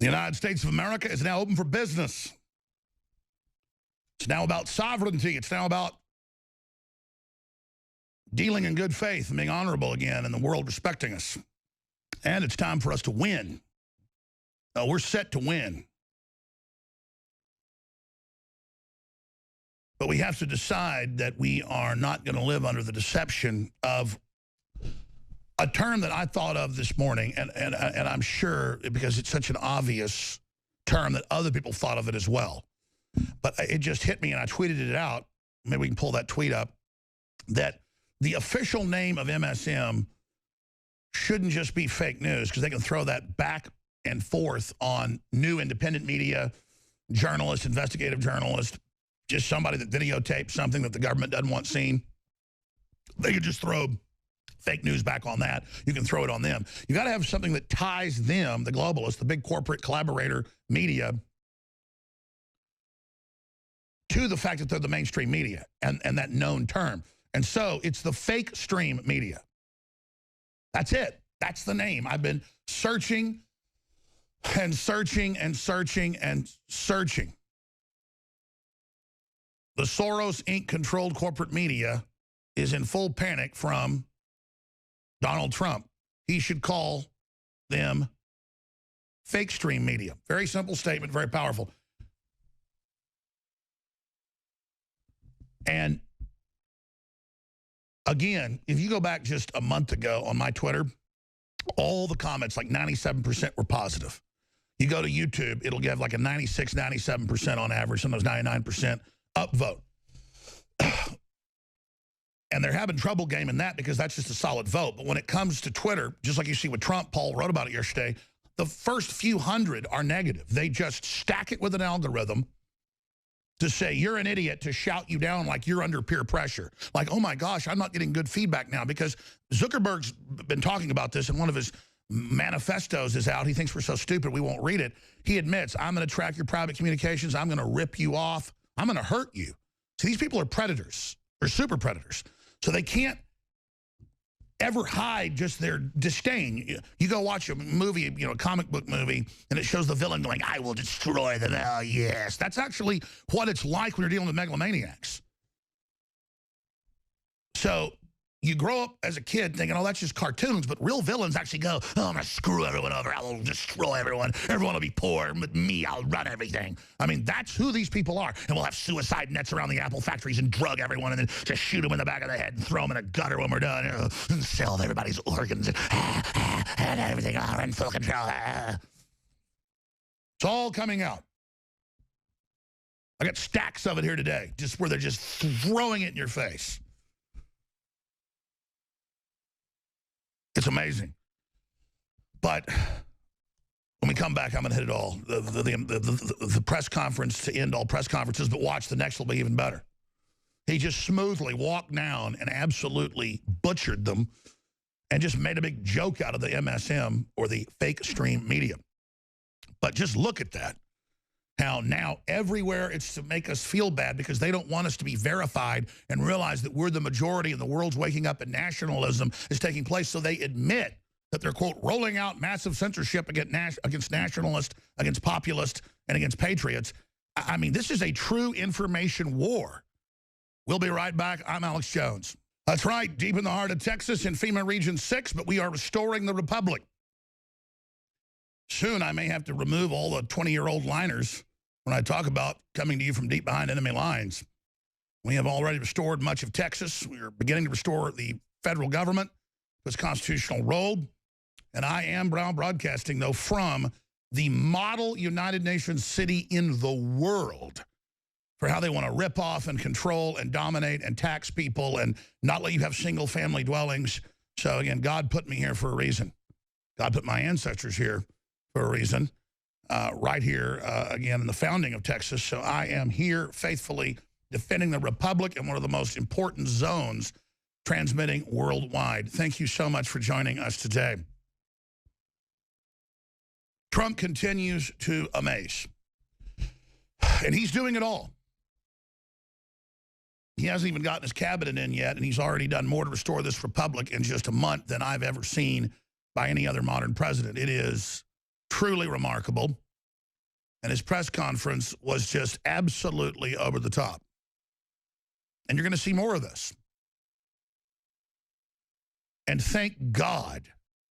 The United States of America is now open for business. It's now about sovereignty. It's now about dealing in good faith and being honorable again and the world respecting us. And it's time for us to win. We're set to win. But we have to decide that we are not going to live under the deception of a term that I thought of this morning, and I'm sure because it's such an obvious term that other people thought of it as well. But it just hit me, and I tweeted it out. Maybe we can pull that tweet up. That the official name of MSM shouldn't just be fake news, because they can throw that back and forth on new independent media, journalists, investigative journalists, just somebody that videotapes something that the government doesn't want seen. They could just throw fake news back on that. You can throw it on them. You got to have something that ties them, the globalists, the big corporate collaborator media, to the fact that they're the mainstream media and that known term. And so it's the FakeStream media. That's it. That's the name. I've been searching and searching and searching and searching. The Soros Inc.-controlled corporate media is in full panic from Donald Trump. He should call them FakeStream media. Very simple statement, very powerful. And again, if you go back just a month ago on my Twitter, all the comments, like 97% were positive. You go to YouTube, it'll give like a 96, 97% on average, sometimes 99% upvote. And they're having trouble gaming that because that's just a solid vote. But when it comes to Twitter, just like you see with Trump, Paul wrote about it yesterday, the first few hundred are negative. They just stack it with an algorithm to say you're an idiot, to shout you down like you're under peer pressure. Like, oh my gosh, I'm not getting good feedback now, because Zuckerberg's been talking about this, and one of his manifestos is out. He thinks we're so stupid we won't read it. He admits, I'm going to track your private communications. I'm going to rip you off. I'm going to hurt you. So these people are predators, or super predators. So they can't ever hide just their disdain. You go watch a movie, you know, a comic book movie, and it shows the villain going, I will destroy them. Oh, yes. That's actually what it's like when you're dealing with megalomaniacs. So you grow up as a kid thinking, oh, that's just cartoons, but real villains actually go, oh, I'm going to screw everyone over. I will destroy everyone. Everyone will be poor, and with me, I'll run everything. I mean, that's who these people are. And we'll have suicide nets around the Apple factories and drug everyone and then just shoot them in the back of the head and throw them in a gutter when we're done, and sell everybody's organs and everything. Oh, we're in full control. It's all coming out. I got stacks of it here today, just where they're just throwing it in your face. It's amazing. But when we come back, I'm going to hit it all. The press conference to end all press conferences, but watch, the next will be even better. He just smoothly walked down and absolutely butchered them and just made a big joke out of the MSM, or the FakeStream media. But just look at that. How now everywhere it's to make us feel bad because they don't want us to be verified and realize that we're the majority and the world's waking up and nationalism is taking place. So they admit that they're, quote, rolling out massive censorship against nationalists, against populists, and against patriots. I mean, this is a true information war. We'll be right back. I'm Alex Jones. That's right, deep in the heart of Texas in FEMA Region 6, but we are restoring the Republic. Soon I may have to remove all the 20-year-old liners when I talk about coming to you from deep behind enemy lines. We have already restored much of Texas. We are beginning to restore the federal government to its constitutional role. And I am broadcasting, though, from the model United Nations city in the world for how they want to rip off and control and dominate and tax people and not let you have single-family dwellings. So, again, God put me here for a reason. God put my ancestors here for a reason, right here, again, in the founding of Texas. So I am here faithfully defending the Republic in one of the most important zones transmitting worldwide. Thank you so much for joining us today. Trump continues to amaze. And he's doing it all. He hasn't even gotten his cabinet in yet, and he's already done more to restore this Republic in just a month than I've ever seen by any other modern president. It is truly remarkable. And his press conference was just absolutely over the top. And you're going to see more of this. And thank God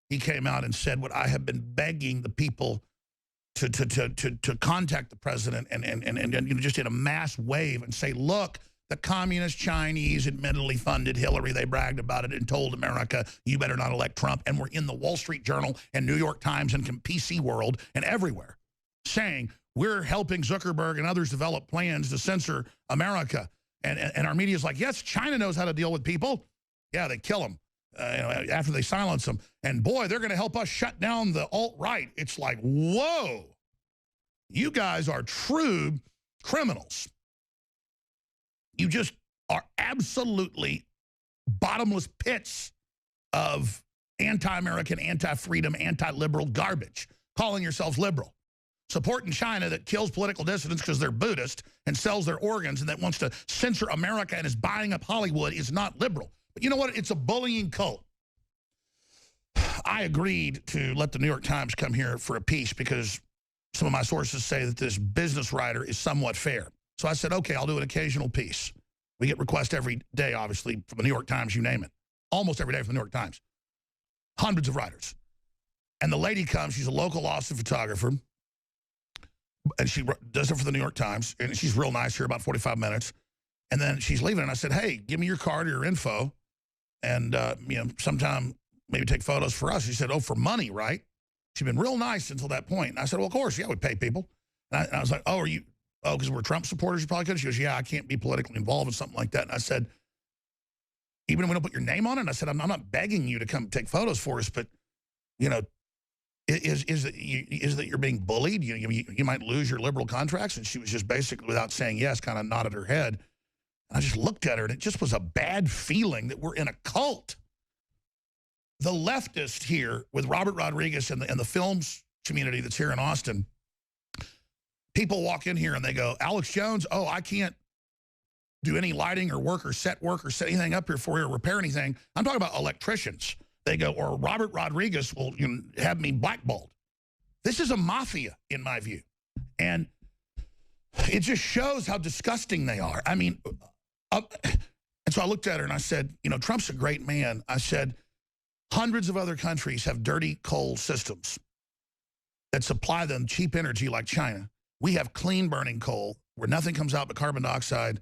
he came out and said what I have been begging the people to contact the president and just in a mass wave and say, look, the communist Chinese admittedly funded Hillary. They bragged about it and told America, you better not elect Trump. And we're in the Wall Street Journal and New York Times and PC World and everywhere saying we're helping Zuckerberg and others develop plans to censor America. And our media is like, yes, China knows how to deal with people. Yeah, they kill them after they silence them. And boy, they're going to help us shut down the alt-right. It's like, whoa, you guys are true criminals. You just are absolutely bottomless pits of anti-American, anti-freedom, anti-liberal garbage, calling yourselves liberal. Supporting China that kills political dissidents because they're Buddhist and sells their organs and that wants to censor America and is buying up Hollywood is not liberal. But you know what? It's a bullying cult. I agreed to let the New York Times come here for a piece because some of my sources say that this business writer is somewhat fair. So I said, okay, I'll do an occasional piece. We get requests every day, obviously, from the New York Times, you name it. Almost every day from the New York Times. Hundreds of writers. And the lady comes, she's a local Austin photographer, and she does it for the New York Times, and she's real nice here, about 45 minutes. And then she's leaving, and I said, hey, give me your card or your info, and sometime maybe take photos for us. She said, oh, for money, right? She'd been real nice until that point. And I said, well, of course, yeah, we pay people. And I was like, oh, because we're Trump supporters, you probably could. She goes, yeah, I can't be politically involved in something like that. And I said, even if we don't put your name on it? And I said, I'm not begging you to come take photos for us, but, is that you're being bullied? You might lose your liberal contracts. And she was just basically, without saying yes, kind of nodded her head. And I just looked at her, and it just was a bad feeling that we're in a cult. The leftist here with Robert Rodriguez and the films community that's here in Austin, people walk in here and they go, Alex Jones, oh, I can't do any lighting or work or set anything up here for you or repair anything. I'm talking about electricians. They go, or Robert Rodriguez will have me blackballed. This is a mafia, in my view. And it just shows how disgusting they are. I mean, and so I looked at her and I said, Trump's a great man. I said, hundreds of other countries have dirty coal systems that supply them cheap energy like China. We have clean burning coal where nothing comes out but carbon dioxide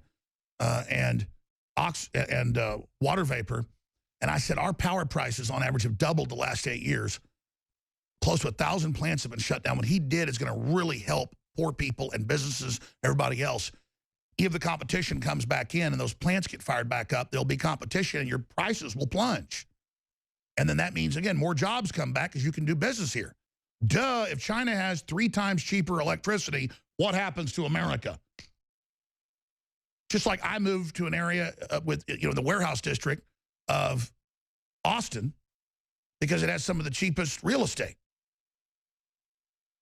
and water vapor. And I said, our power prices on average have doubled the last 8 years. Close to 1,000 plants have been shut down. What he did is going to really help poor people and businesses, everybody else. If the competition comes back in and those plants get fired back up, there'll be competition and your prices will plunge. And then that means, again, more jobs come back because you can do business here. Duh, if China has 3 times cheaper electricity, what happens to America? Just like I moved to an area with, the warehouse district of Austin because it has some of the cheapest real estate.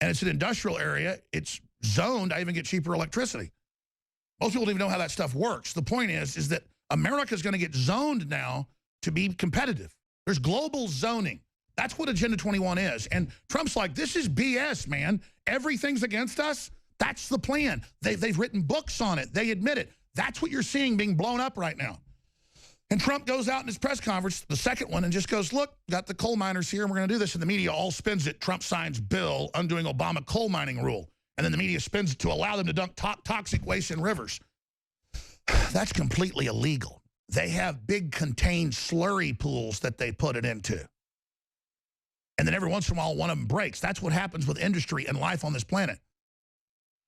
And it's an industrial area. It's zoned. I even get cheaper electricity. Most people don't even know how that stuff works. The point is that America's going to get zoned now to be competitive. There's global zoning. That's what Agenda 21 is. And Trump's like, this is BS, man. Everything's against us. That's the plan. They've written books on it. They admit it. That's what you're seeing being blown up right now. And Trump goes out in his press conference, the second one, and just goes, look, got the coal miners here, and we're going to do this. And the media all spins it. Trump signs bill undoing Obama coal mining rule. And then the media spins it to allow them to dump toxic waste in rivers. That's completely illegal. They have big contained slurry pools that they put it into. And then every once in a while, one of them breaks. That's what happens with industry and life on this planet.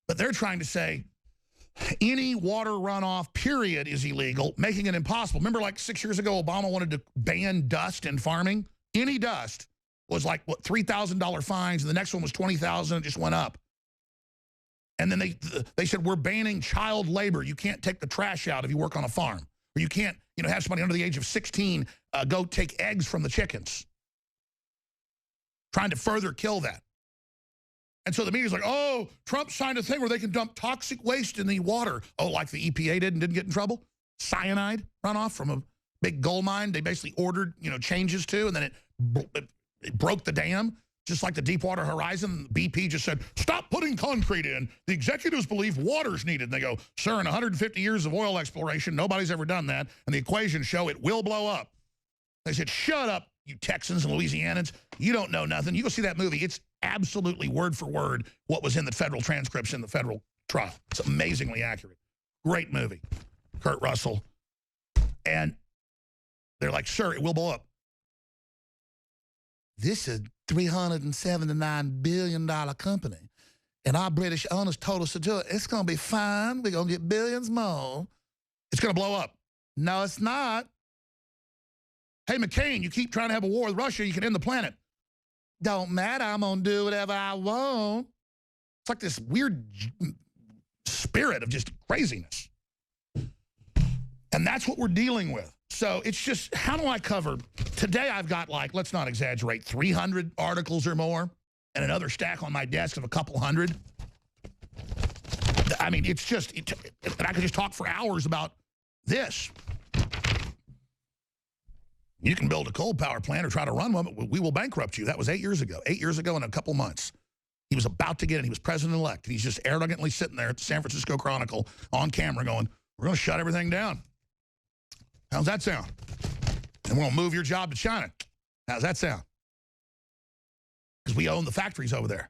But they're trying to say any water runoff, period, is illegal, making it impossible. Remember, like 6 years ago, Obama wanted to ban dust in farming? Any dust was like, what, $3,000 fines, and the next one was $20,000, it just went up. And then they said, we're banning child labor. You can't take the trash out if you work on a farm. Or you can't, have somebody under the age of 16 go take eggs from the chickens. Trying to further kill that. And so the media's like, oh, Trump signed a thing where they can dump toxic waste in the water. Oh, like the EPA did and didn't get in trouble? Cyanide runoff from a big gold mine. They basically ordered, changes to, and then it broke the dam. just like the Deepwater Horizon. BP just said, stop putting concrete in. The executives believe water's needed. And they go, sir, in 150 years of oil exploration, nobody's ever done that. And the equations show it will blow up. They said, shut up, you Texans and Louisianans. You don't know nothing. You go see that movie. It's absolutely word for word what was in the federal transcripts in the federal trial. It's amazingly accurate. Great movie. Kurt Russell. And they're like, sir, it will blow up. This is a $379 billion company. And our British owners told us to do it. It's going to be fine. We're going to get billions more. It's going to blow up. No, it's not. Hey, McCain, you keep trying to have a war with Russia, you can end the planet. Don't matter. I'm going to do whatever I want. It's like this weird spirit of just craziness. And that's what we're dealing with. So it's just, how do I cover? Today I've got, like, let's not exaggerate, 300 articles or more and another stack on my desk of a couple hundred. I mean, it's just, and I could just talk for hours about this. You can build a coal power plant or try to run one, but we will bankrupt you. That was 8 years ago. 8 years ago in a couple months. He was about to get it. He was president-elect. And he's just arrogantly sitting there at the San Francisco Chronicle on camera going, we're going to shut everything down. How's that sound? And we're going to move your job to China. How's that sound? Because we own the factories over there.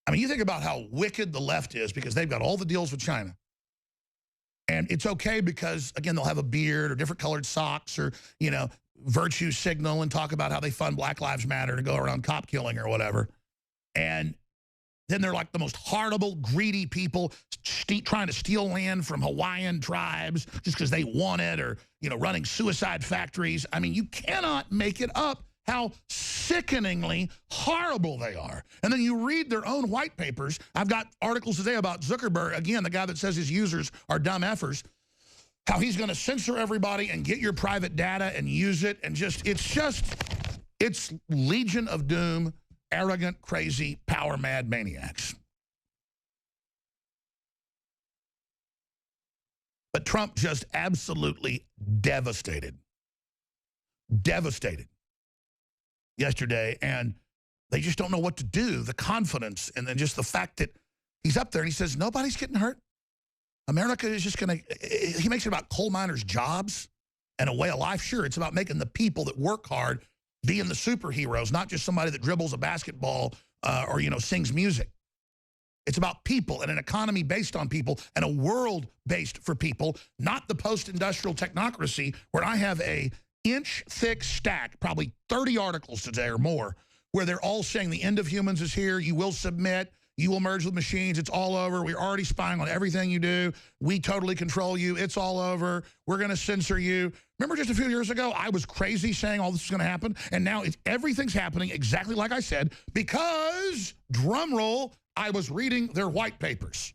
I mean, you think about how wicked the left is because they've got all the deals with China. And it's okay because, again, they'll have a beard or different colored socks or, you know, virtue signal and talk about how they fund Black Lives Matter to go around cop killing or whatever. And then they're like the most horrible, greedy people trying to steal land from Hawaiian tribes just because they want it or, you know, running suicide factories. I mean, you cannot make it up how sickeningly horrible they are. And then you read their own white papers. I've got articles today about Zuckerberg, again, the guy that says his users are dumb effers, how he's going to censor everybody and get your private data and use it. And it's Legion of Doom, arrogant, crazy, power-mad maniacs. But Trump just absolutely devastated. Devastated yesterday, and they just don't know what to do. The confidence, and then just the fact that he's up there and he says, nobody's getting hurt. America is just going to, he makes it about coal miners' jobs and a way of life. Sure, it's about making the people that work hard being the superheroes, not just somebody that dribbles a basketball or, you know, sings music. It's about people and an economy based on people and a world based for people, not the post-industrial technocracy where I have a inch-thick stack, probably 30 articles today or more, where they're all saying the end of humans is here, you will submit, you will merge with machines, it's all over, we're already spying on everything you do, we totally control you, it's all over, we're going to censor you. Remember just a few years ago, I was crazy saying all this is going to happen, and now everything's happening exactly like I said, because, drum roll, I was reading their white papers.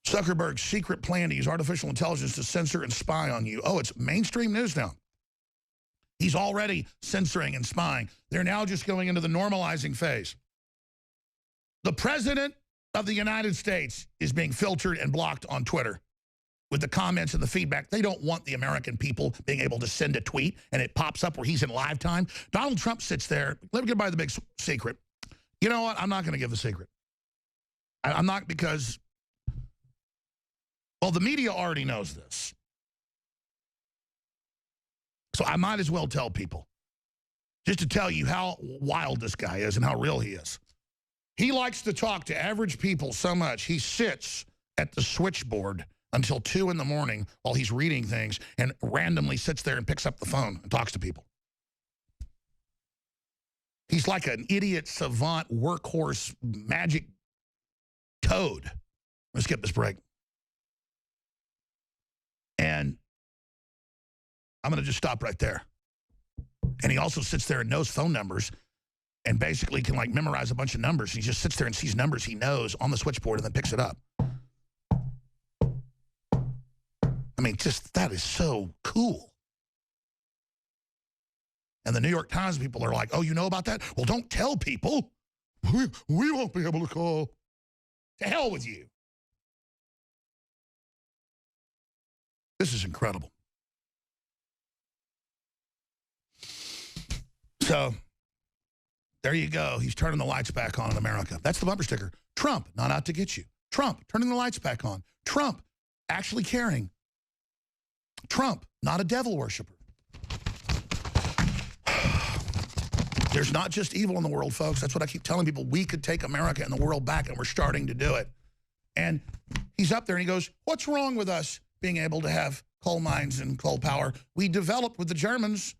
Zuckerberg's secret plan to use artificial intelligence to censor and spy on you. Oh, it's mainstream news now. He's already censoring and spying. They're now just going into the normalizing phase. The president of the United States is being filtered and blocked on Twitter with the comments and the feedback. They don't want the American people being able to send a tweet and it pops up where he's in live time. Donald Trump sits there. Let me get by the big secret. You know what? I'm not going to give the secret. I'm not, because, well, the media already knows this. So I might as well tell people, just to tell you how wild this guy is and how real he is. He likes to talk to average people so much, he sits at the switchboard until 2 in the morning while he's reading things and randomly sits there and picks up the phone and talks to people. He's like an idiot, savant, workhorse, magic toad. Let's skip this break. And I'm going to just stop right there. And he also sits there and knows phone numbers and basically can, like, memorize a bunch of numbers. He just sits there and sees numbers he knows on the switchboard and then picks it up. I mean, just, that is so cool. And the New York Times people are like, oh, you know about that? Well, don't tell people. We won't be able to call. To hell with you. This is incredible. So there you go. He's turning the lights back on in America. That's the bumper sticker. Trump, not out to get you. Trump, turning the lights back on. Trump, actually caring. Trump, not a devil worshiper. There's not just evil in the world, folks. That's what I keep telling people. We could take America and the world back, and we're starting to do it. And he's up there and he goes, what's wrong with us being able to have coal mines and coal power? We developed with the Germans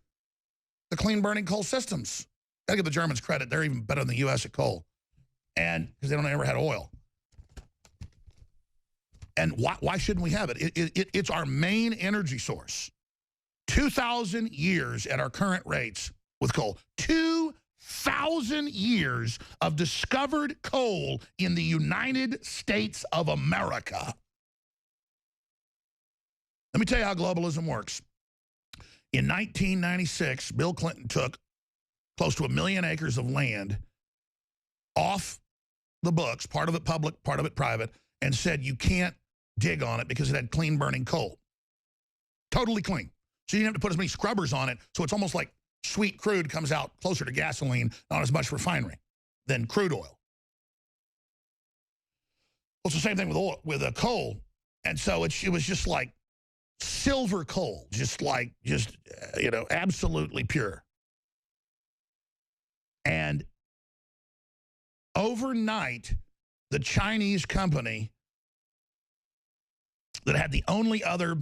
the clean burning coal systems. Gotta give the Germans credit. They're even better than the U.S. at coal. And because they don't ever had oil. And why shouldn't we have it? It's our main energy source. 2,000 years at our current rates with coal. 2,000 years of discovered coal in the United States of America. Let me tell you how globalism works. In 1996, Bill Clinton took close to 1 million acres of land off the books, part of it public, part of it private, and said you can't dig on it because it had clean burning coal. Totally clean. So you didn't have to put as many scrubbers on it, so it's almost like sweet crude comes out closer to gasoline, not as much refinery than crude oil. Well, it's the same thing with oil, with coal. And so it was just like silver coal, you know, absolutely pure. And overnight, the Chinese company that had the only other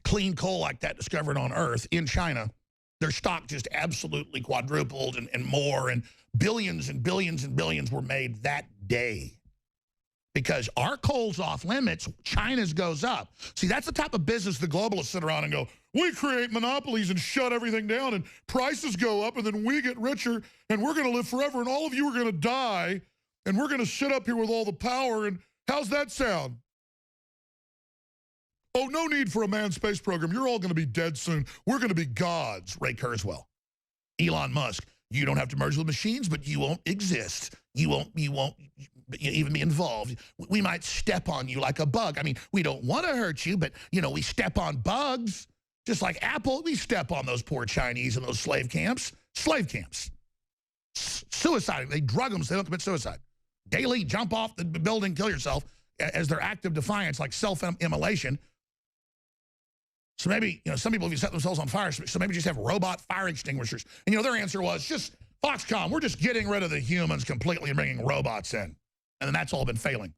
clean coal like that discovered on Earth in China, their stock just absolutely quadrupled and more, and billions and billions and billions were made that day. Because our coal's off limits, China's goes up. See, that's the type of business the globalists sit around and go, we create monopolies and shut everything down and prices go up and then we get richer and we're going to live forever and all of you are going to die and we're going to sit up here with all the power, and how's that sound? Oh, no need for a manned space program. You're all going to be dead soon. We're going to be gods. Ray Kurzweil. Elon Musk. You don't have to merge with machines, but you won't exist. You won't even be involved. We might step on you like a bug. I mean, we don't want to hurt you, but, you know, we step on bugs. Just like Apple, we step on those poor Chinese in those slave camps. Slave camps. Suicide. They drug them so they don't commit suicide. Daily jump off the building, kill yourself as their act of defiance, like self-immolation. So maybe, you know, some people have set themselves on fire, so maybe just have robot fire extinguishers. And, you know, their answer was just, Foxconn, we're just getting rid of the humans completely and bringing robots in. And then that's all been failing.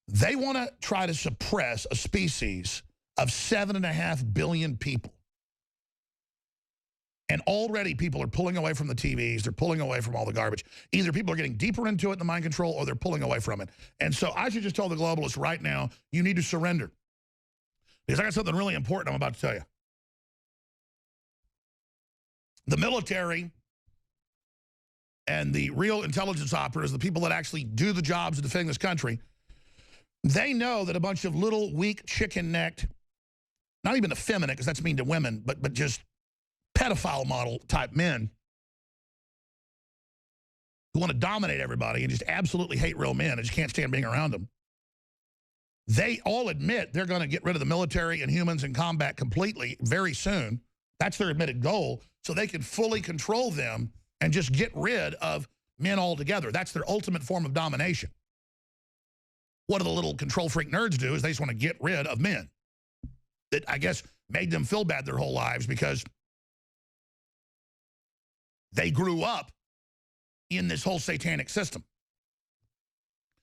They want to try to suppress a species of 7.5 billion people. And already people are pulling away from the TVs. They're pulling away from all the garbage. Either people are getting deeper into it in the mind control or they're pulling away from it. And so I should just tell the globalists right now, you need to surrender. Because I got something really important I'm about to tell you. The military and the real intelligence operatives, the people that actually do the jobs of defending this country, they know that a bunch of little, weak, chicken-necked, not even effeminate, because that's mean to women, but just pedophile model type men who want to dominate everybody and just absolutely hate real men and just can't stand being around them. They all admit they're going to get rid of the military and humans in combat completely very soon. That's their admitted goal, so they can fully control them and just get rid of men altogether. That's their ultimate form of domination. What do the little control freak nerds do is they just want to get rid of men. That, I guess, made them feel bad their whole lives because they grew up in this whole satanic system.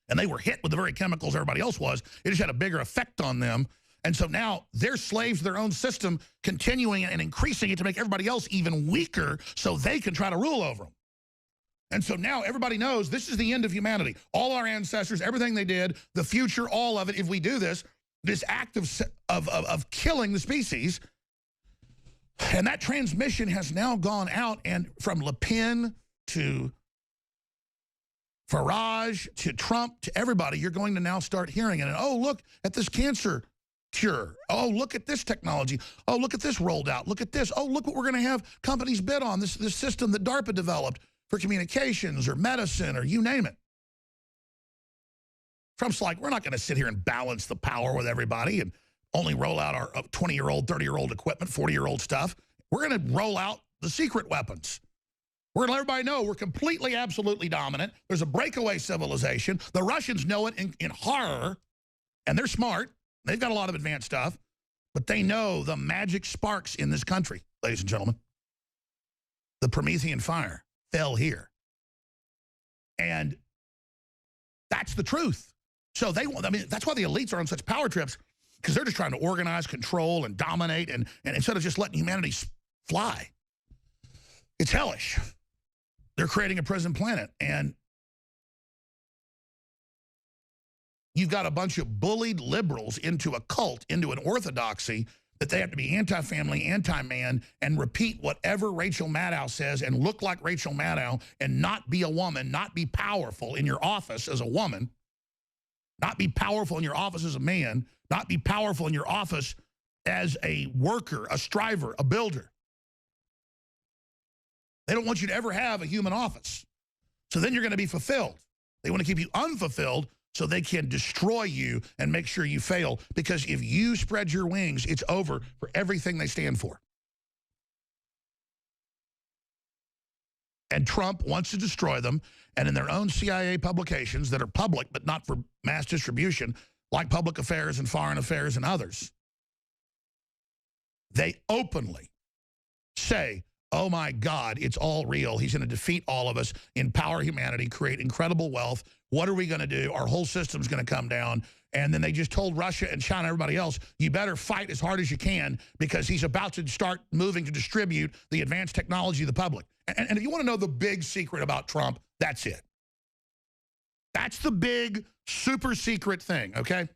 And they were hit with the very chemicals everybody else was. It just had a bigger effect on them. And so now they're slaves to their own system, continuing and increasing it to make everybody else even weaker so they can try to rule over them. And so now everybody knows this is the end of humanity. All our ancestors, everything they did, the future, all of it, if we do this act of killing the species. And that transmission has now gone out, and from Le Pen to Farage to Trump to everybody, you're going to now start hearing it. And, oh, look at this cancer cure. Oh, look at this technology. Oh, look at this rolled out. Look at this. Oh, look what we're going to have companies bid on, this system that DARPA developed for communications or medicine or you name it. Trump's like, we're not going to sit here and balance the power with everybody and only roll out our 20-year-old, 30-year-old equipment, 40-year-old stuff. We're going to roll out the secret weapons. We're going to let everybody know we're completely, absolutely dominant. There's a breakaway civilization. The Russians know it in horror, and they're smart. They've got a lot of advanced stuff, but they know the magic sparks in this country, ladies and gentlemen. The Promethean fire fell here. And that's the truth. So they want, I mean, that's why the elites are on such power trips, because they're just trying to organize, control, and dominate, and instead of just letting humanity fly. It's hellish. They're creating a prison planet, and you've got a bunch of bullied liberals into a cult, into an orthodoxy, that they have to be anti-family, anti-man, and repeat whatever Rachel Maddow says and look like Rachel Maddow and not be a woman, not be powerful in your office as a woman, not be powerful in your office as a man, not be powerful in your office as a worker, a striver, a builder. They don't want you to ever have a human office. So then you're going to be fulfilled. They want to keep you unfulfilled so they can destroy you and make sure you fail. Because if you spread your wings, it's over for everything they stand for. And Trump wants to destroy them. And in their own CIA publications that are public but not for mass distribution, like Public Affairs and Foreign Affairs and others, they openly say, oh my God, it's all real. He's going to defeat all of us, empower humanity, create incredible wealth. What are we going to do? Our whole system's going to come down. And then they just told Russia and China and everybody else, you better fight as hard as you can, because he's about to start moving to distribute the advanced technology to the public. And if you want to know the big secret about Trump, that's it. That's the big, super secret thing, okay?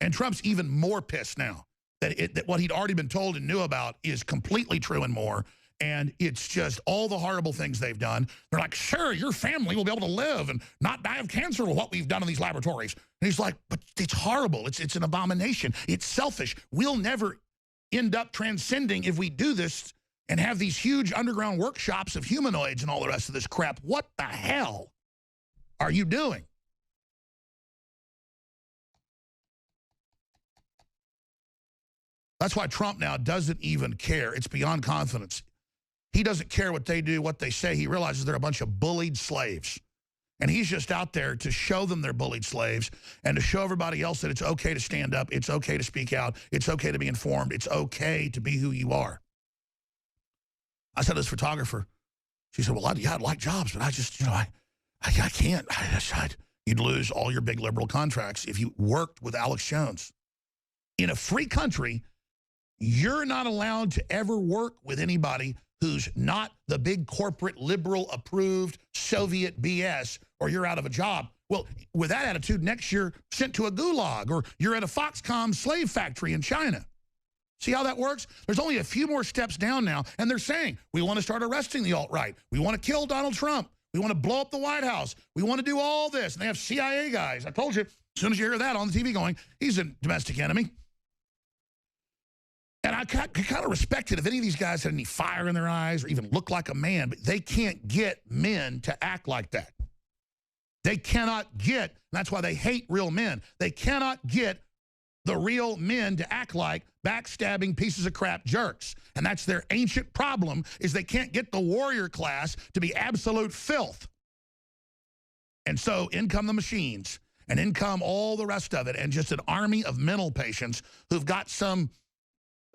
And Trump's even more pissed now that what he'd already been told and knew about is completely true and more. And it's just all the horrible things they've done. They're like, sure, your family will be able to live and not die of cancer with what we've done in these laboratories. And he's like, but it's horrible. It's an abomination. It's selfish. We'll never end up transcending if we do this and have these huge underground workshops of humanoids and all the rest of this crap. What the hell are you doing? That's why Trump now doesn't even care. It's beyond confidence. He doesn't care what they do, what they say. He realizes they're a bunch of bullied slaves. And he's just out there to show them they're bullied slaves and to show everybody else that it's okay to stand up, it's okay to speak out, it's okay to be informed, it's okay to be who you are. I said to this photographer, she said, well, I'd like jobs, but I just, you know, I can't. You'd lose all your big liberal contracts if you worked with Alex Jones. In a free country, you're not allowed to ever work with anybody who's not the big corporate liberal approved Soviet BS, or you're out of a job. Well, with that attitude, next year sent to a gulag, or you're at a Foxconn slave factory in China. See how that works? There's only a few more steps down now, and they're saying, we want to start arresting the alt-right. We want to kill Donald Trump. We want to blow up the White House. We want to do all this. And they have CIA guys. I told you, as soon as you hear that on the TV going, he's a domestic enemy. And I could kind of respect it if any of these guys had any fire in their eyes or even looked like a man, but they can't get men to act like that. They cannot get, and that's why they hate real men. They cannot get the real men to act like backstabbing pieces of crap jerks. And that's their ancient problem, is they can't get the warrior class to be absolute filth. And so in come the machines, and in come all the rest of it, and just an army of mental patients who've got some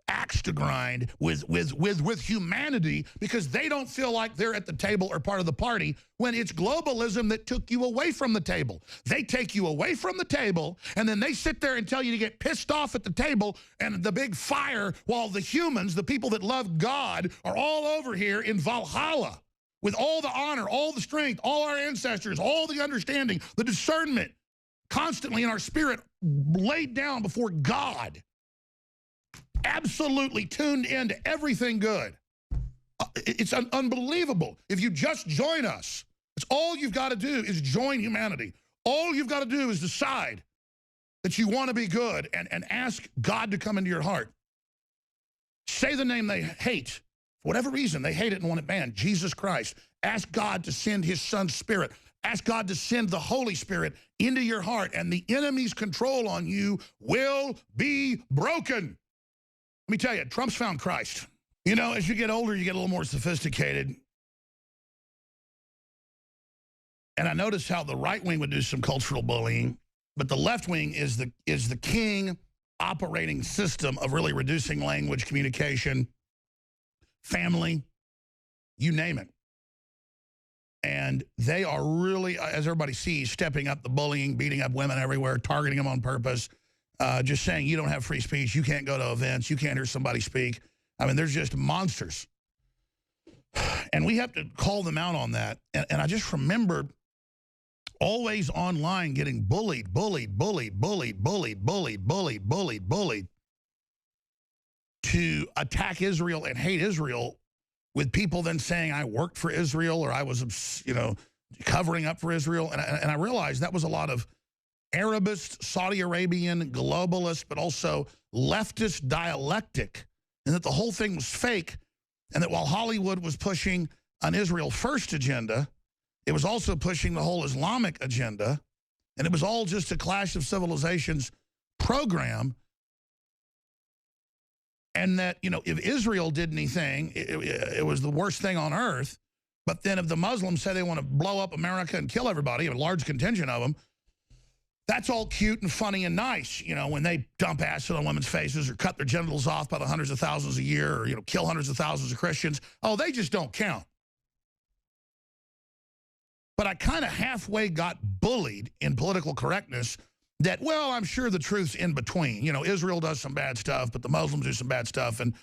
axe to grind with humanity, because they don't feel like they're at the table or part of the party, when it's globalism that took you away from the table. They take you away from the table, and then they sit there and tell you to get pissed off at the table and the big fire, while the humans, the people that love God, are all over here in Valhalla with all the honor, all the strength, all our ancestors, all the understanding, the discernment, constantly in our spirit laid down before God. Absolutely tuned into everything good. It's unbelievable. If you just join us, it's all you've got to do is join humanity. All you've got to do is decide that you want to be good and ask God to come into your heart. Say the name they hate. For whatever reason, they hate it and want it banned. Jesus Christ. Ask God to send his son's spirit. Ask God to send the Holy Spirit into your heart, and the enemy's control on you will be broken. Let me tell you, Trump's found Christ. You know, as you get older, you get a little more sophisticated. And I noticed how the right wing would do some cultural bullying, but the left wing is the king operating system of really reducing language, communication, family, you name it. And they are really, as everybody sees, stepping up the bullying, beating up women everywhere, targeting them on purpose, just saying you don't have free speech, you can't go to events, you can't hear somebody speak. I mean, they're just monsters. And we have to call them out on that. And I just remember always online getting bullied to attack Israel and hate Israel, with people then saying I worked for Israel or I was, you know, covering up for Israel. And I realized that was a lot of Arabist, Saudi Arabian, globalist, but also leftist dialectic, and that the whole thing was fake, and that while Hollywood was pushing an Israel first agenda, it was also pushing the whole Islamic agenda, and it was all just a Clash of Civilizations program. And that, you know, if Israel did anything, it was the worst thing on earth. But then if the Muslims say they want to blow up America and kill everybody, a large contingent of them, that's all cute and funny and nice, you know, when they dump acid on women's faces or cut their genitals off by the hundreds of thousands a year, or, you know, kill hundreds of thousands of Christians. Oh, they just don't count. But I kind of halfway got bullied in political correctness that, well, I'm sure the truth's in between. You know, Israel does some bad stuff, but the Muslims do some bad stuff. And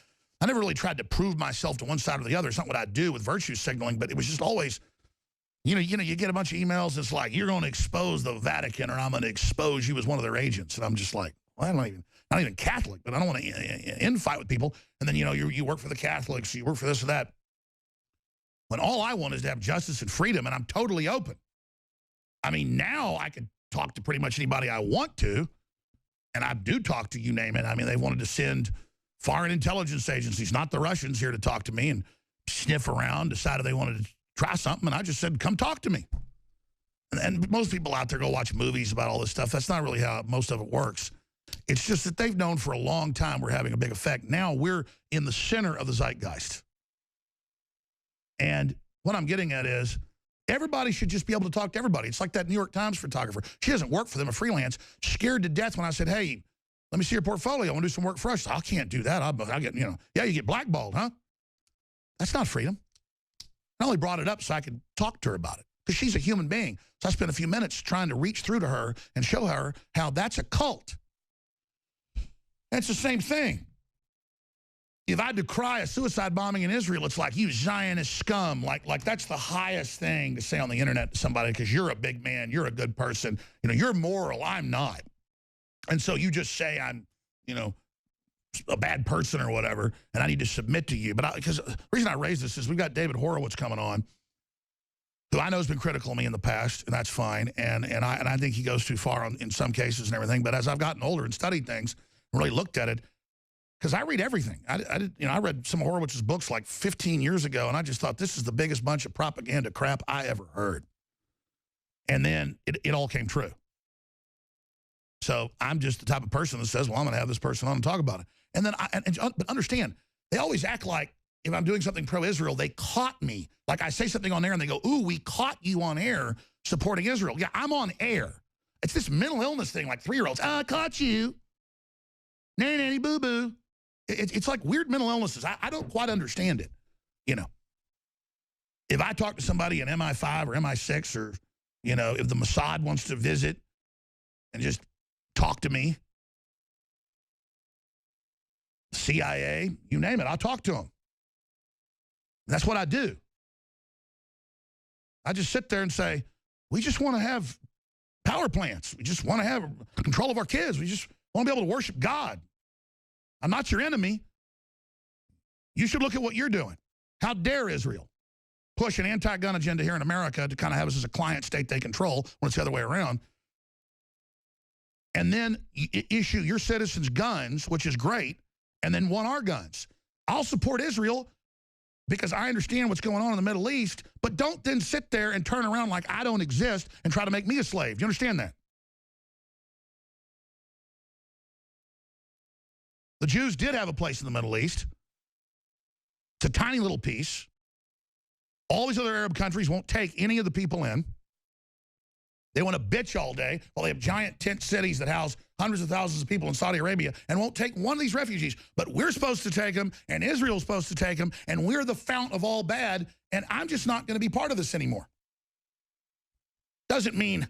I never really tried to prove myself to one side or the other. It's not what I do with virtue signaling, but it was just always, you get a bunch of emails. It's like, you're going to expose the Vatican, or I'm going to expose you as one of their agents. And I'm just like, well, I'm not even Catholic, but I don't want to infight with people. And then, you know, you work for the Catholics, you work for this or that. When all I want is to have justice and freedom, and I'm totally open. I mean, now I could talk to pretty much anybody I want to, and I do talk to, you name it. I mean, they wanted to send foreign intelligence agencies, not the Russians, here to talk to me and sniff around, decided they wanted to try something, and I just said, come talk to me. And most people out there go watch movies about all this stuff. That's not really how most of it works. It's just that they've known for a long time we're having a big effect. Now we're in the center of the zeitgeist. And what I'm getting at is, everybody should just be able to talk to everybody. It's like that New York Times photographer. She doesn't work for them, a freelance, scared to death when I said, hey, let me see your portfolio. I want to do some work for us. I can't do that. I'll get, you know, yeah, you get blackballed, huh? That's not freedom. I only brought it up so I could talk to her about it, because she's a human being. So I spent a few minutes trying to reach through to her and show her how that's a cult. And it's the same thing. If I decry a suicide bombing in Israel, it's like, you Zionist scum. Like that's the highest thing to say on the internet to somebody, because you're a big man, you're a good person, you know, you're moral, I'm not. And so you just say I'm, you know, a bad person or whatever, and I need to submit to you. But because the reason I raise this is we've got David Horowitz coming on, who I know has been critical of me in the past, and that's fine. And I think he goes too far in some cases and everything. But as I've gotten older and studied things and really looked at it, because I read everything. I read some of Horowitz's books like 15 years ago, and I just thought this is the biggest bunch of propaganda crap I ever heard. And then it all came true. So I'm just the type of person that says, well, I'm going to have this person on and talk about it. And then, but understand, they always act like if I'm doing something pro-Israel, they caught me. Like I say something on air and they go, ooh, we caught you on air supporting Israel. Yeah, I'm on air. It's this mental illness thing, like 3-year-olds. I caught you. Nanny, nanny, boo-boo. It's like weird mental illnesses. I don't quite understand it, you know. If I talk to somebody in MI5 or MI6, or, you know, if the Mossad wants to visit and just talk to me, CIA, you name it, I'll talk to them. That's what I do. I just sit there and say, we just want to have power plants. We just want to have control of our kids. We just want to be able to worship God. I'm not your enemy. You should look at what you're doing. How dare Israel push an anti-gun agenda here in America to kind of have us as a client state they control, when it's the other way around, and then issue your citizens guns, which is great, and then want our guns. I'll support Israel because I understand what's going on in the Middle East, but don't then sit there and turn around like I don't exist and try to make me a slave. Do you understand that? The Jews did have a place in the Middle East. It's a tiny little piece. All these other Arab countries won't take any of the people in. They want to bitch all day while they have giant tent cities that house hundreds of thousands of people in Saudi Arabia and won't take one of these refugees. But we're supposed to take them, and Israel's supposed to take them, and we're the fount of all bad, and I'm just not going to be part of this anymore. Doesn't mean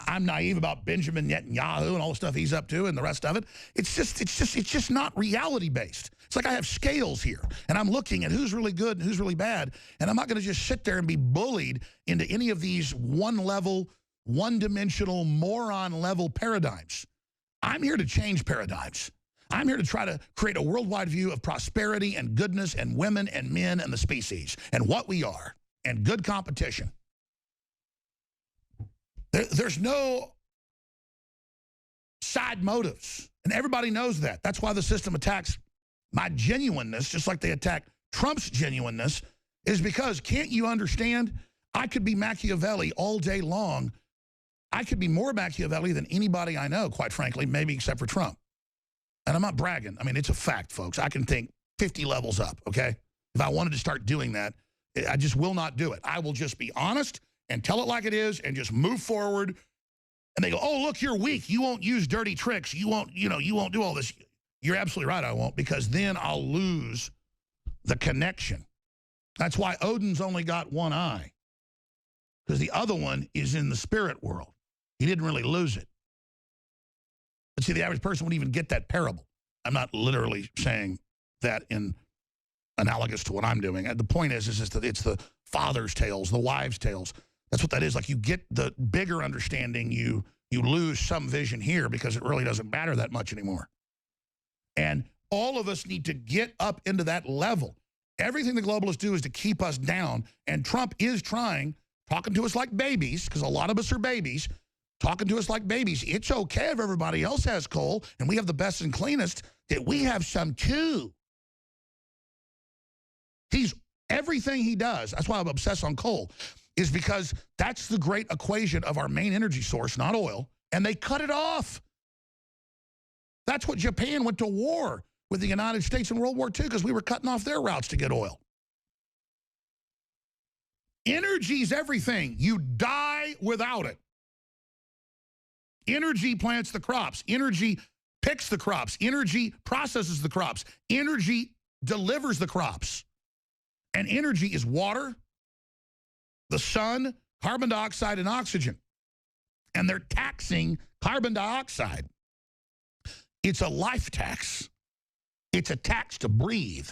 I'm naive about Benjamin Netanyahu and all the stuff he's up to and the rest of it. It's just not reality-based. It's like I have scales here, and I'm looking at who's really good and who's really bad, and I'm not going to just sit there and be bullied into any of these one-level, one-dimensional, moron-level paradigms. I'm here to change paradigms. I'm here to try to create a worldwide view of prosperity and goodness and women and men and the species and what we are and good competition. There's no side motives, and everybody knows that. That's why the system attacks my genuineness, just like they attack Trump's genuineness, is because, can't you understand? I could be Machiavelli all day long. I could be more Machiavelli than anybody I know, quite frankly, maybe except for Trump. And I'm not bragging. I mean, it's a fact, folks. I can think 50 levels up, okay? If I wanted to start doing that, I just will not do it. I will just be honest and tell it like it is and just move forward. And they go, oh, look, you're weak. You won't use dirty tricks. You won't, you won't do all this. You're absolutely right, I won't, because then I'll lose the connection. That's why Odin's only got one eye, because the other one is in the spirit world. He didn't really lose it. But see, the average person wouldn't even get that parable. I'm not literally saying that in analogous to what I'm doing. The point is that it's the father's tales, the wives' tales. That's what that is. Like, you get the bigger understanding, you lose some vision here because it really doesn't matter that much anymore. And all of us need to get up into that level. Everything the globalists do is to keep us down, and Trump is trying, talking to us like babies, because a lot of us are babies, talking to us like babies. It's okay if everybody else has coal, and we have the best and cleanest, that we have some too. Everything he does, that's why I'm obsessed on coal, is because that's the great equation of our main energy source, not oil, and they cut it off. That's what Japan went to war with the United States in World War II, because we were cutting off their routes to get oil. Energy's everything. You die without it. Energy plants the crops. Energy picks the crops. Energy processes the crops. Energy delivers the crops. And energy is water, the sun, carbon dioxide, and oxygen. And they're taxing carbon dioxide. It's a life tax. It's a tax to breathe.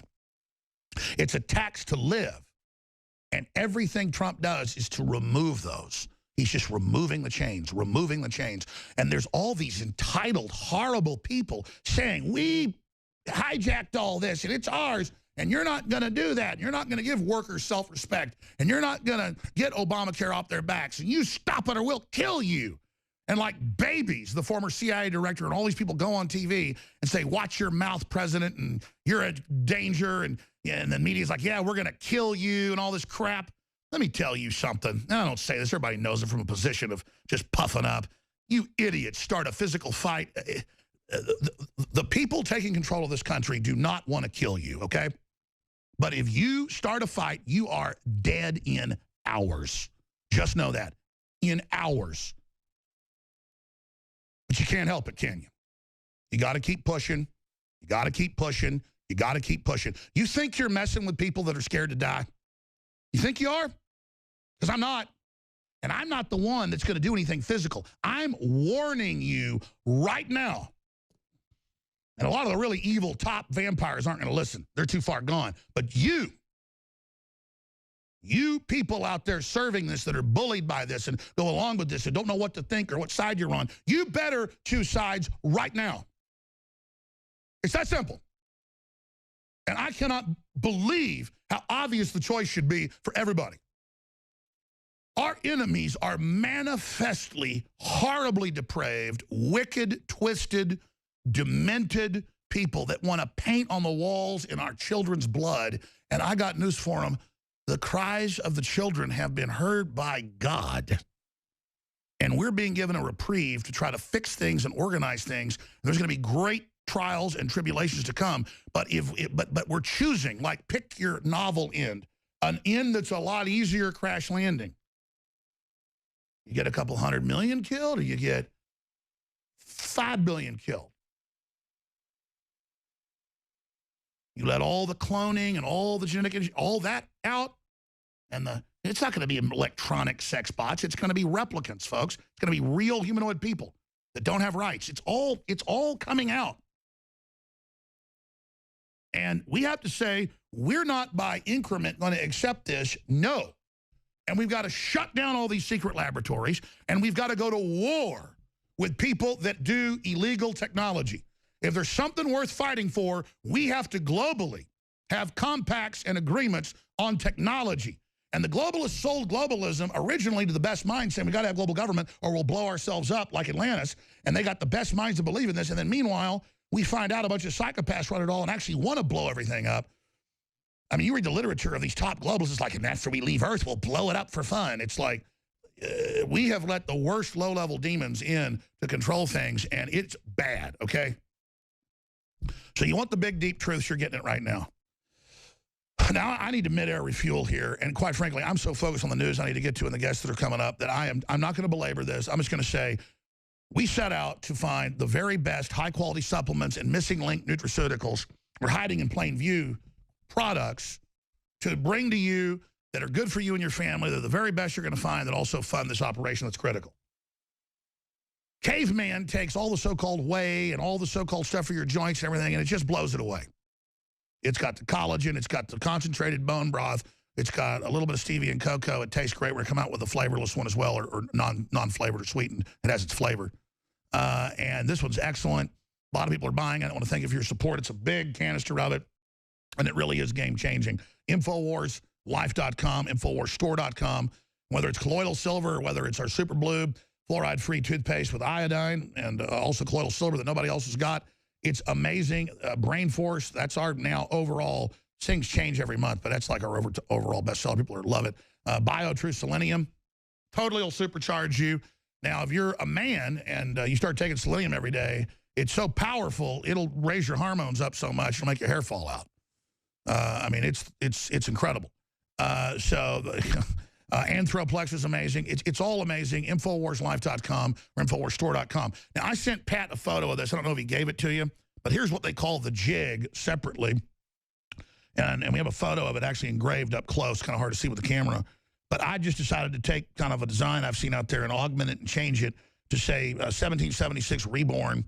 It's a tax to live. And everything Trump does is to remove those. He's just removing the chains, removing the chains. And there's all these entitled, horrible people saying, we hijacked all this and it's ours. And you're not going to do that. And you're not going to give workers self-respect. And you're not going to get Obamacare off their backs. And you stop it or we'll kill you. And like babies, the former CIA director and all these people go on TV and say, watch your mouth, President, and you're a danger. And the media's like, yeah, we're going to kill you and all this crap. Let me tell you something. I don't say this. Everybody knows it from a position of just puffing up. You idiots start a physical fight. The people taking control of this country do not want to kill you, okay? But if you start a fight, you are dead in hours. Just know that. In hours. But you can't help it, can you? You got to keep pushing. You got to keep pushing. You got to keep pushing. You think you're messing with people that are scared to die? You think you are? Because I'm not. And I'm not the one that's going to do anything physical. I'm warning you right now. And a lot of the really evil top vampires aren't going to listen. They're too far gone. But you people out there serving this that are bullied by this and go along with this and don't know what to think or what side you're on, you better choose sides right now. It's that simple. And I cannot believe how obvious the choice should be for everybody. Our enemies are manifestly, horribly depraved, wicked, twisted, demented, people that want to paint on the walls in our children's blood. And I got news for them. The cries of the children have been heard by God. And we're being given a reprieve to try to fix things and organize things. There's going to be great trials and tribulations to come. But but we're choosing, like, pick your novel end. An end that's a lot easier crash landing. You get a couple 100 million killed, or you get 5 billion killed. You let all the cloning and all the genetic, all that out, and it's not going to be electronic sex bots. It's going to be replicants, folks. It's going to be real humanoid people that don't have rights. It's all coming out. And we have to say, we're not by increment going to accept this. No. And we've got to shut down all these secret laboratories, and we've got to go to war with people that do illegal technology. If there's something worth fighting for, we have to globally have compacts and agreements on technology. And the globalists sold globalism originally to the best minds, saying we got to have global government or we'll blow ourselves up like Atlantis. And they got the best minds to believe in this. And then meanwhile, we find out a bunch of psychopaths run it all and actually want to blow everything up. I mean, you read the literature of these top globalists, it's like, and after we leave Earth, we'll blow it up for fun. It's like, we have let the worst low-level demons in to control things, and it's bad, okay? So you want the big, deep truths, you're getting it right now. Now, I need to mid-air refuel here, and quite frankly, I'm so focused on the news I need to get to and the guests that are coming up that I'm not going to belabor this. I'm just going to say, we set out to find the very best high-quality supplements and missing link nutraceuticals or hiding in plain view products to bring to you that are good for you and your family. They're the very best you're going to find that also fund this operation that's critical. Caveman takes all the so-called whey and all the so-called stuff for your joints and everything, and it just blows it away. It's got the collagen. It's got the concentrated bone broth. It's got a little bit of stevia and cocoa. It tastes great. We're going to come out with a flavorless one as well, or non-flavored or sweetened. It has its flavor. And this one's excellent. A lot of people are buying it. I want to thank you for your support. It's a big canister of it, and it really is game-changing. InfoWarsLife.com, InfoWarsStore.com, whether it's colloidal silver or whether it's our Super Blue fluoride-free toothpaste with iodine and also colloidal silver that nobody else has got. It's amazing. Brain Force, that's our now overall. Things change every month, but that's like our overall bestseller. People love it. BioTrue Selenium, totally will supercharge you. Now, if you're a man and you start taking selenium every day, it's so powerful, it'll raise your hormones up so much, it'll make your hair fall out. I mean, it's incredible. Anthroplex is amazing. It's all amazing. InfoWarsLife.com or InfoWarsStore.com. Now, I sent Pat a photo of this. I don't know if he gave it to you, but here's what they call the jig separately. And we have a photo of it actually engraved up close, kind of hard to see with the camera. But I just decided to take kind of a design I've seen out there and augment it and change it to say 1776 reborn,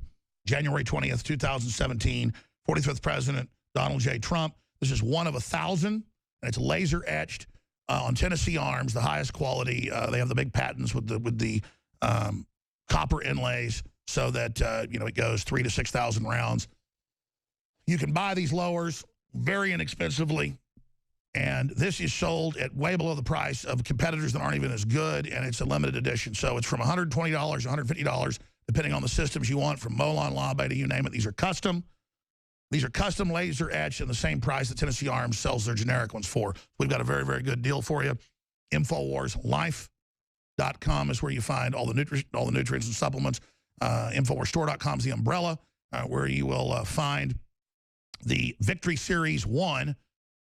January 20th, 2017, 45th President Donald J. Trump. This is one of 1,000, and it's laser etched on Tennessee arms, the highest quality. They have the big patents with the copper inlays so that it goes 3,000 to 6,000 rounds. You can buy these lowers very inexpensively, and this is sold at way below the price of competitors that aren't even as good, and it's a limited edition. So it's from $120 to $150, depending on the systems you want, from Molon, Labe to you name it. These are custom. These are custom laser etched, and the same price that Tennessee Arms sells their generic ones for. We've got a very, very good deal for you. InfoWarsLife.com is where you find all the nutrients and supplements. InfoWarsStore.com is the umbrella where you will find the Victory Series 1.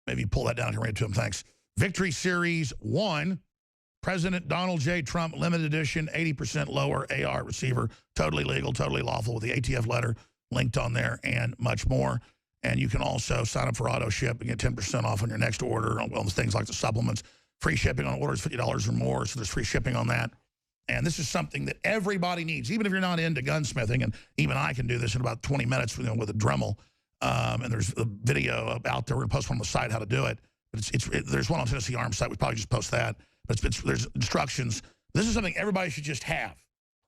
Maybe you pull that down and read it to him, thanks. Victory Series 1, President Donald J. Trump, limited edition, 80% lower AR receiver, totally legal, totally lawful with the ATF letter linked on there and much more. And you can also sign up for auto ship and get 10% off on your next order on things like the supplements. Free shipping on orders $50 or more, so there's free shipping on that. And this is something that everybody needs, even if you're not into gunsmithing. And even I can do this in about 20 minutes with a Dremel. And there's a video out there. We're going to post one on the site how to do it. But there's one on Tennessee Arms site. We probably just post that. But there's instructions. This is something everybody should just have,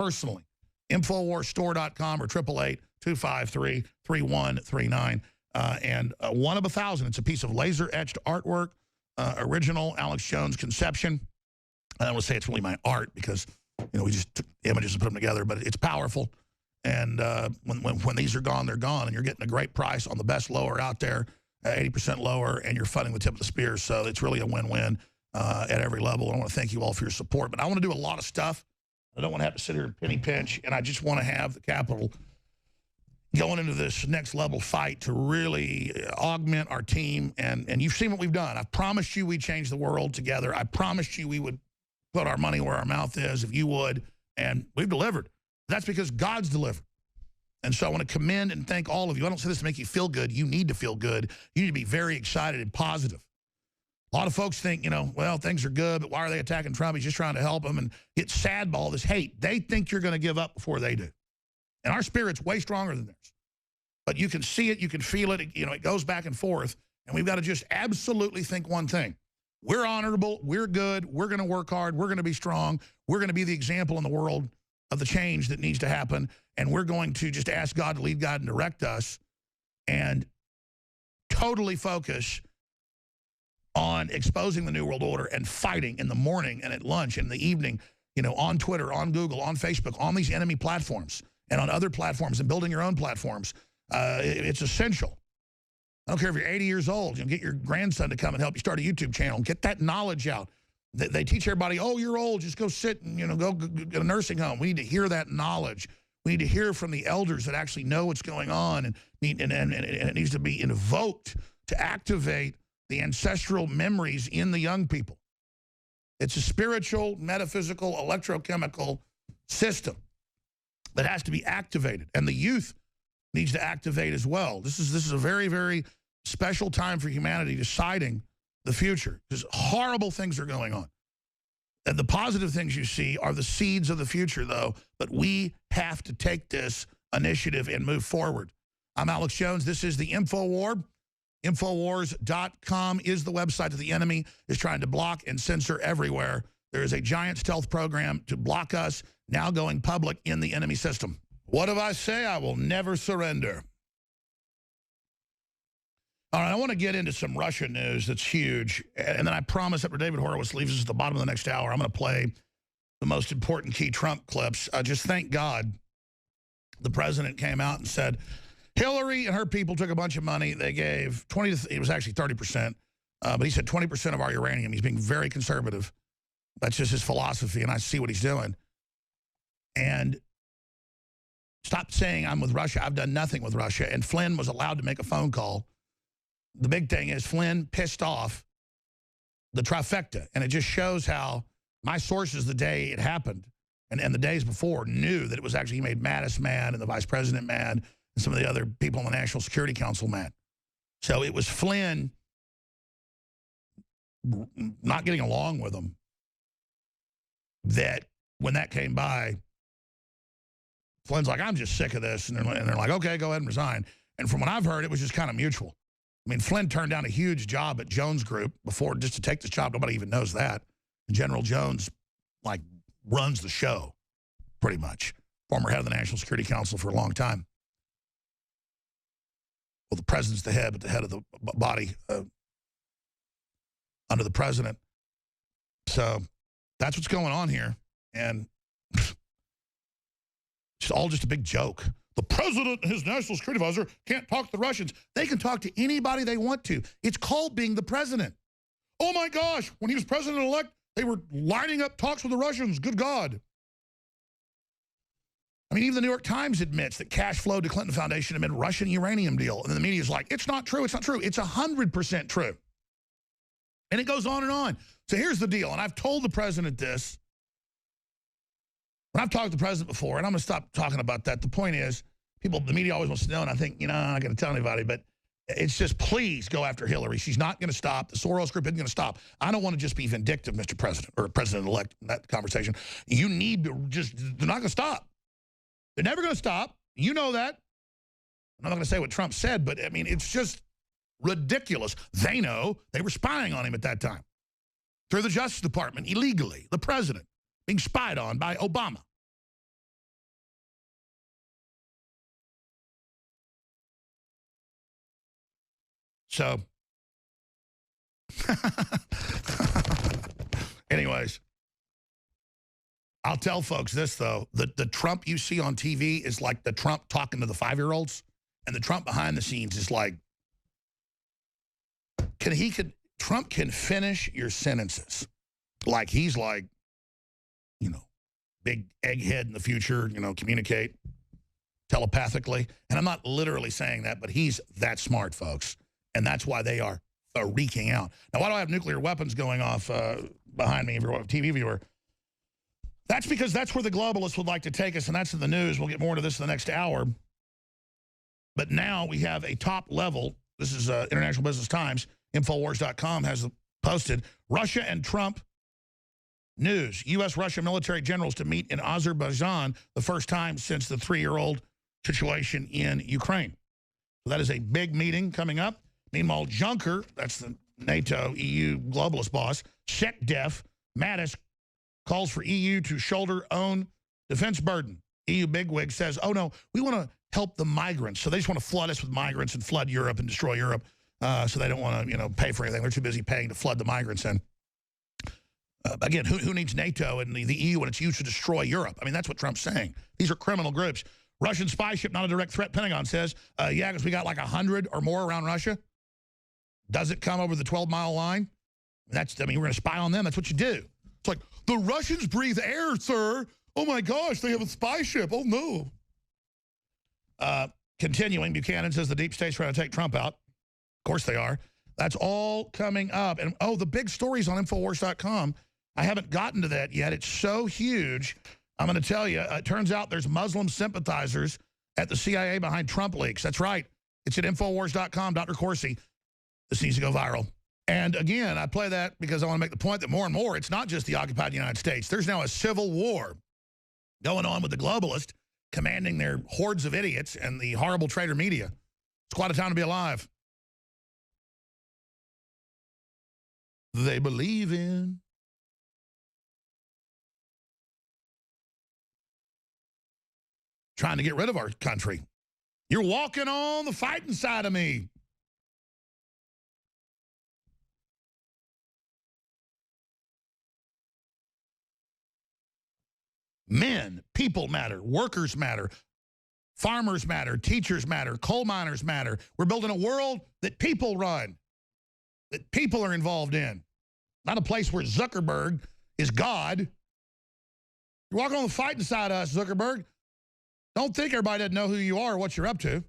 personally. InfoWarsStore.com or 888-253-3139. And one of 1,000. It's a piece of laser-etched artwork, original Alex Jones conception. I don't want to say it's really my art because, we just took images and put them together. But it's powerful. And when these are gone, they're gone, and you're getting a great price on the best lower out there, 80% lower, and you're funding the tip of the spear. So it's really a win-win at every level. I want to thank you all for your support. But I want to do a lot of stuff. I don't want to have to sit here and penny pinch, and I just want to have the capital going into this next level fight to really augment our team. And you've seen what we've done. I've promised you we'd change the world together. I promised you we would put our money where our mouth is, if you would, and we've delivered. That's because God's delivered. And so I want to commend and thank all of you. I don't say this to make you feel good. You need to feel good. You need to be very excited and positive. A lot of folks think, you know, well, things are good, but why are they attacking Trump? He's just trying to help them, and get sad by all this hate. They think you're going to give up before they do. And our spirit's way stronger than theirs. But you can see it, you can feel it, you know, it goes back and forth. And we've got to just absolutely think one thing. We're honorable, we're good, we're going to work hard, we're going to be strong, we're going to be the example in the world of the change that needs to happen. And we're going to just ask God to lead, God, and direct us, and totally focus on exposing the New World Order and fighting in the morning and at lunch and in the evening, you know, on Twitter, on Google, on Facebook, on these enemy platforms and on other platforms, and building your own platforms. It's essential. I don't care if you're 80 years old, you know, get your grandson to come and help you start a YouTube channel. Get that knowledge out. They teach everybody, oh, you're old, just go sit and, you know, go get a nursing home. We need to hear that knowledge. We need to hear from the elders that actually know what's going on, and it needs to be invoked to activate the ancestral memories in the young people. It's a spiritual, metaphysical, electrochemical system that has to be activated, and the youth needs to activate as well. This is a very, very special time for humanity deciding the future, because horrible things are going on. And the positive things you see are the seeds of the future, though. But we have to take this initiative and move forward. I'm Alex Jones. This is the InfoWar. Infowars.com is the website that the enemy is trying to block and censor everywhere. There is a giant stealth program to block us, now going public in the enemy system. What do I say? I will never surrender. All right, I want to get into some Russia news that's huge. And then I promise after David Horowitz leaves us at the bottom of the next hour, I'm going to play the most important key Trump clips. Just thank God the president came out and said, Hillary and her people took a bunch of money. They gave it was actually 30%, but he said 20% of our uranium. He's being very conservative. That's just his philosophy, and I see what he's doing. And stop saying I'm with Russia. I've done nothing with Russia. And Flynn was allowed to make a phone call. The big thing is Flynn pissed off the trifecta, and it just shows how my sources the day it happened and the days before knew that it was actually, he made Mattis mad and the vice president mad and some of the other people on the National Security Council mad. So it was Flynn not getting along with them that when that came by, Flynn's like, I'm just sick of this. And they're like, okay, go ahead and resign. And from what I've heard, it was just kind of mutual. I mean, Flynn turned down a huge job at Jones Group before, just to take this job. Nobody even knows that. General Jones, like, runs the show, pretty much. Former head of the National Security Council for a long time. Well, the president's the head, but the head of the body under the president. So that's what's going on here. And it's all just a big joke. The president and his national security advisor can't talk to the Russians. They can talk to anybody they want to. It's called being the president. Oh, my gosh, when he was president-elect, they were lining up talks with the Russians. Good God. I mean, even the New York Times admits that cash flowed to Clinton Foundation amid Russian uranium deal. And then the media's like, it's not true, it's not true. It's 100% true. And it goes on and on. So here's the deal, and I've told the president this. When I've talked to the president before, and I'm going to stop talking about that. The point is, the media always wants to know, and I think, you know, I'm not going to tell anybody, but it's just, please go after Hillary. She's not going to stop. The Soros group isn't going to stop. I don't want to just be vindictive, Mr. President, or President-elect in that conversation. You need to just, they're not going to stop. They're never going to stop. You know that. I'm not going to say what Trump said, but, I mean, it's just ridiculous. They know they were spying on him at that time. Through the Justice Department, illegally. The president being spied on by Obama. So, anyways, I'll tell folks this, though. The Trump you see on TV is like the Trump talking to the 5-year-olds. And the Trump behind the scenes is like, Trump can finish your sentences. Like he's like, you know, big egghead in the future, you know, communicate telepathically. And I'm not literally saying that, but he's that smart, folks. And that's why they are freaking out. Now, why do I have nuclear weapons going off behind me, if you're a TV viewer? That's because that's where the globalists would like to take us, and that's in the news. We'll get more into this in the next hour. But now we have a top level. This is International Business Times. Infowars.com has posted Russia and Trump news. U.S.-Russia military generals to meet in Azerbaijan the first time since the 3-year-old situation in Ukraine. So that is a big meeting coming up. Meanwhile, Juncker, that's the NATO EU globalist boss, SecDef, Mattis, calls for EU to shoulder own defense burden. EU bigwig says, oh, no, we want to help the migrants. So they just want to flood us with migrants and flood Europe and destroy Europe. So they don't want to, pay for anything. They're too busy paying to flood the migrants in. Again, who needs NATO and the EU when it's used to destroy Europe? I mean, that's what Trump's saying. These are criminal groups. Russian spy ship, not a direct threat, Pentagon says. Yeah, because we got like 100 or more around Russia. Does it come over the 12-mile line? We're going to spy on them. That's what you do. It's like, the Russians breathe air, sir. Oh, my gosh, they have a spy ship. Oh, no. Continuing, Buchanan says the deep state's trying to take Trump out. Of course they are. That's all coming up. And, the big stories on Infowars.com. I haven't gotten to that yet. It's so huge. I'm going to tell you, it turns out there's Muslim sympathizers at the CIA behind Trump leaks. That's right. It's at Infowars.com. Dr. Corsi. This needs to go viral. And again, I play that because I want to make the point that more and more, it's not just the occupied United States. There's now a civil war going on with the globalists commanding their hordes of idiots and the horrible traitor media. It's quite a time to be alive. They believe in. Trying to get rid of our country. You're walking on the fighting side of me. Men, people matter, workers matter, farmers matter, teachers matter, coal miners matter. We're building a world that people run, that people are involved in. Not a place where Zuckerberg is God. You're walking on the fighting side of us, Zuckerberg. Don't think everybody doesn't know who you are or what you're up to.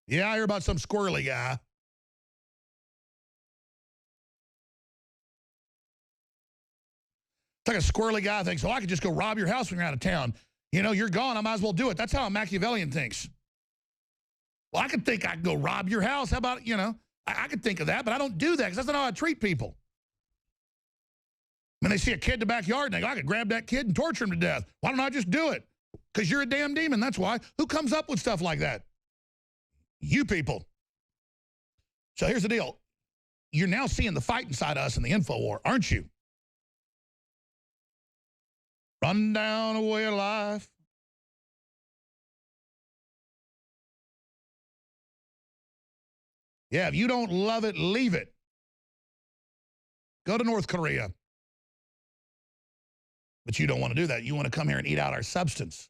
Yeah, I hear about some squirrely guy. It's like a squirrely guy thinks, oh, I could just go rob your house when you're out of town. You're gone. I might as well do it. That's how a Machiavellian thinks. Well, I could think I could go rob your house. How about, I could think of that, but I don't do that because that's not how I treat people. When they see a kid in the backyard, and they go, I could grab that kid and torture him to death. Why don't I just do it? Because you're a damn demon, that's why. Who comes up with stuff like that? You people. So here's the deal. You're now seeing the fighting side of us in the info war, aren't you? Run down a way of life. Yeah, if you don't love it, leave it. Go to North Korea. But you don't want to do that. You want to come here and eat out our substance.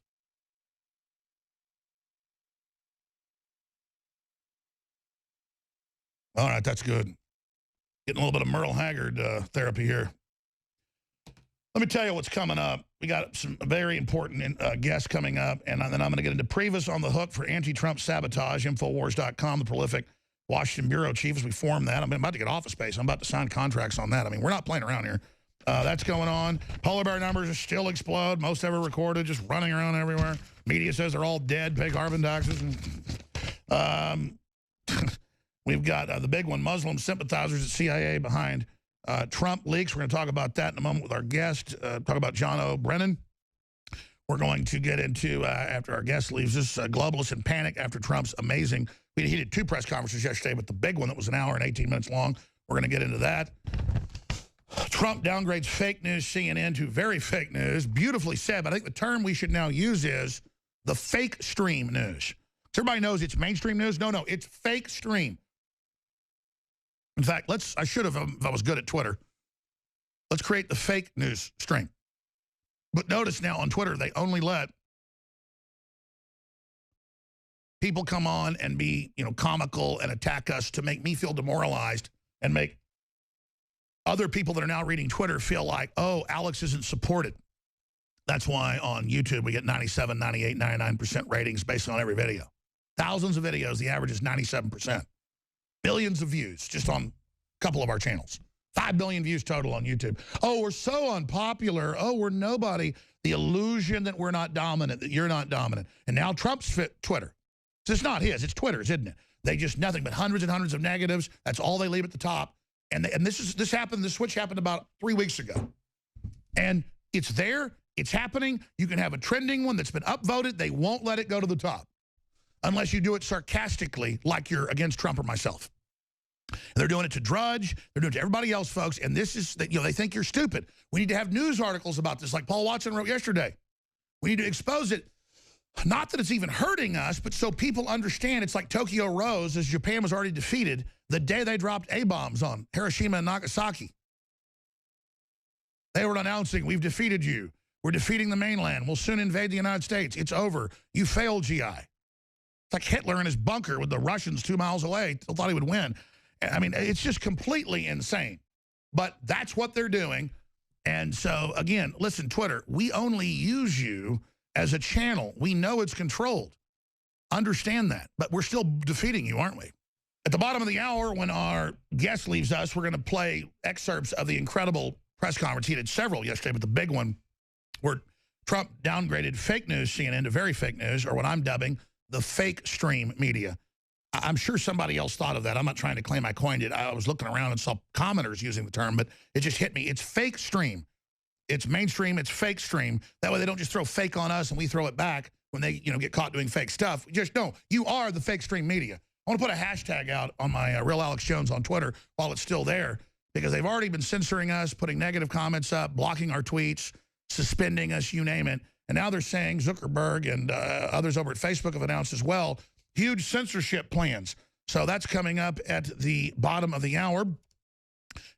All right, that's good. Getting a little bit of Merle Haggard therapy here. Let me tell you what's coming up. We got some very important guests coming up, and then I'm going to get into Priebus on the hook for anti-Trump sabotage, Infowars.com, the prolific Washington bureau chief as we form that. I'm about to get office space. I'm about to sign contracts on that. I mean, we're not playing around here. That's going on. Polar bear numbers are still explode. Most ever recorded, just running around everywhere. Media says they're all dead, pay carbon taxes. We've got the big one, Muslim sympathizers at CIA behind Trump leaks. We're going to talk about that in a moment with our guest, talk about John O'Brennan. We're going to get into, after our guest leaves us, globalists in panic after Trump's amazing, he did 2 press conferences yesterday, but the big one that was an hour and 18 minutes long, we're going to get into that. Trump downgrades fake news CNN to very fake news. Beautifully said, but I think the term we should now use is the fake stream news. So everybody knows it's mainstream news. No, it's fake stream. In fact, I should have, if I was good at Twitter, Let's create the fake news stream. But notice now on Twitter, they only let people come on and be, comical and attack us to make me feel demoralized and make other people that are now reading Twitter feel like, oh, Alex isn't supported. That's why on YouTube we get 97, 98, 99% ratings based on every video. Thousands of videos, the average is 97%. Billions of views just on a couple of our channels. 5 billion views total on YouTube. Oh, we're so unpopular. Oh, we're nobody. The illusion that we're not dominant, that you're not dominant. And now Trump's fit Twitter. So it's not his, it's Twitter's, isn't it? They just nothing but hundreds and hundreds of negatives. That's all they leave at the top. And this happened, this switch happened about 3 weeks ago. And it's there, it's happening. You can have a trending one that's been upvoted. They won't let it go to the top unless you do it sarcastically like you're against Trump or myself. And they're doing it to Drudge. They're doing it to everybody else, folks. And this is, they think you're stupid. We need to have news articles about this like Paul Watson wrote yesterday. We need to expose it. Not that it's even hurting us, but so people understand. It's like Tokyo Rose, as Japan was already defeated the day they dropped A-bombs on Hiroshima and Nagasaki. They were announcing, we've defeated you. We're defeating the mainland. We'll soon invade the United States. It's over. You failed, GI. It's like Hitler in his bunker with the Russians 2 miles away. Still thought he would win. I mean, it's just completely insane. But that's what they're doing. And so, again, listen, Twitter, we only use you as a channel. We know it's controlled. Understand that. But we're still defeating you, aren't we? At the bottom of the hour, when our guest leaves us, we're going to play excerpts of the incredible press conference. He did several yesterday, but the big one where Trump downgraded fake news CNN to very fake news, or what I'm dubbing the FakeStream media. I'm sure somebody else thought of that. I'm not trying to claim I coined it. I was looking around and saw commenters using the term, but it just hit me. It's FakeStream. It's mainstream. It's FakeStream. That way they don't just throw fake on us and we throw it back when they get caught doing fake stuff. Just no, you are the FakeStream media. I want to put a hashtag out on my Real Alex Jones on Twitter while it's still there, because they've already been censoring us, putting negative comments up, blocking our tweets, suspending us, you name it. And now they're saying Zuckerberg and others over at Facebook have announced as well huge censorship plans. So that's coming up at the bottom of the hour.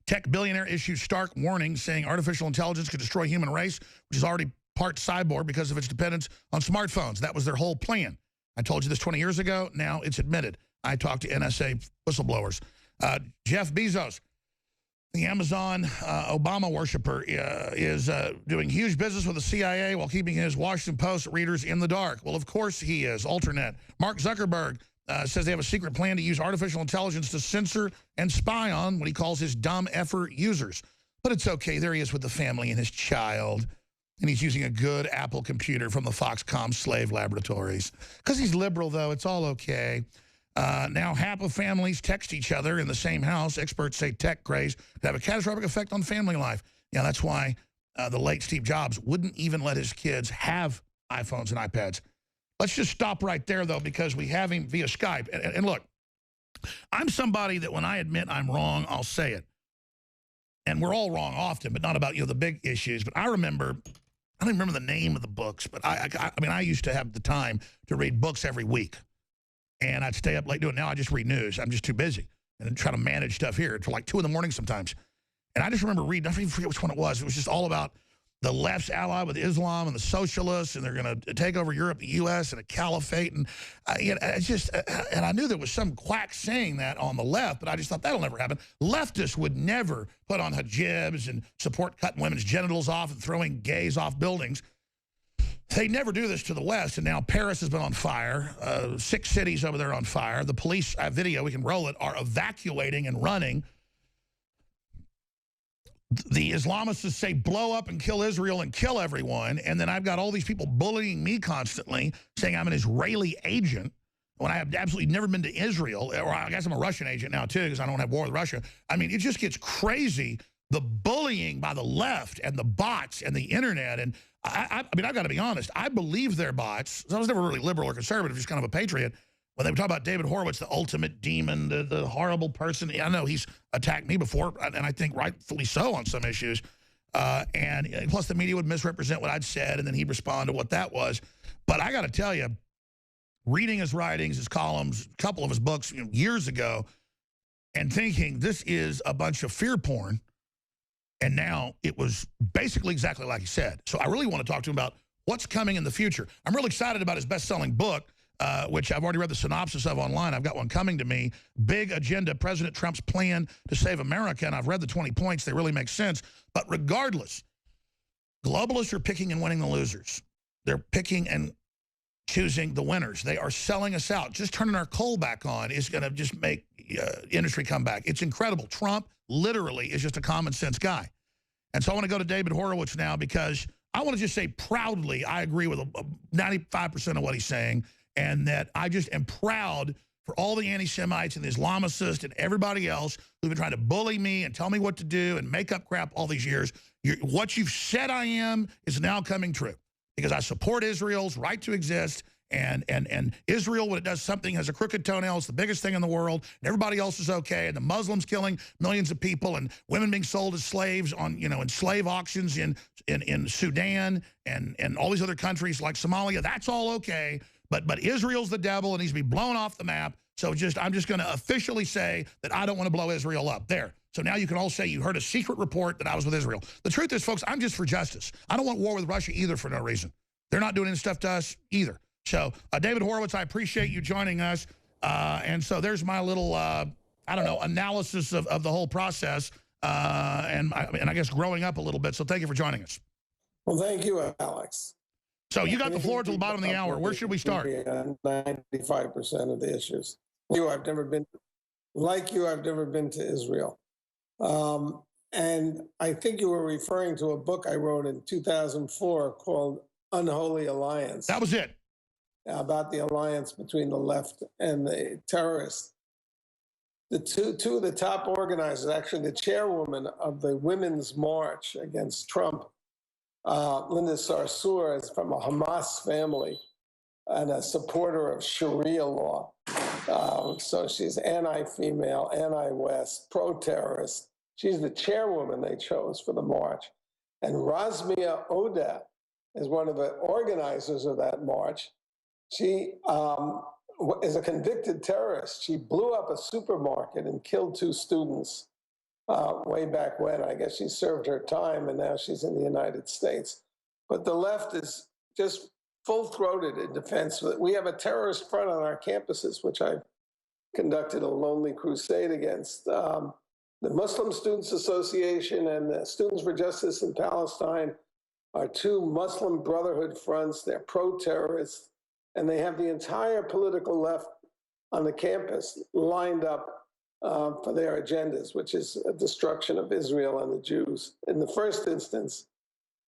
Tech billionaire issues stark warning saying artificial intelligence could destroy human race, which is already part cyborg because of its dependence on smartphones. That was their whole plan. I told you this 20 years ago. Now it's admitted. I talked to NSA whistleblowers. Jeff Bezos, the Amazon Obama worshiper, is doing huge business with the CIA while keeping his Washington Post readers in the dark. Well, of course he is. Alternate. Mark Zuckerberg says they have a secret plan to use artificial intelligence to censor and spy on what he calls his dumb effort users. But it's okay. There he is with the family and his child. And he's using a good Apple computer from the Foxconn slave laboratories. Because he's liberal, though, it's all okay. Now, half of families text each other in the same house. Experts say tech craze could have a catastrophic effect on family life. Yeah, that's why the late Steve Jobs wouldn't even let his kids have iPhones and iPads. Let's just stop right there, though, because we have him via Skype. And look, I'm somebody that when I admit I'm wrong, I'll say it. And we're all wrong often, but not about the big issues. But I don't remember the name of the books, but I mean, I used to have the time to read books every week. And I'd stay up late doing it. Now I just read news. I'm just too busy. And try to manage stuff here until like 2 in the morning sometimes. And I just remember reading, I forget which one it was. It was just all about the left's ally with Islam and the socialists, and they're going to take over Europe, the U.S., and a caliphate. And and I knew there was some quack saying that on the left, but I just thought that'll never happen. Leftists would never put on hijabs and support cutting women's genitals off and throwing gays off buildings. They never do this to the West, and now Paris has been on fire. 6 cities over there on fire. The police, video, we can roll it, are evacuating and running. The Islamists say blow up and kill Israel and kill everyone, and then I've got all these people bullying me constantly, saying I'm an Israeli agent when I have absolutely never been to Israel, or I guess I'm a Russian agent now too because I don't have war with Russia. I mean, it just gets crazy, the bullying by the left and the bots and the internet. And I mean, I've got to be honest, I believe they're bots. I was never really liberal or conservative, just kind of a patriot. When they were talking about David Horowitz, the ultimate demon, the horrible person, I know he's attacked me before, and I think rightfully so on some issues. And plus the media would misrepresent what I'd said, and then he'd respond to what that was. But I got to tell you, reading his writings, his columns, a couple of his books years ago, and thinking this is a bunch of fear porn, And now it was basically exactly like he said. So I really want to talk to him about what's coming in the future. I'm really excited about his best-selling book, which I've already read the synopsis of online. I've got one coming to me. Big Agenda, President Trump's Plan to Save America. And I've read the 20 points. They really make sense. But regardless, globalists are picking and winning the losers. They're picking and choosing the winners. They are selling us out. Just turning our coal back on is going to just make industry come back. It's incredible. Trump literally is just a common sense guy. And so I want to go to David Horowitz now because I want to just say proudly I agree with 95% of what he's saying, and that I just am proud for all the anti-Semites and the Islamicists and everybody else who've been trying to bully me and tell me what to do and make up crap all these years. What you've said I am is now coming true because I support Israel's right to exist. And Israel, when it does something, has a crooked toenail. It's the biggest thing in the world. And everybody else is okay. And the Muslims killing millions of people and women being sold as slaves on, in slave auctions in Sudan and all these other countries like Somalia. That's all okay. But Israel's the devil and needs to be blown off the map. So I'm just going to officially say that I don't want to blow Israel up. There. So now you can all say you heard a secret report that I was with Israel. The truth is, folks, I'm just for justice. I don't want war with Russia either for no reason. They're not doing any stuff to us either. So, David Horowitz, I appreciate you joining us. And so there's my little, analysis of the whole process and I guess growing up a little bit. So thank you for joining us. Well, thank you, Alex. So you got the floor till the bottom of the hour. Where should we start? 95% of the issues. I've never been to Israel. And I think you were referring to a book I wrote in 2004 called Unholy Alliance. That was it. About the alliance between the left and the terrorists. The two of the top organizers, actually the chairwoman of the Women's March against Trump, Linda Sarsour, is from a Hamas family and a supporter of Sharia law. So she's anti-female, anti-West, pro-terrorist. She's the chairwoman they chose for the march. And Razmia Odeh is one of the organizers of that march. She is a convicted terrorist. She blew up a supermarket and killed 2 students way back when. I guess she served her time and now she's in the United States. But the left is just full-throated in defense. We have a terrorist front on our campuses, which I've conducted a lonely crusade against. The Muslim Students Association and the Students for Justice in Palestine are 2 Muslim Brotherhood fronts. They're pro-terrorists. And they have the entire political left on the campus lined up for their agendas, which is a destruction of Israel and the Jews in the first instance.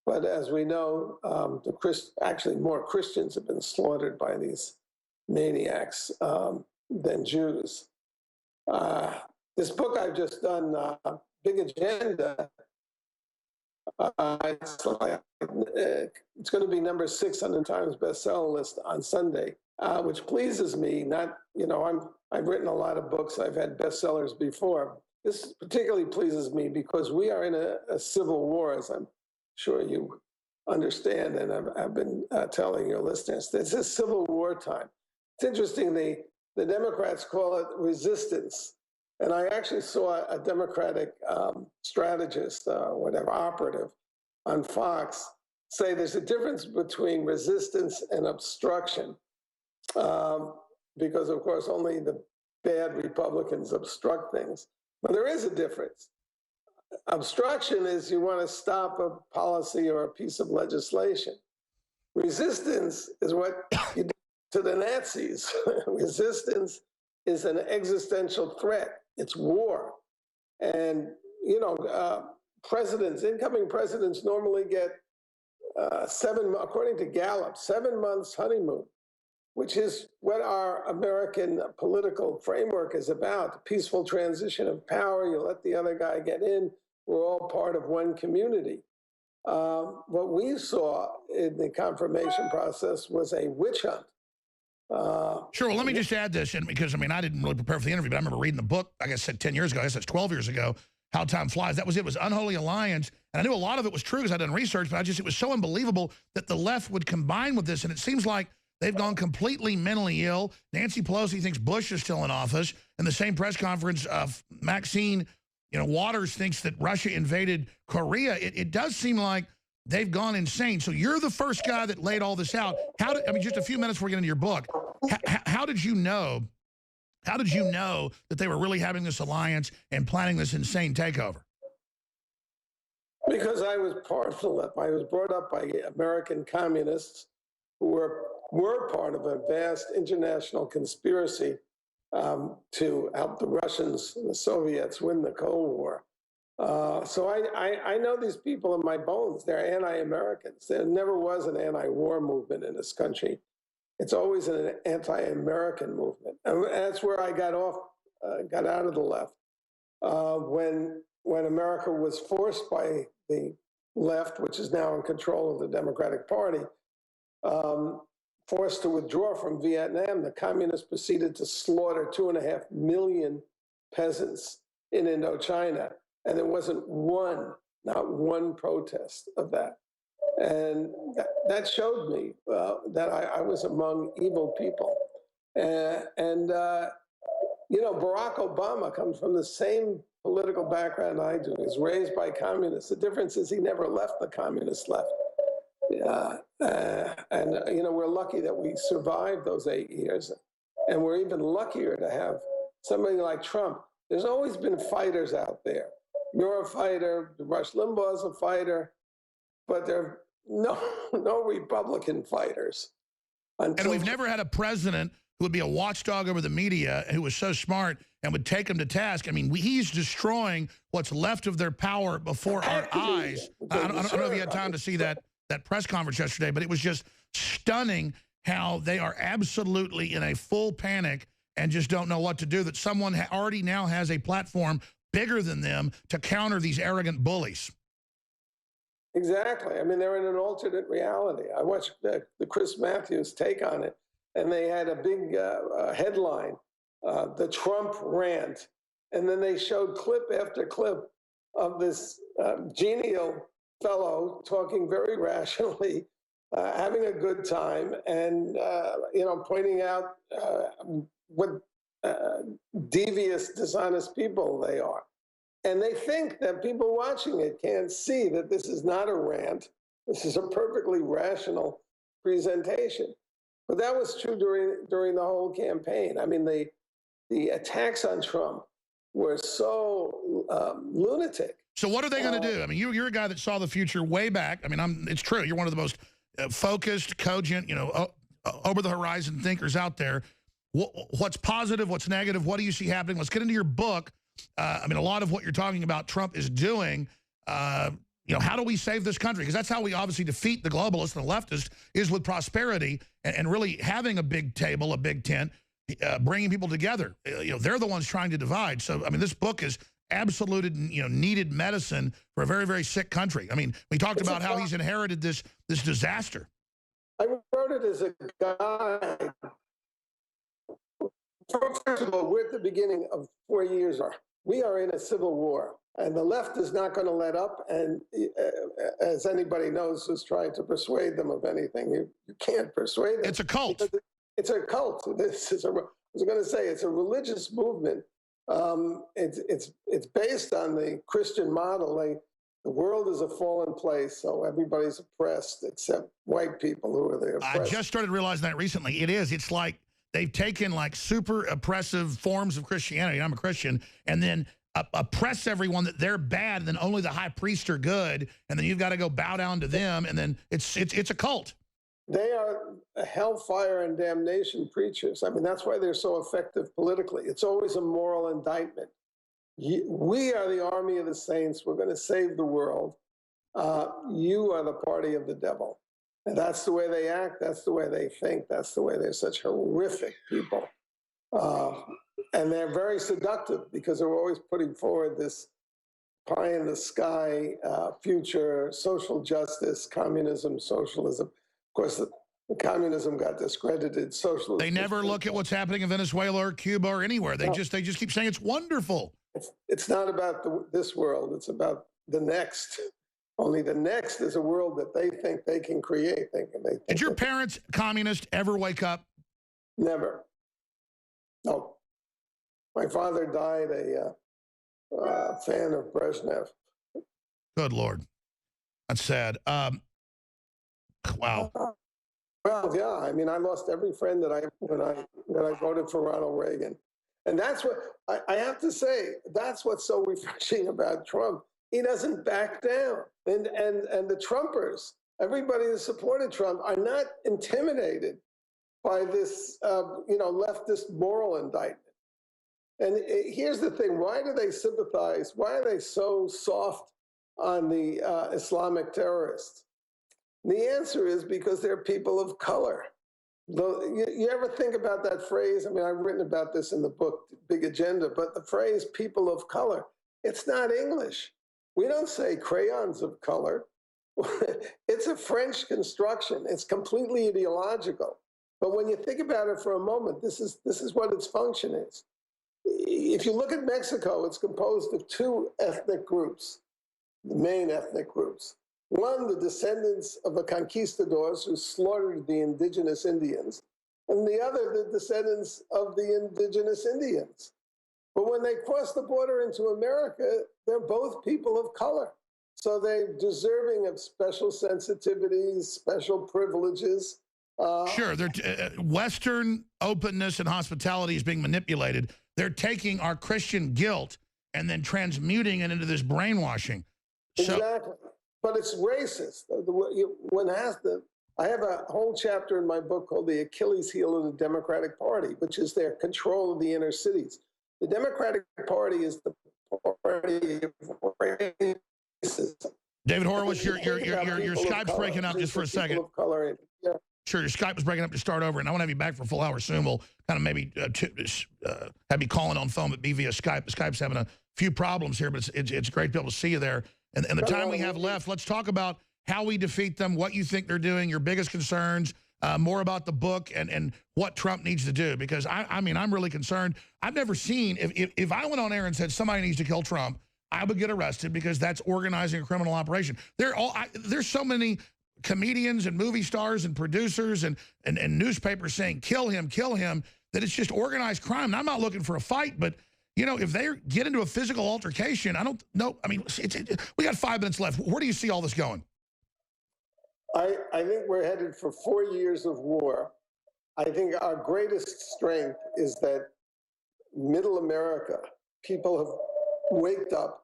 But as we know, actually more Christians have been slaughtered by these maniacs than Jews. This book I've just done, Big Agenda, it's going to be number 6 on the Times bestseller list on Sunday, which pleases me. I've written a lot of books. I've had bestsellers before. This particularly pleases me because we are in a civil war, as I'm sure you understand, and I've been telling your listeners. This is civil war time. It's interesting. The Democrats call it resistance. And I actually saw a Democratic strategist, operative on Fox, say there's a difference between resistance and obstruction. Because, of course, only the bad Republicans obstruct things. But there is a difference. Obstruction is you want to stop a policy or a piece of legislation. Resistance is what you did to the Nazis. Resistance is an existential threat. It's war. And, incoming presidents normally get according to Gallup, 7 months honeymoon, which is what our American political framework is about, peaceful transition of power. You let the other guy get in. We're all part of one community. What we saw in the confirmation process was a witch hunt. Sure. Well, let me just add this, and because, I didn't really prepare for the interview, but I remember reading the book, I guess, 10 years ago. I guess that's 12 years ago, How Time Flies. That was it. It was Unholy Alliance. And I knew a lot of it was true because I'd done research, but it was so unbelievable that the left would combine with this. And it seems like they've gone completely mentally ill. Nancy Pelosi thinks Bush is still in office. In the same press conference, Maxine, Waters thinks that Russia invaded Korea. It does seem like they've gone insane. So you're the first guy that laid all this out. I mean, just a few minutes before we get into your book, how did you know? How did you know that they were really having this alliance and planning this insane takeover? Because I was part of the left. I was brought up by American communists who were part of a vast international conspiracy to help the Russians and the Soviets win the Cold War. So I know these people in my bones. They're anti-Americans. There never was an anti-war movement in this country. It's always an anti-American movement. And that's where I got out of the left. When America was forced by the left, which is now in control of the Democratic Party, forced to withdraw from Vietnam, the communists proceeded to slaughter 2.5 million peasants in Indochina. And there wasn't not one protest of that. And that showed me that I was among evil people. Barack Obama comes from the same political background I do. He's raised by communists. The difference is he never left the communist left. We're lucky that we survived those 8 years. And we're even luckier to have somebody like Trump. There's always been fighters out there. You're a fighter, Rush Limbaugh's a fighter, but there are no Republican fighters. And we've never had a president who would be a watchdog over the media, who was so smart and would take them to task. I mean, he's destroying what's left of their power before our eyes. I don't know if you had time to see that press conference yesterday, but it was just stunning how they are absolutely in a full panic and just don't know what to do, that someone already now has a platform bigger than them to counter these arrogant bullies. Exactly. I mean, they're in an alternate reality. I watched the Chris Matthews take on it, and they had a big headline, the Trump rant. And then they showed clip after clip of this genial fellow talking very rationally, having a good time, and pointing out what devious, dishonest people they are. And they think that people watching it can't see that this is not a rant. This is a perfectly rational presentation. But that was true during the whole campaign. I mean, the attacks on Trump were so lunatic. So what are they going to do? I mean, you're a guy that saw the future way back. I mean, it's true. You're one of the most focused, cogent, over the horizon thinkers out there. What's positive? What's negative? What do you see happening? Let's get into your book. I mean, a lot of what you're talking about Trump is doing, how do we save this country? Because that's how we obviously defeat the globalists and the leftists, is with prosperity and really having a big table, a big tent, bringing people together. They're the ones trying to divide. So, I mean, this book is absolute, needed medicine for a very, very sick country. I mean, we talked about how he's inherited this disaster. I wrote it as a guide. First of all, we're at the beginning of 4 years. We are in a civil war, and the left is not going to let up. And as anybody knows who's trying to persuade them of anything, you can't persuade them. It's a cult. It's a cult. I was going to say, it's a religious movement. It's based on the Christian model. The world is a fallen place, so everybody's oppressed except white people who are the oppressed. I just started realizing that recently. It's like they've taken like super oppressive forms of Christianity. I'm a Christian, and then oppress everyone that they're bad, and then only the high priests are good, and then you've got to go bow down to them, and then it's a cult. They are hellfire and damnation preachers. I mean, that's why they're so effective politically. It's always a moral indictment. We are the army of the saints. We're going to save the world. You are the party of the devil. And that's the way they act. That's the way they think. That's the way they're such horrific people. And they're very seductive because they're always putting forward this pie in the sky future, social justice, communism, socialism. Of course, the communism got discredited. Socialism. They never look at what's happening in Venezuela or Cuba or anywhere. They just keep saying it's wonderful. It's not about this world. It's about the next. Only the next is a world that they think they can create. Did your parents, communist, ever wake up? Never. No. My father died fan of Brezhnev. Good Lord. That's sad. Wow. Well, yeah. I mean, I lost every friend that when I voted for Ronald Reagan, and that's what I have to say. That's what's so refreshing about Trump. He doesn't back down, and the Trumpers, everybody that supported Trump, are not intimidated by this, leftist moral indictment. And here's the thing: why do they sympathize? Why are they so soft on the Islamic terrorists? The answer is because they're people of color. You ever think about that phrase? I mean, I've written about this in the book, Big Agenda, but the phrase people of color, it's not English. We don't say crayons of color. It's a French construction. It's completely ideological. But when you think about it for a moment, this is what its function is. If you look at Mexico, it's composed of two ethnic groups, the main ethnic groups. One, the descendants of the conquistadors who slaughtered the indigenous Indians, and the other, the descendants of the indigenous Indians. But when they cross the border into America, they're both people of color. So they're deserving of special sensitivities, special privileges. Sure, Western openness and hospitality is being manipulated. They're taking our Christian guilt and then transmuting it into this brainwashing. Exactly. But it's racist. I have a whole chapter in my book called The Achilles Heel of the Democratic Party, which is their control of the inner cities. The Democratic Party is the party of racism. David Horowitz, your Skype's breaking up just for a second. Yeah. Sure, your Skype was breaking up to start over, and I want to have you back for a full hour soon. We'll kind of maybe have you calling on phone, but be via Skype. Skype's having a few problems here, but it's great to be able to see you there. And the time we have left, let's talk about how we defeat them, what you think they're doing, your biggest concerns, more about the book and what Trump needs to do. Because, I mean, I'm really concerned. I've never seen, if I went on air and said somebody needs to kill Trump, I would get arrested because that's organizing a criminal operation. There's so many comedians and movie stars and producers and newspapers saying, kill him, that it's just organized crime. And I'm not looking for a fight, but you know, if they get into a physical altercation, I don't know. I mean, we got 5 minutes left. Where do you see all this going? I think we're headed for 4 years of war. I think our greatest strength is that middle America, people have waked up.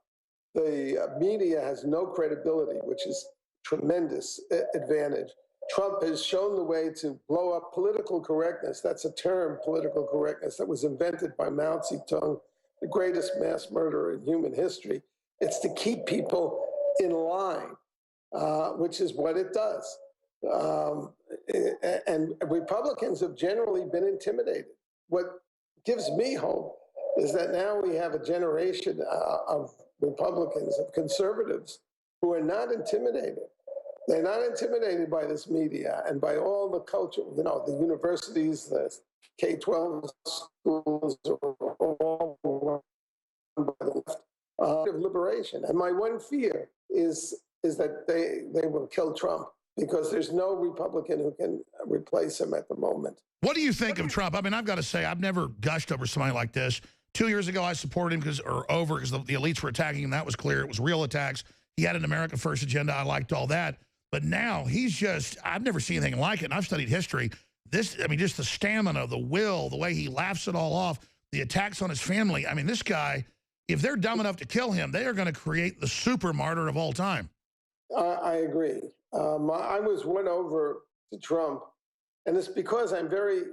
The media has no credibility, which is tremendous advantage. Trump has shown the way to blow up political correctness. That's a term, political correctness, that was invented by Mao Zedong, the greatest mass murderer in human history. It's to keep people in line, which is what it does. And Republicans have generally been intimidated. What gives me hope is that now we have a generation of Republicans, of conservatives, who are not intimidated. They're not intimidated by this media and by all the culture, you know, the universities, the K-12 schools are all run by the left of liberation. And my one fear is that they will kill Trump because there's no Republican who can replace him at the moment. What do you think of Trump? I mean, I've got to say, I've never gushed over somebody like this. 2 years ago, I supported him because the elites were attacking him. That was clear. It was real attacks. He had an America First agenda. I liked all that. But now he's just, I've never seen anything like it. And I've studied history. I mean, just the stamina, the will, the way he laughs it all off, the attacks on his family. I mean, this guy, if they're dumb enough to kill him, they are going to create the super martyr of all time. I agree. I was won over to Trump, and it's because I'm very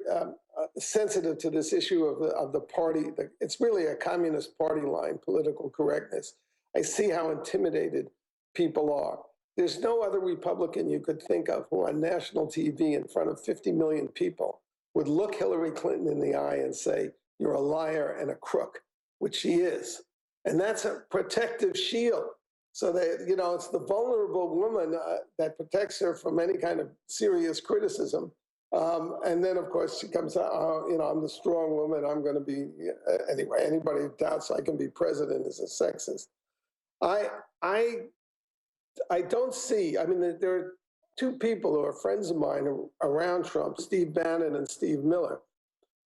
sensitive to this issue of the party. It's really a communist party line, political correctness. I see how intimidated people are. There's no other Republican you could think of who on national TV in front of 50 million people would look Hillary Clinton in the eye and say, you're a liar and a crook, which she is. And that's a protective shield. So that, you know, it's the vulnerable woman that protects her from any kind of serious criticism. And then, of course, she comes out, you know, I'm the strong woman. I'm going to be, anyway, anybody who doubts I can be president is a sexist. I don't see, I mean, there are two people who are friends of mine around Trump, Steve Bannon and Steve Miller,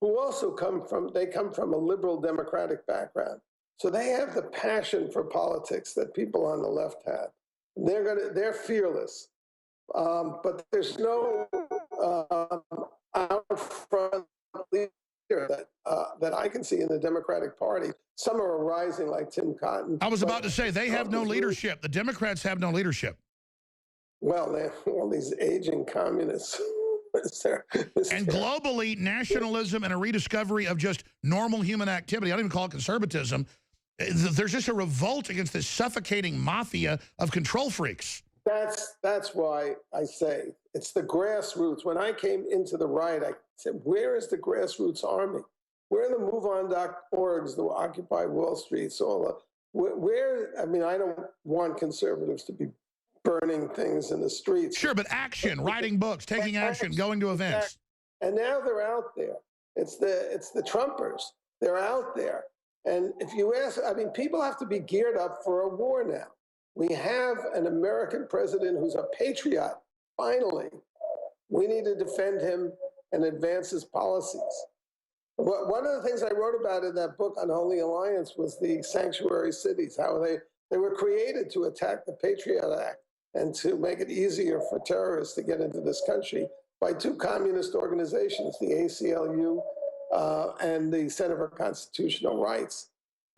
who also come from a liberal Democratic background. So they have the passion for politics that people on the left had. They're fearless, but there's no out front leader that I can see in the Democratic Party. Some are rising, like Tim Cotton. I was about to say, they have no leadership. The Democrats have no leadership. Well, they're all these aging communists. And globally, nationalism and a rediscovery of just normal human activity, I don't even call it conservatism, there's just a revolt against this suffocating mafia of control freaks. That's why I say it's the grassroots. When I came into the right, I said, where is the grassroots army? Where are the MoveOn.orgs, the Occupy Wall Streets, I mean, I don't want conservatives to be burning things in the streets. Sure, but action, writing books, taking action, going to events. And now they're out there. It's the Trumpers. They're out there. And if you ask, I mean, people have to be geared up for a war now. We have an American president who's a patriot, finally. We need to defend him and advance his policies. One of the things I wrote about in that book, Unholy Alliance, was the sanctuary cities, how they were created to attack the Patriot Act and to make it easier for terrorists to get into this country by two communist organizations, the ACLU and the Center for Constitutional Rights.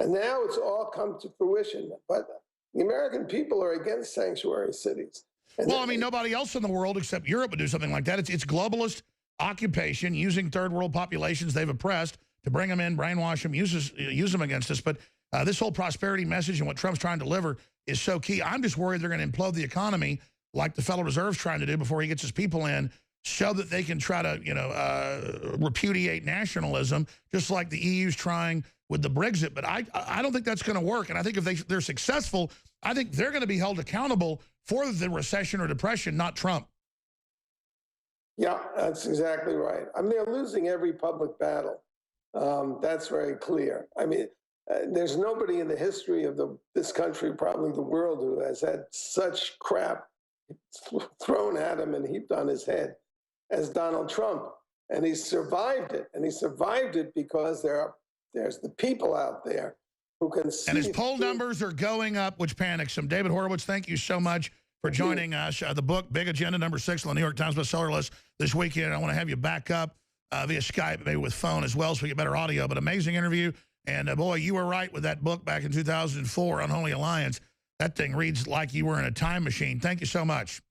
And now it's all come to fruition. But the American people are against sanctuary cities. Well, I mean, nobody else in the world except Europe would do something like that. It's globalist occupation, using third world populations they've oppressed to bring them in, brainwash them, use them against us. But this whole prosperity message and what Trump's trying to deliver is so key. I'm just worried they're going to implode the economy like the Federal Reserve's trying to do before he gets his people in, so that they can try to, repudiate nationalism, just like the EU's trying with the Brexit. But I don't think that's going to work. And I think if they're successful, I think they're going to be held accountable for the recession or depression, not Trump. Yeah, that's exactly right. I mean, they're losing every public battle. That's very clear. I mean, there's nobody in the history of this country, probably the world, who has had such crap thrown at him and heaped on his head as Donald Trump. And he survived it. And he survived it because there's the people out there who can see. And his poll numbers are going up, which panics him. David Horowitz, thank you so much for joining us. The book, Big Agenda, #6 on the New York Times bestseller list this weekend. I want to have you back up via Skype, maybe with phone as well, so we get better audio. But amazing interview. And boy, you were right with that book back in 2004, Unholy Alliance. That thing reads like you were in a time machine. Thank you so much.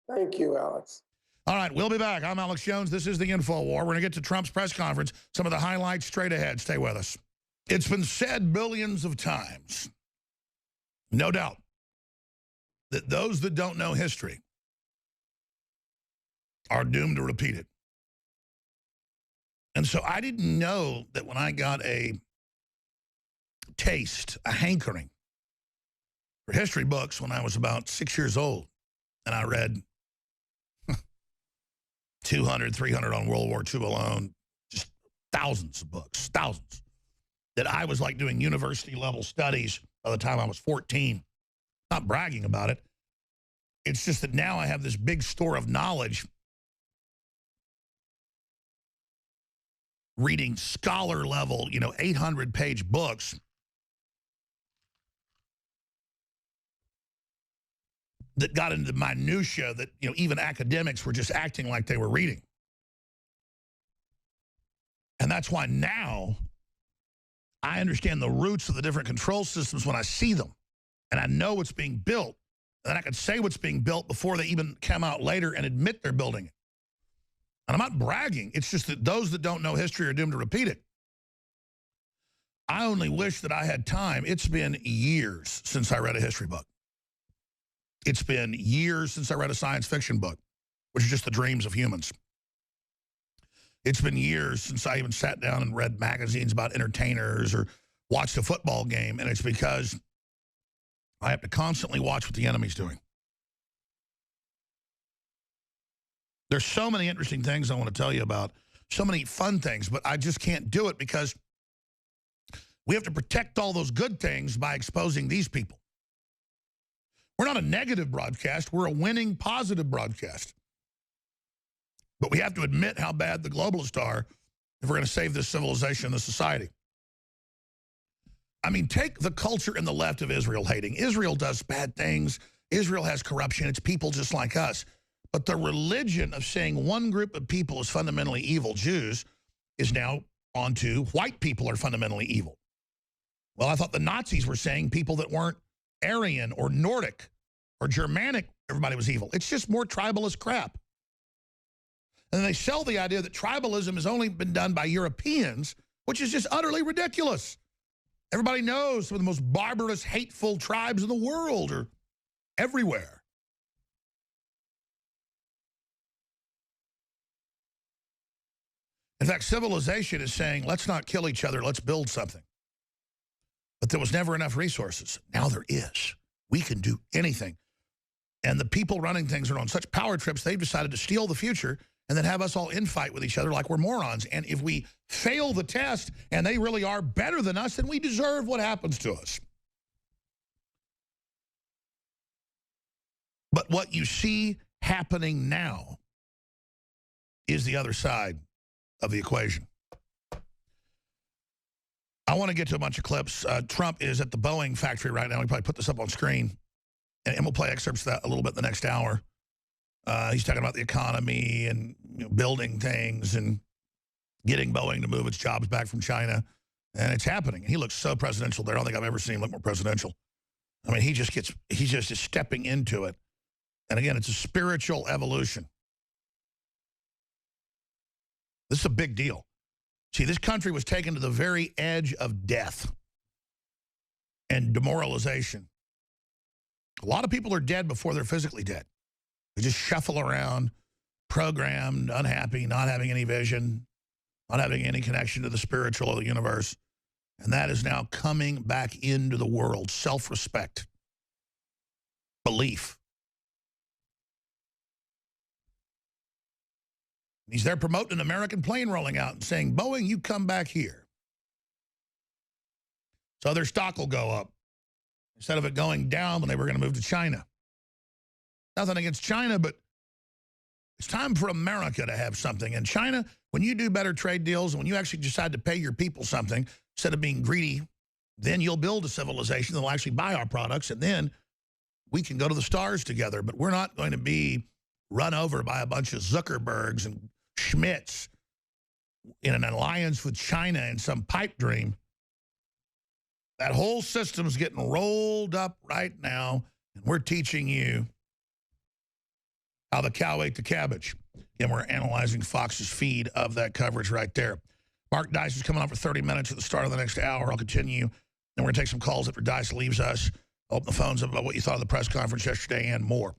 Thank you, Alex. All right, we'll be back. I'm Alex Jones. This is the Info War. We're going to get to Trump's press conference. Some of the highlights straight ahead. Stay with us. It's been said billions of times, no doubt, that those that don't know history are doomed to repeat it. And so I didn't know that when I got a taste, a hankering for history books when I was about 6 years old, and I read 200, 300 on World War II alone, just thousands of books, thousands, that I was like doing university-level studies by the time I was 14. Not bragging about it. It's just that now I have this big store of knowledge reading scholar-level, 800-page books that got into the minutia that, even academics were just acting like they were reading. And that's why now I understand the roots of the different control systems when I see them. And I know what's being built. And I can say what's being built before they even come out later and admit they're building it. And I'm not bragging. It's just that those that don't know history are doomed to repeat it. I only wish that I had time. It's been years since I read a history book. It's been years since I read a science fiction book, which is just the dreams of humans. It's been years since I even sat down and read magazines about entertainers or watched a football game, and it's because I have to constantly watch what the enemy's doing. There's so many interesting things I want to tell you about, so many fun things, but I just can't do it because we have to protect all those good things by exposing these people. We're not a negative broadcast. We're a winning, positive broadcast. But we have to admit how bad the globalists are if we're going to save this civilization and this society. I mean, take the culture in the left of Israel hating. Israel does bad things. Israel has corruption. It's people just like us. But the religion of saying one group of people is fundamentally evil, Jews, is now onto white people are fundamentally evil. Well, I thought the Nazis were saying people that weren't Aryan or Nordic or Germanic, everybody was evil. It's just more tribalist crap. And they sell the idea that tribalism has only been done by Europeans, which is just utterly ridiculous. Everybody knows some of the most barbarous, hateful tribes in the world are everywhere. In fact, civilization is saying, let's not kill each other, let's build something. But there was never enough resources. Now there is. We can do anything. And the people running things are on such power trips, they've decided to steal the future and then have us all infight with each other like we're morons. And if we fail the test and they really are better than us, then we deserve what happens to us. But what you see happening now is the other side of the equation. I want to get to a bunch of clips. Trump is at the Boeing factory right now. We probably put this up on screen. And we'll play excerpts of that a little bit in the next hour. He's talking about the economy and building things and getting Boeing to move its jobs back from China. And it's happening. He looks so presidential there. I don't think I've ever seen him look more presidential. I mean, he just is stepping into it. And again, it's a spiritual evolution. This is a big deal. See, this country was taken to the very edge of death and demoralization. A lot of people are dead before they're physically dead. They just shuffle around, programmed, unhappy, not having any vision, not having any connection to the spiritual or the universe. And that is now coming back into the world. Self-respect, belief. He's there promoting an American plane rolling out and saying, Boeing, you come back here. So their stock will go up instead of it going down when they were going to move to China. Nothing against China, but it's time for America to have something. And China, when you do better trade deals, and when you actually decide to pay your people something, instead of being greedy, then you'll build a civilization that will actually buy our products, and then we can go to the stars together. But we're not going to be run over by a bunch of Zuckerbergs and Schmitz in an alliance with China in some pipe dream. That whole system's getting rolled up right now, and we're teaching you how the cow ate the cabbage. And we're analyzing Fox's feed of that coverage right there. Mark Dice is coming on for 30 minutes at the start of the next hour. I'll continue. Then we're going to take some calls after Dice leaves us. Open the phones up about what you thought of the press conference yesterday and more.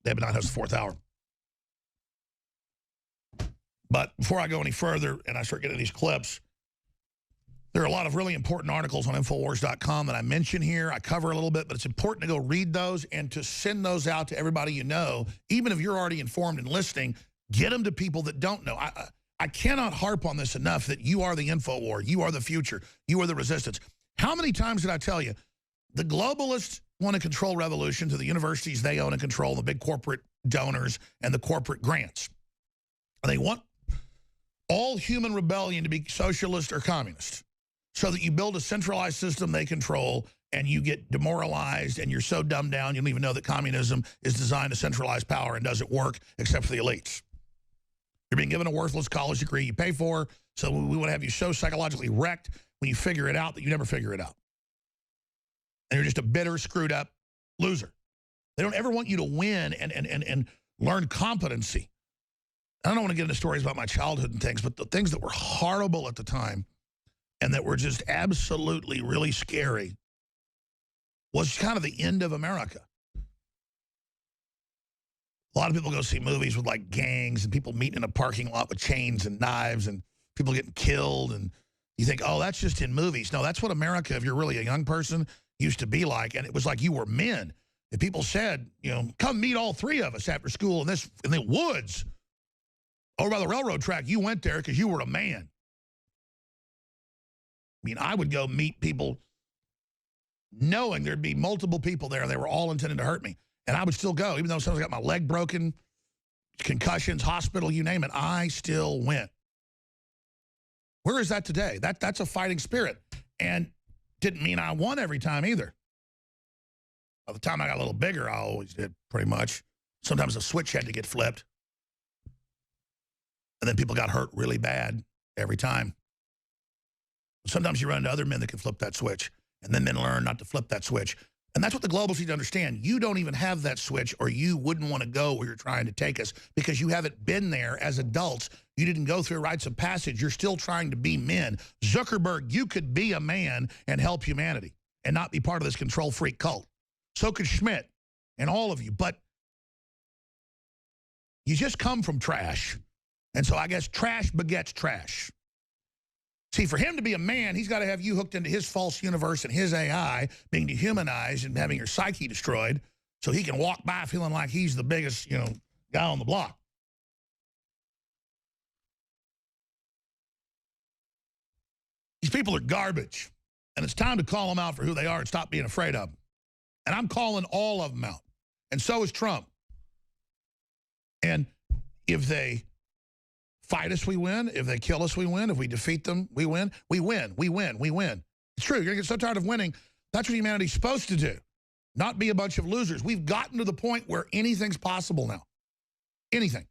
David Knight has the fourth hour. But before I go any further and I start getting these clips, there are a lot of really important articles on Infowars.com that I mention here. I cover a little bit, but it's important to go read those and to send those out to everybody you know. Even if you're already informed and listening, get them to people that don't know. I cannot harp on this enough that you are the Infowar. You are the future. You are the resistance. How many times did I tell you? The globalists want to control revolution to the universities they own and control, the big corporate donors and the corporate grants. They want all human rebellion to be socialist or communist, so that you build a centralized system they control and you get demoralized and you're so dumbed down you don't even know that communism is designed to centralize power and doesn't work except for the elites. You're being given a worthless college degree you pay for, so we want to have you so psychologically wrecked when you figure it out that you never figure it out. And you're just a bitter, screwed up loser. They don't ever want you to win and learn competency. I don't want to get into stories about my childhood and things, but the things that were horrible at the time and that were just absolutely really scary was kind of the end of America. A lot of people go see movies with like gangs and people meeting in a parking lot with chains and knives and people getting killed, and you think, oh, that's just in movies. No, that's what America, if you're really a young person, used to be like. And it was like you were men. If people said, you know, come meet all three of us after school in the woods over by the railroad track, you went there because you were a man. I mean, I would go meet people knowing there'd be multiple people there. They were all intending to hurt me. And I would still go, even though someone's got my leg broken, concussions, hospital, you name it, I still went. Where is that today? That's a fighting spirit. And Didn't mean I won every time either. By the time I got a little bigger, I always did, pretty much. Sometimes the switch had to get flipped. And then people got hurt really bad every time. Sometimes you run into other men that can flip that switch, and then men learn not to flip that switch. And that's what the globals need to understand. You don't even have that switch, or you wouldn't want to go where you're trying to take us, because you haven't been there as adults. You didn't go through rites of passage. You're still trying to be men. Zuckerberg, you could be a man and help humanity and not be part of this control freak cult. So could Schmidt and all of you. But you just come from trash. And so I guess trash begets trash. See, for him to be a man, he's got to have you hooked into his false universe and his AI being dehumanized and having your psyche destroyed so he can walk by feeling like he's the biggest, guy on the block. These people are garbage, and it's time to call them out for who they are and stop being afraid of them. And I'm calling all of them out, and so is Trump. And if they fight us, we win. If they kill us, we win. If we defeat them, we win. We win. We win. We win. It's true. You're going to get so tired of winning. That's what humanity's supposed to do, not be a bunch of losers. We've gotten to the point where anything's possible now. Anything.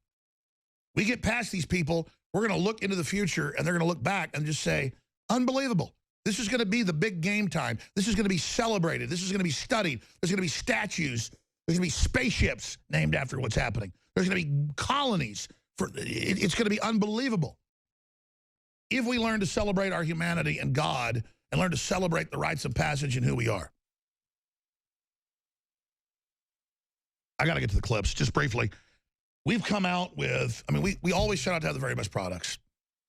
We get past these people, we're going to look into the future, and they're going to look back and just say, unbelievable. This is going to be the big game time. This is going to be celebrated. This is going to be studied. There's going to be statues. There's going to be spaceships named after what's happening. There's going to be colonies. It's going to be unbelievable. If we learn to celebrate our humanity and God and learn to celebrate the rites of passage and who we are. I got to get to the clips just briefly. We've come out with, we always set out to have the very best products.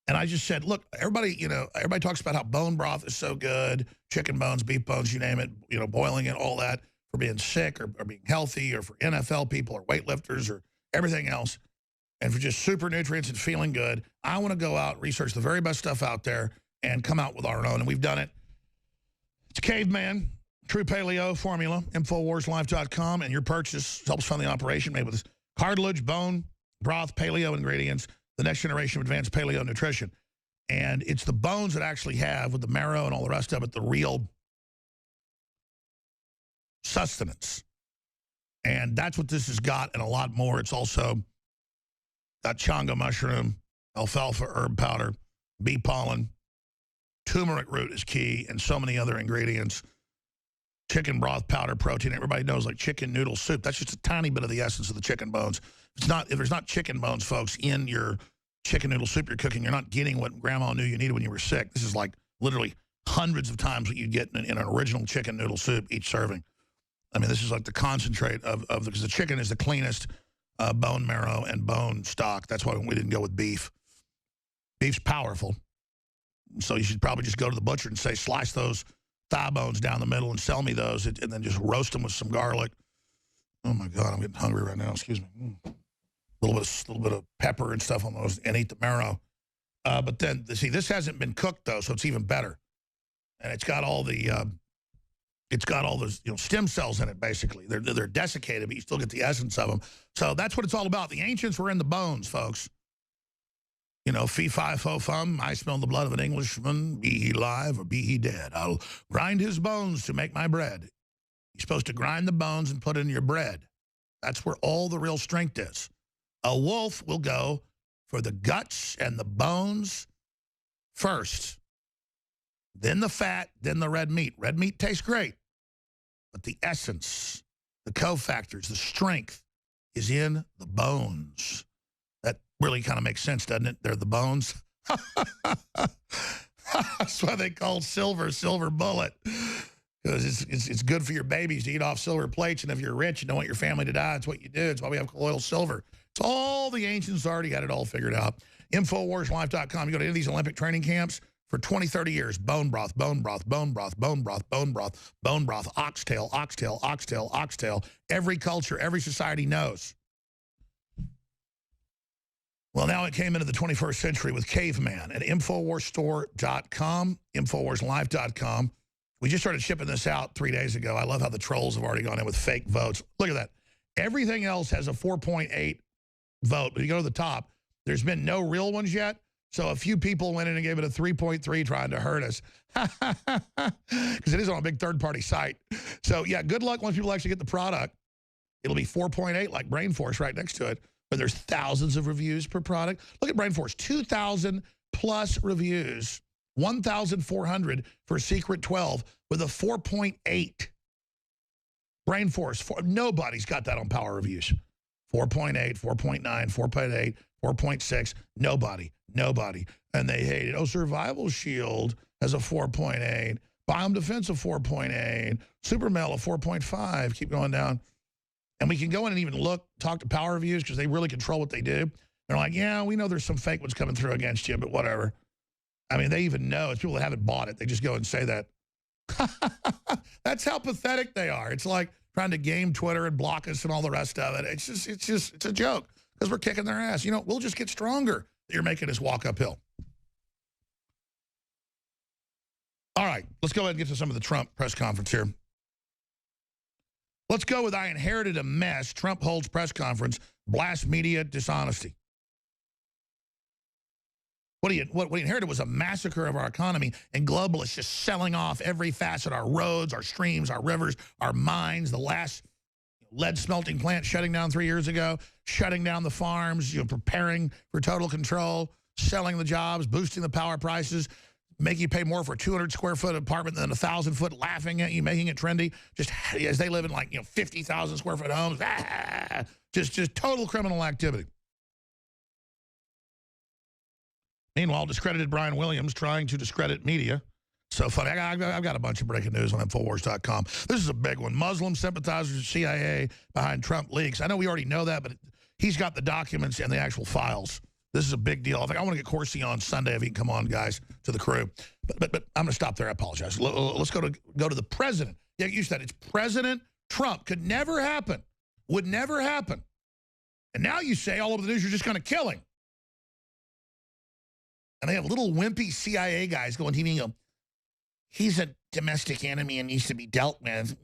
And I just said, look, everybody, everybody talks about how bone broth is so good, chicken bones, beef bones, you name it, boiling it, all that for being sick or being healthy or for NFL people or weightlifters or everything else. And for just super nutrients and feeling good. I want to go out, research the very best stuff out there and come out with our own. And we've done it. It's Caveman, True Paleo Formula, InfoWarsLife.com. And your purchase helps fund the operation made with cartilage, bone, broth, paleo ingredients, the next generation of advanced paleo nutrition. And it's the bones that actually have, with the marrow and all the rest of it, the real sustenance. And that's what this has got and a lot more. It's also got changa mushroom, alfalfa herb powder, bee pollen, turmeric root is key, and so many other ingredients. Chicken broth powder protein. Everybody knows, like chicken noodle soup. That's just a tiny bit of the essence of the chicken bones. If there's not chicken bones, folks, in your chicken noodle soup you're cooking, you're not getting what Grandma knew you needed when you were sick. This is like literally hundreds of times what you get in an original chicken noodle soup each serving. This is like the concentrate because the chicken is the cleanest bone marrow and bone stock. That's why we didn't go with beef. Beef's powerful. So you should probably just go to the butcher and say, slice those thigh bones down the middle and sell me those, and then just roast them with some garlic. Oh, my God, I'm getting hungry right now. Excuse me. A little bit of pepper and stuff on those, and eat the marrow. But then, see, this hasn't been cooked, though, so it's even better. And it's got all the... It's got all those stem cells in it, basically. They're desiccated, but you still get the essence of them. So that's what it's all about. The ancients were in the bones, folks. Fee, fi, fo, fum, I smell the blood of an Englishman, be he alive or be he dead. I'll grind his bones to make my bread. You're supposed to grind the bones and put it in your bread. That's where all the real strength is. A wolf will go for the guts and the bones first. Then the fat, then the red meat. Red meat tastes great, but the essence, the cofactors, the strength is in the bones. That really kind of makes sense, doesn't it? They're the bones. That's why they call silver bullet, because it's good for your babies to eat off silver plates, and if you're rich and don't want your family to die, it's what you do. It's why we have colloidal silver. It's all the ancients already got it all figured out. InfoWarsLife.com. You go to any of these Olympic training camps, for 20, 30 years, bone broth, bone broth, bone broth, bone broth, bone broth, bone broth, oxtail, oxtail, oxtail, oxtail. Every culture, every society knows. Well, now it came into the 21st century with Caveman at InfoWarsStore.com, InfoWarsLife.com. We just started shipping this out 3 days ago. I love how the trolls have already gone in with fake votes. Look at that. Everything else has a 4.8 vote, but if you go to the top, there's been no real ones yet. So a few people went in and gave it a 3.3 trying to hurt us. Because it is on a big third-party site. So, yeah, good luck once people actually get the product. It'll be 4.8 like Brainforce right next to it. But there's thousands of reviews per product. Look at Brainforce, 2,000 plus reviews. 1,400 for Secret 12 with a 4.8. Brainforce, nobody's got that on Power Reviews. 4.8, 4.9, 4.8, 4.6, nobody. And they hate it. Oh, Survival Shield has a 4.8. Biome Defense a 4.8. Supermail a 4.5. Keep going down. And we can go in and even talk to Power Reviews because they really control what they do. They're like, yeah, we know there's some fake ones coming through against you, but whatever. I mean, they even know. It's people that haven't bought it. They just go and say that. That's how pathetic they are. It's like trying to game Twitter and block us and all the rest of it. It's a joke because we're kicking their ass. You know, we'll just get stronger. You're making us walk uphill. All right, let's go ahead and get to some of the Trump press conference here. Let's go with I inherited a mess. Trump holds press conference, blast media dishonesty. What he inherited was a massacre of our economy and globalists just selling off every facet, our roads, our streams, our rivers, our mines, the last lead smelting plant shutting down 3 years ago, shutting down the farms, preparing for total control, selling the jobs, boosting the power prices, making you pay more for a 200 square foot apartment than a 1,000 foot, laughing at you, making it trendy, just as they live in like 50,000 square foot homes. Just total criminal activity. Meanwhile, discredited Brian Williams trying to discredit media. So funny. I've got a bunch of breaking news on Infowars.com. This is a big one. Muslim sympathizers of CIA behind Trump leaks. I know we already know that, but he's got the documents and the actual files. This is a big deal. I think I want to get Corsi on Sunday if he can come on, guys, to the crew. But I'm going to stop there. I apologize. Let's go to the president. Yeah, you said it's President Trump. Could never happen. Would never happen. And now you say all over the news you're just going to kill him. And they have little wimpy CIA guys going, he's a domestic enemy and needs to be dealt with.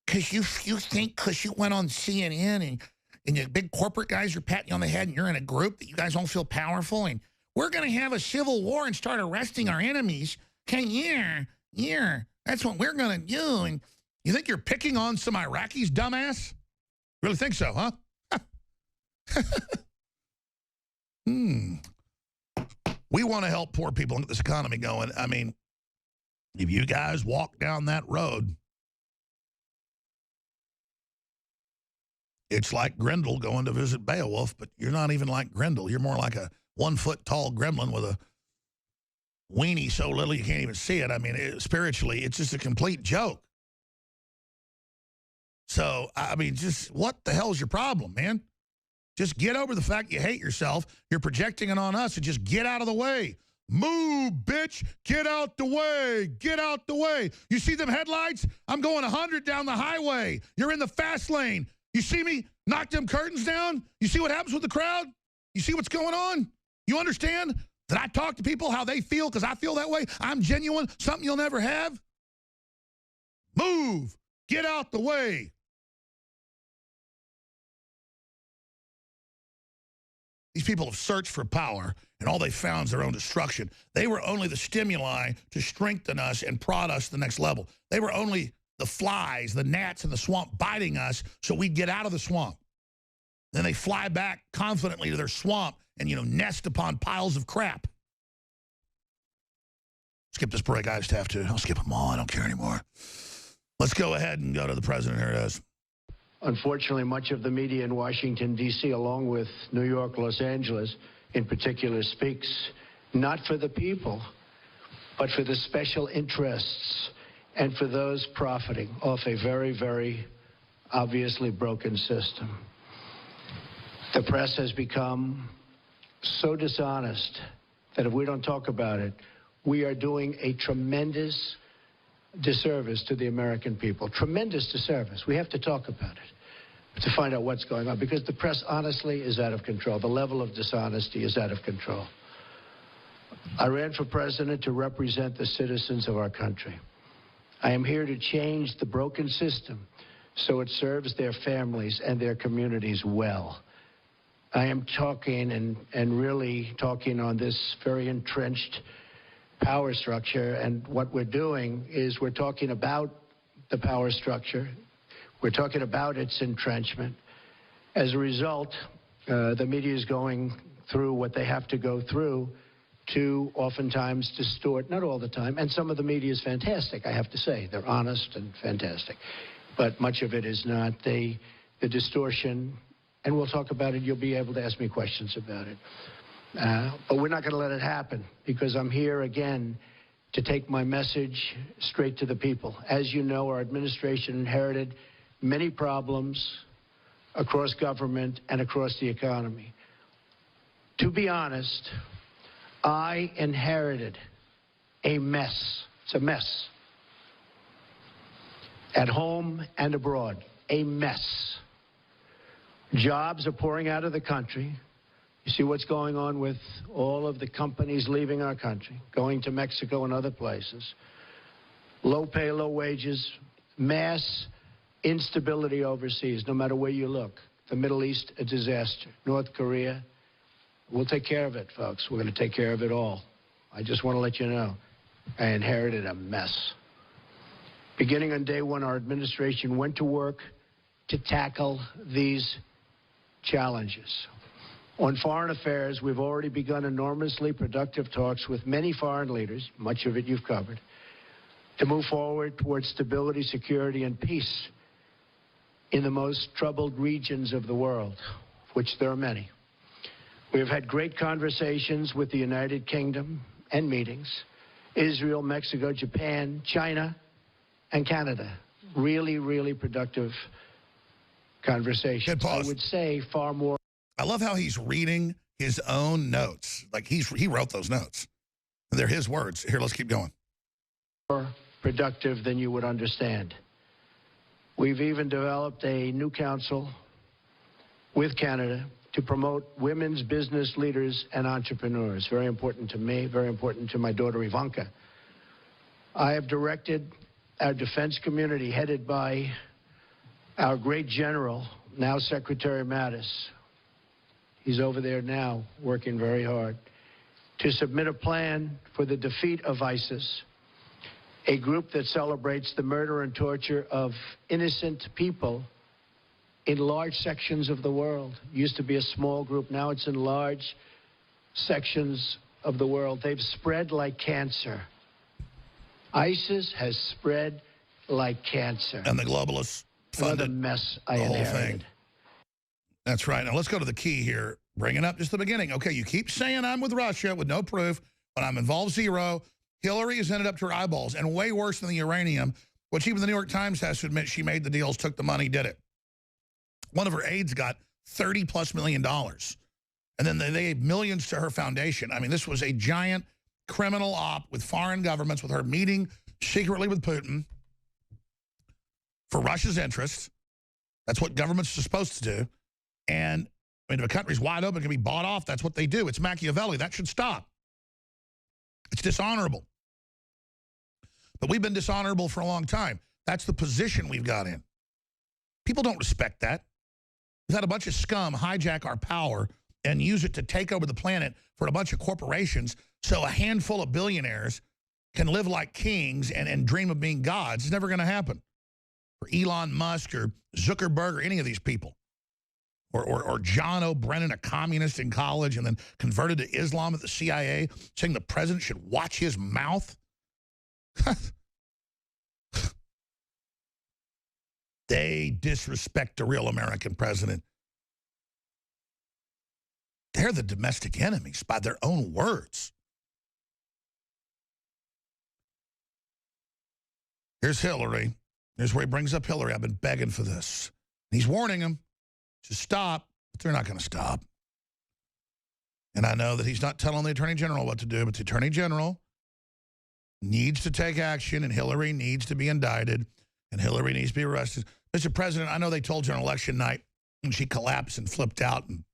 Because you think because you went on CNN and the big corporate guys are patting you on the head and you're in a group that you guys don't feel powerful and we're going to have a civil war and start arresting our enemies. Yeah, that's what we're going to do. And you think you're picking on some Iraqis, dumbass? Really think so, huh? We want to help poor people and get this economy going. I mean, if you guys walk down that road, it's like Grendel going to visit Beowulf, but you're not even like Grendel. You're more like a 1 foot tall gremlin with a weenie so little you can't even see it. I mean, spiritually, it's just a complete joke. So, I mean, just what the hell is your problem, man? Just get over the fact you hate yourself. You're projecting it on us and just get out of the way. Move, bitch. Get out the way. Get out the way. You see them headlights? I'm going 100 down the highway. You're in the fast lane. You see me knock them curtains down? You see what happens with the crowd? You see what's going on? You understand that I talk to people how they feel because I feel that way? I'm genuine, something you'll never have? Move. Get out the way. These people have searched for power, and all they found is their own destruction. They were only the stimuli to strengthen us and prod us to the next level. They were only the flies, the gnats in the swamp biting us so we'd get out of the swamp. Then they fly back confidently to their swamp and, nest upon piles of crap. Skip this break. I just have to. I'll skip them all. I don't care anymore. Let's go ahead and go to the president. Here it is. Unfortunately, much of the media in Washington, D.C., along with New York, Los Angeles in particular, speaks not for the people, but for the special interests and for those profiting off a very, very obviously broken system. The press has become so dishonest that if we don't talk about it, we are doing a tremendous disservice to the American people. Tremendous disservice. We have to talk about it to find out what's going on, because the press honestly is out of control. The level of dishonesty is out of control. I ran for president to represent the citizens of our country. I am here to change the broken system so it serves their families and their communities well. I am talking and really talking on this very entrenched power structure. And what we're doing is we're talking about the power structure. We're talking about its entrenchment. As a result, the media is going through what they have to go through to oftentimes distort, not all the time, and some of the media is fantastic, I have to say. They're honest and fantastic. But much of it is not. The distortion, and we'll talk about it, you'll be able to ask me questions about it. But we're not going to let it happen, because I'm here again to take my message straight to the people. As you know, our administration inherited many problems across government and across the economy. To be honest, I inherited a mess. It's a mess. At home and abroad, a mess. Jobs are pouring out of the country. You see what's going on with all of the companies leaving our country, going to Mexico and other places. Low pay, low wages, mass instability overseas, no matter where you look. The Middle East, a disaster. North Korea, we'll take care of it, folks. We're going to take care of it all. I just want to let you know, I inherited a mess. Beginning on day one, our administration went to work to tackle these challenges. On foreign affairs, we've already begun enormously productive talks with many foreign leaders, much of it you've covered, to move forward towards stability, security, and peace in the most troubled regions of the world, of which there are many. We have had great conversations with the United Kingdom and meetings, Israel, Mexico, Japan, China, and Canada. Really, really productive conversations. Good pause. I would say far more. I love how he's reading his own notes. Like he wrote those notes. And they're his words. Here, let's keep going. More productive than you would understand. We've even developed a new council with Canada to promote women's business leaders and entrepreneurs. Very important to me, very important to my daughter Ivanka. I have directed our defense community, headed by our great general, now Secretary Mattis. He's over there now, working very hard, to submit a plan for the defeat of ISIS, a group that celebrates the murder and torture of innocent people in large sections of the world. It used to be a small group, now it's in large sections of the world. They've spread like cancer. ISIS has spread like cancer. And the globalists funded another mess I the whole inherited. thing. That's right. Now let's go to the key here. Bringing up just the beginning. Okay, you keep saying I'm with Russia with no proof, but I'm involved zero. Hillary has ended up to her eyeballs, and way worse than the uranium, which even the New York Times has to admit she made the deals, took the money, did it. One of her aides got $30+ million. And then they gave millions to her foundation. I mean, this was a giant criminal op with foreign governments, with her meeting secretly with Putin for Russia's interests. That's what governments are supposed to do. And I mean, if a country's wide open, can be bought off, that's what they do. It's Machiavelli. That should stop. It's dishonorable. But we've been dishonorable for a long time. That's the position we've got in. People don't respect that. We've had a bunch of scum hijack our power and use it to take over the planet for a bunch of corporations so a handful of billionaires can live like kings and dream of being gods. It's never going to happen. For Elon Musk or Zuckerberg or any of these people. Or John O'Brennan, a communist in college and then converted to Islam at the CIA, saying the president should watch his mouth. They disrespect the real American president. They're the domestic enemies by their own words. Here's Hillary. Here's where he brings up Hillary. I've been begging for this. He's warning them to stop, but they're not going to stop. And I know that he's not telling the Attorney General what to do, but the Attorney General needs to take action, and Hillary needs to be indicted, and Hillary needs to be arrested. Mr. President, I know they told you on election night when she collapsed and flipped out and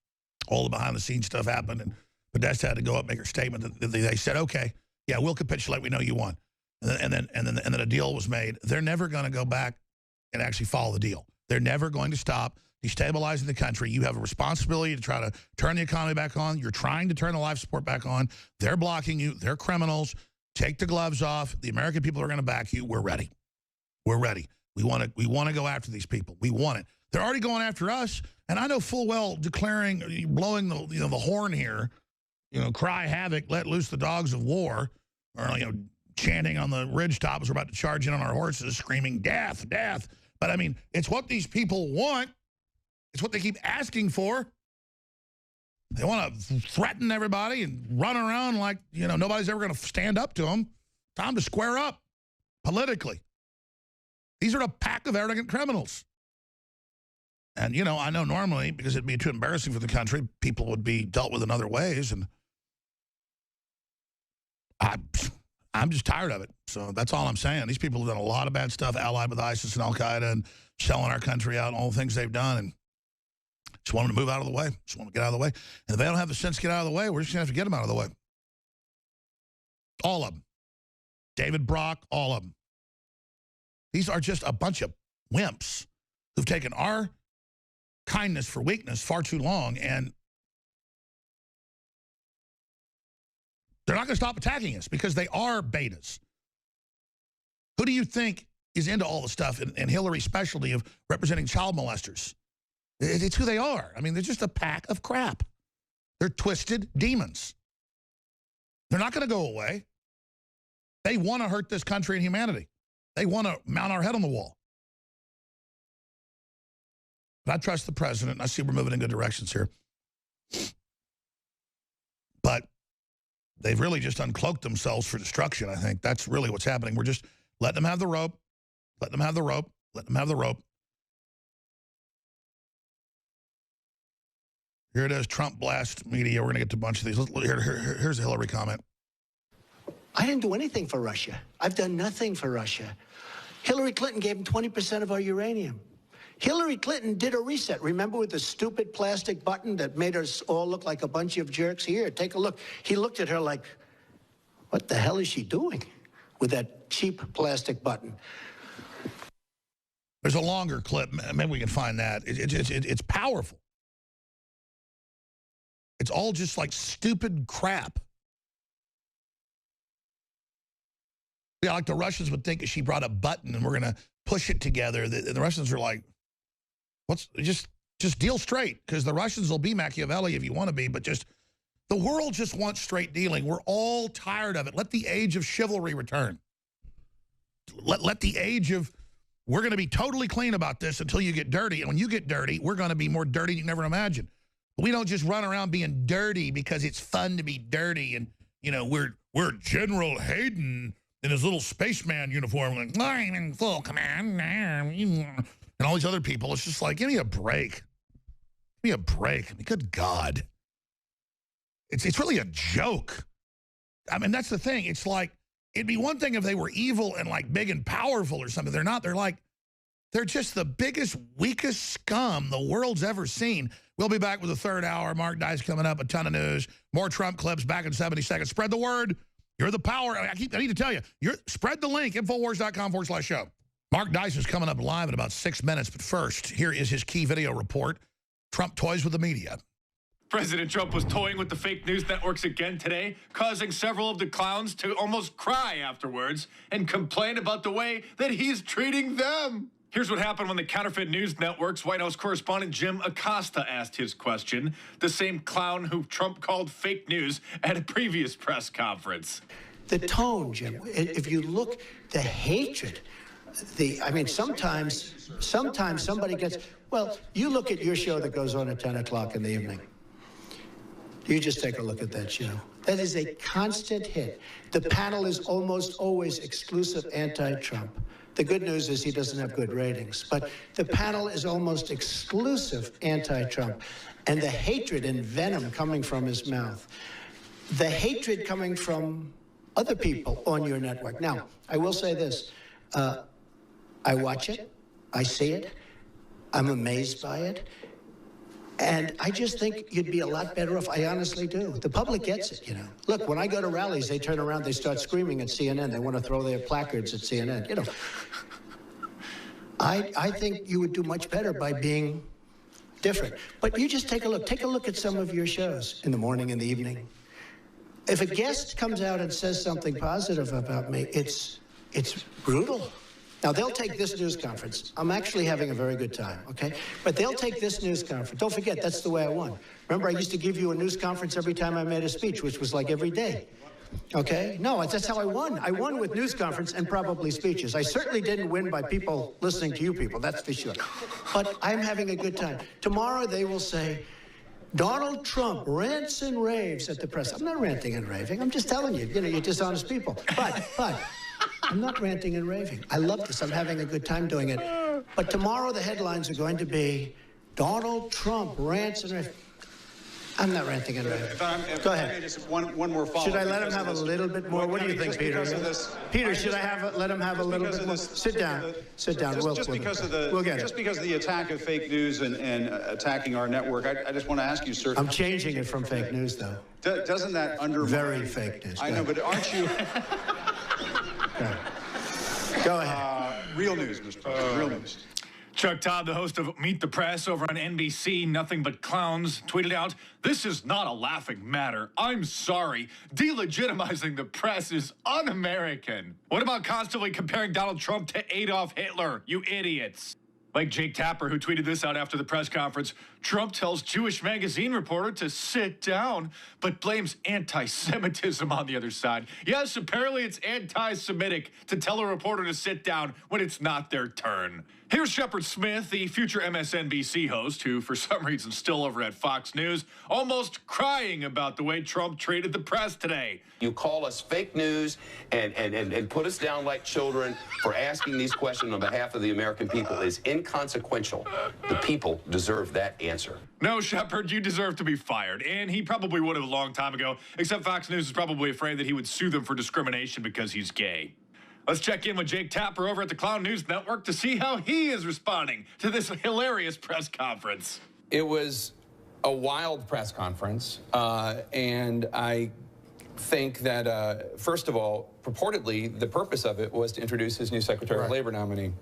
all the behind-the-scenes stuff happened, and Podesta had to go up and make her statement. They said, okay, yeah, we'll capitulate. We know you won. And then a deal was made. They're never going to go back and actually follow the deal. They're never going to stop destabilizing the country. You have a responsibility to try to turn the economy back on. You're trying to turn the life support back on. They're blocking you. They're criminals. Take the gloves off. The American people are going to back you. We're ready. We're ready. We want to go after these people. We want it. They're already going after us. And I know full well declaring, blowing the horn here, cry havoc, let loose the dogs of war, or, chanting on the ridgetop as we're about to charge in on our horses, screaming, death, death. But, I mean, it's what these people want. It's what they keep asking for. They want to threaten everybody and run around like, nobody's ever going to stand up to them. Time to square up politically. These are a pack of arrogant criminals. And, I know normally, because it'd be too embarrassing for the country, people would be dealt with in other ways. And I'm just tired of it. So that's all I'm saying. These people have done a lot of bad stuff, allied with ISIS and Al-Qaeda and selling our country out and all the things they've done. And just want them to move out of the way. Just want them to get out of the way. And if they don't have the sense to get out of the way, we're just going to have to get them out of the way. All of them. David Brock, all of them. These are just a bunch of wimps who've taken our kindness for weakness far too long, and they're not going to stop attacking us because they are betas. Who do you think is into all the stuff and Hillary's specialty of representing child molesters? It's who they are. I mean, they're just a pack of crap. They're twisted demons. They're not going to go away. They want to hurt this country and humanity. They want to mount our head on the wall. But I trust the president, and I see we're moving in good directions here. But they've really just uncloaked themselves for destruction, I think. That's really what's happening. We're just letting them have the rope, let them have the rope, let them have the rope. Here it is, Trump blast media. We're going to get to a bunch of these. Here's a Hillary comment. I didn't do anything for Russia. I've done nothing for Russia. Hillary Clinton gave him 20% of our uranium. Hillary Clinton did a reset. Remember, with the stupid plastic button that made us all look like a bunch of jerks? Here, take a look. He looked at her like, what the hell is she doing with that cheap plastic button? There's a longer clip. Maybe we can find that. It's powerful. It's all just like stupid crap. Yeah, like the Russians would think if she brought a button and we're going to push it together. The Russians are like, just deal straight, because the Russians will be Machiavelli if you want to be, but just the world just wants straight dealing. We're all tired of it. Let the age of chivalry return. Let the age of, we're going to be totally clean about this until you get dirty. And when you get dirty, we're going to be more dirty than you never imagined. We don't just run around being dirty because it's fun to be dirty. And, we're General Hayden in his little spaceman uniform, like, I'm in full command. And all these other people, it's just like, give me a break. Give me a break. I mean, good God. It's really a joke. I mean, that's the thing. It's like, it'd be one thing if they were evil and like big and powerful or something. They're not. They're just the biggest, weakest scum the world's ever seen. We'll be back with the third hour. Mark Dice coming up, a ton of news. More Trump clips back in 70 seconds. Spread the word. You're the power. I need to tell you, spread the link, Infowars.com/show. Mark Dice is coming up live in about 6 minutes. But first, here is his key video report. Trump toys with the media. President Trump was toying with the fake news networks again today, causing several of the clowns to almost cry afterwards and complain about the way that he's treating them. Here's what happened when the counterfeit news network's White House correspondent Jim Acosta asked his question, the same clown who Trump called fake news at a previous press conference. The tone, Jim, if you look, the hatred, sometimes somebody gets, well, you look at your show that goes on at 10 o'clock in the evening. You just take a look at that show. That is a constant hit. The panel is almost always exclusive anti-Trump. The good news is he doesn't have good ratings, but the panel is almost exclusive anti-Trump. And the hatred and venom coming from his mouth, the hatred coming from other people on your network. Now, I will say this. I watch it. I see it. I'm amazed by it. And I just think you'd be a lot better off. I honestly do. The public gets it, Look, when I go to rallies, they turn around, they start screaming at CNN. They want to throw their placards at CNN, I think you would do much better by being different. But you just take a look. Take a look at some of your shows in the morning and the evening. If a guest comes out and says something positive about me, it's brutal. Now, they'll take this news conference. I'm actually having a very good time, okay? But they'll take this news conference. Don't forget, that's the way I won. Remember, I used to give you a news conference every time I made a speech, which was like every day. Okay? No, that's how I won. I won with news conference and probably speeches. I certainly didn't win by people listening to you people, that's for sure. But I'm having a good time. Tomorrow they will say, Donald Trump rants and raves at the press. I'm not ranting and raving. I'm just telling you, you're dishonest people. But I'm not ranting and raving. I love this. I'm having a good time doing it. But tomorrow the headlines are going to be Donald Trump rants and raves. I'm not ranting and raving. Go ahead. Just one more follow-up. Should I let him have a little bit more? What do you think, Peter? Peter, should I let him have a little bit more? Sit down. Sit down. Just because of the attack of fake news and attacking our network, I just want to ask you, sir. I'm changing it from fake news, though. Doesn't that undermine? Very fake news. I know, but aren't you? Go ahead. Real news, Mr. President. Real news. Chuck Todd, the host of Meet the Press over on NBC, Nothing But Clowns, tweeted out, "This is not a laughing matter. I'm sorry. Delegitimizing the press is un-American. What about constantly comparing Donald Trump to Adolf Hitler, you idiots?" Like Jake Tapper, who tweeted this out after the press conference, Trump tells Jewish magazine reporter to sit down, but blames anti-Semitism on the other side. Yes, apparently it's anti-Semitic to tell a reporter to sit down when it's not their turn. Here's Shepard Smith, the future MSNBC host, who for some reason still over at Fox News, almost crying about the way Trump treated the press today. You call us fake news and put us down like children for asking these questions on behalf of the American people is inconsequential. The people deserve that answer. No, Shepard, you deserve to be fired. And he probably would have a long time ago, except Fox News is probably afraid that he would sue them for discrimination because he's gay. Let's check in with Jake Tapper over at the Clown News Network to see how he is responding to this hilarious press conference. It was a wild press conference, and I think that, first of all, purportedly, the purpose of it was to introduce his new Secretary of Labor nominee,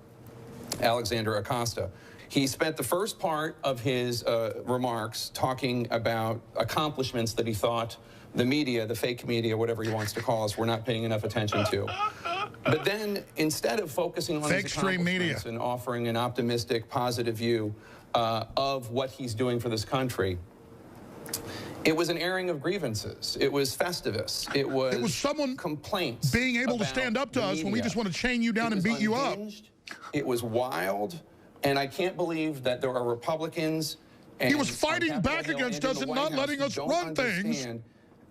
Alexander Acosta. He spent the first part of his remarks talking about accomplishments that he thought the media, the fake media, whatever he wants to call us, were not paying enough attention to. But then, instead of focusing on his accomplishments and offering an optimistic, positive view of what he's doing for this country, it was an airing of grievances. It was Festivus. It was someone complaints being able to stand up to us when we just want to chain you down and beat you up. It was wild, and I can't believe that there are Republicans. And he was fighting back against us and not letting us run things.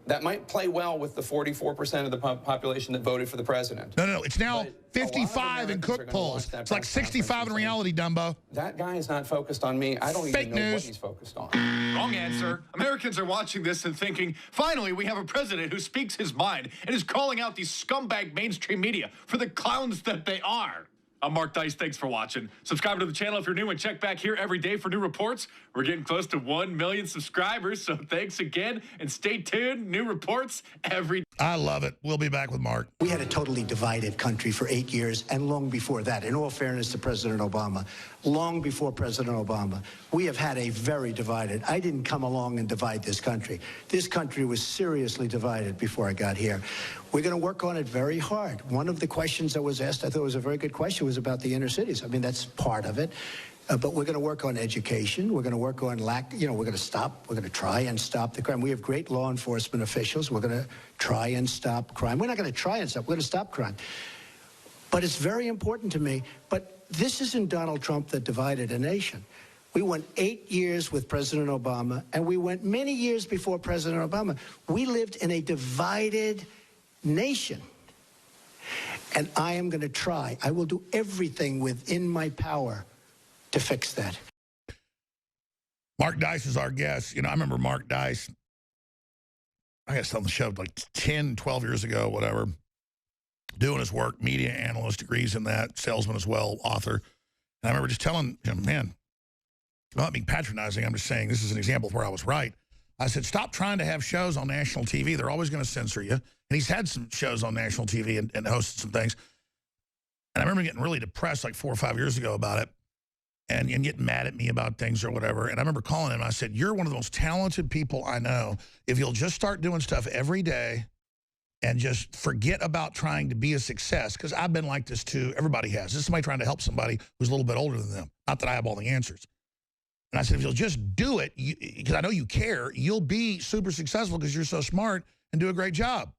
That might play well with the 44% of the population that voted for the president. No. It's now 55 in Cook polls. It's like 65 in reality, Dumbo. That guy is not focused on me. I don't even know what he's focused on. Wrong answer. Americans are watching this and thinking, finally, we have a president who speaks his mind and is calling out these scumbag mainstream media for the clowns that they are. I'm Mark Dice. Thanks for watching. Subscribe to the channel if you're new and check back here every day for new reports. We're getting close to 1 million subscribers, so thanks again, and stay tuned. New reports every day. I love it. We'll be back with Mark. We had a totally divided country for 8 years, and long before that, in all fairness to President Obama, long before President Obama, we have had a very divided. I didn't come along and divide this country. This country was seriously divided before I got here. We're going to work on it very hard. One of the questions that was asked, I thought was a very good question, was about the inner cities. I mean, that's part of it. But we're going to work on education. We're going to work on we're going to try and stop the crime. We have great law enforcement officials. We're going to try and stop crime. We're not going to try and stop. We're going to stop crime. But it's very important to me. But this isn't Donald Trump that divided a nation. We went 8 years with President Obama, and we went many years before President Obama. We lived in a divided nation. And I am going to try. I will do everything within my power to fix that. Mark Dice is our guest. You know, I remember Mark Dice, I guess on the show like 10, 12 years ago, whatever, doing his work, media analyst, degrees in that, salesman as well, author. And I remember just telling him, man, I'm not being patronizing, I'm just saying this is an example of where I was right. I said, stop trying to have shows on national TV. They're always going to censor you. And he's had some shows on national TV and hosted some things. And I remember getting really depressed like 4 or 5 years ago about it. and get mad at me about things or whatever. And I remember calling him. I said, you're one of the most talented people I know. If you'll just start doing stuff every day and just forget about trying to be a success, because I've been like this too. Everybody has. This is somebody trying to help somebody who's a little bit older than them. Not that I have all the answers. And I said, if you'll just do it, because I know you care, you'll be super successful because you're so smart and do a great job.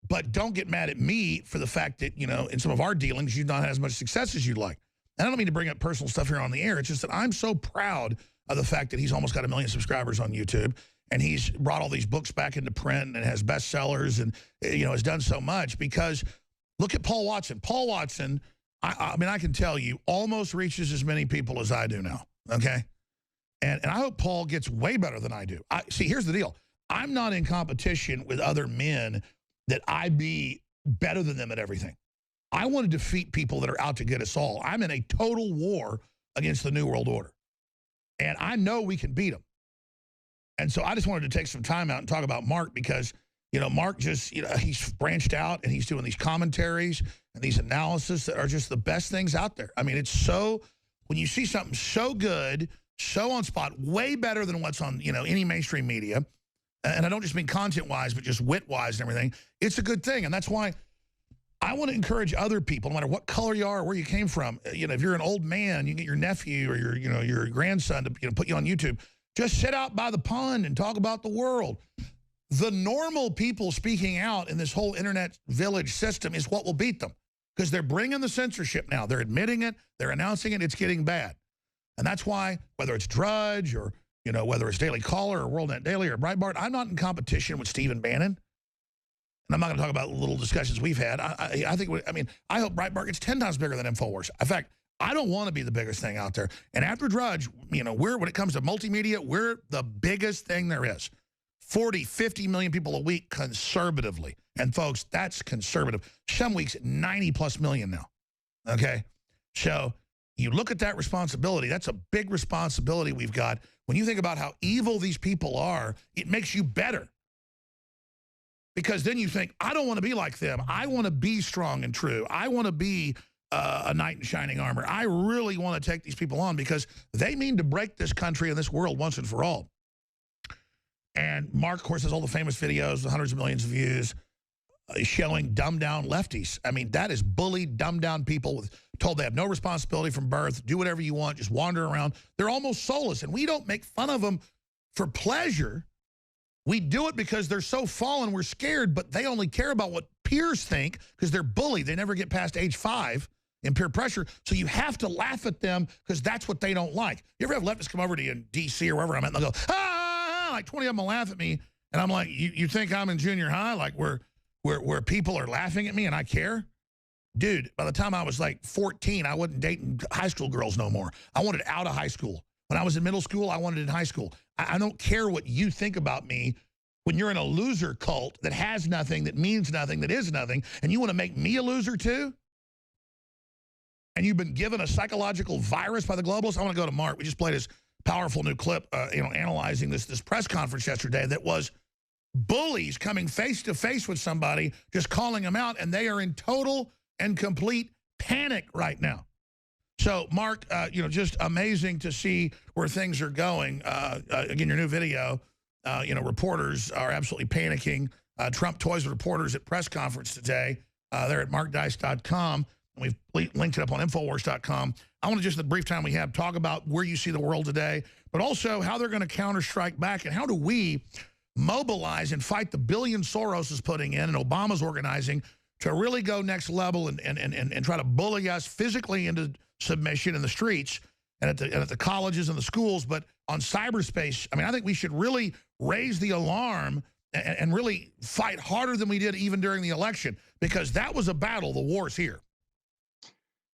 But don't get mad at me for the fact that, you know, in some of our dealings, you've not had as much success as you'd like. And I don't mean to bring up personal stuff here on the air. It's just that I'm so proud of the fact that he's almost got 1 million subscribers on YouTube. And he's brought all these books back into print and has bestsellers and, you know, has done so much. Because look at Paul Watson. Paul Watson, I mean, I can tell you, almost reaches as many people as I do now, okay? And I hope Paul gets way better than I do. See, here's the deal. I'm not in competition with other men that I be better than them at everything. I want to defeat people that are out to get us all. I'm in a total war against the New World Order. And I know we can beat them. And so I just wanted to take some time out and talk about Mark because, you know, Mark just, you know, he's branched out and he's doing these commentaries and these analysis that are just the best things out there. I mean, it's so, when you see something so good, so on spot, way better than what's on, you know, any mainstream media, and I don't just mean content-wise, but just wit-wise and everything, it's a good thing. And that's why I want to encourage other people, no matter what color you are or where you came from. You know, if you're an old man, you get your nephew or your, you know, your grandson to, you know, put you on YouTube. Just sit out by the pond and talk about the world. The normal people speaking out in this whole internet village system is what will beat them because they're bringing the censorship now. They're admitting it. They're announcing it. It's getting bad. And that's why, whether it's Drudge or, you know, whether it's Daily Caller or WorldNet Daily or Breitbart, I'm not in competition with Stephen Bannon. And I'm not going to talk about little discussions we've had. I think, I mean, I hope Breitbart gets 10 times bigger than InfoWars. In fact, I don't want to be the biggest thing out there. And after Drudge, you know, when it comes to multimedia, we're the biggest thing there is. 40, 50 million people a week conservatively. And folks, that's conservative. Some weeks, 90 plus million now. Okay? So you look at that responsibility, that's a big responsibility we've got. When you think about how evil these people are, it makes you better. Because then you think, I don't want to be like them. I want to be strong and true. I want to be a knight in shining armor. I really want to take these people on because they mean to break this country and this world once and for all. And Mark, of course, has all the famous videos, hundreds of millions of views, showing dumbed-down lefties. I mean, that is bullied, dumbed-down people told they have no responsibility from birth, do whatever you want, just wander around. They're almost soulless, and we don't make fun of them for pleasure. We do it because they're so fallen, we're scared, but they only care about what peers think because they're bullied. They never get past age 5 in peer pressure, so you have to laugh at them because that's what they don't like. You ever have leftists come over to you in D.C. or wherever I'm at, and they'll go, ah, like 20 of them will laugh at me, and I'm like, you think I'm in junior high, like where people are laughing at me and I care? Dude, by the time I was like 14, I wasn't dating high school girls no more. I wanted out of high school. When I was in middle school, I wanted in high school. I don't care what you think about me when you're in a loser cult that has nothing, that means nothing, that is nothing, and you want to make me a loser too? And you've been given a psychological virus by the globalists? I want to go to Mark. We just played his powerful new clip, you know, analyzing this press conference yesterday that was bullies coming face to face with somebody, just calling them out, and they are in total and complete panic right now. So, Mark, you know, just amazing to see where things are going. Again, your new video, you know, reporters are absolutely panicking. Trump toys with reporters at press conference today. They're at markdice.com. And we've linked it up on Infowars.com. I want to just, in the brief time we have, talk about where you see the world today, but also how they're going to counter-strike back and how do we mobilize and fight the billion Soros is putting in and Obama's organizing to really go next level and try to bully us physically into submission in the streets and at the colleges and the schools, but on cyberspace. I mean, I think we should really raise the alarm and really fight harder than we did even during the election, because that was a battle. The war's here.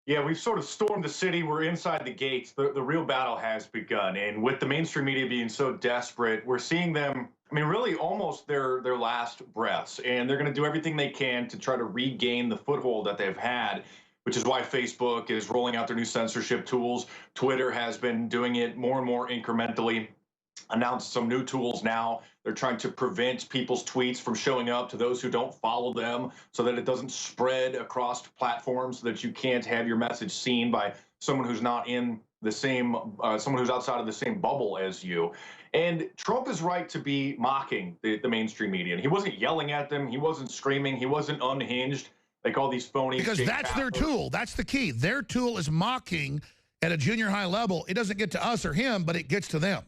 Yeah, we've sort of stormed the city. We're inside the gates. The real battle has begun. And with the mainstream media being so desperate, we're seeing them, I mean, really almost their last breaths. And they're going to do everything they can to try to regain the foothold that they've had, which is why Facebook is rolling out their new censorship tools. Twitter has been doing it more and more incrementally. Announced some new tools now. They're trying to prevent people's tweets from showing up to those who don't follow them so that it doesn't spread across platforms, so that you can't have your message seen by someone who's not in the same, someone who's outside of the same bubble as you. And Trump is right to be mocking the mainstream media. And he wasn't yelling at them. He wasn't screaming. He wasn't unhinged like all these phonies. Because that's their tool. That's the key. Their tool is mocking at a junior high level. It doesn't get to us or him, but it gets to them.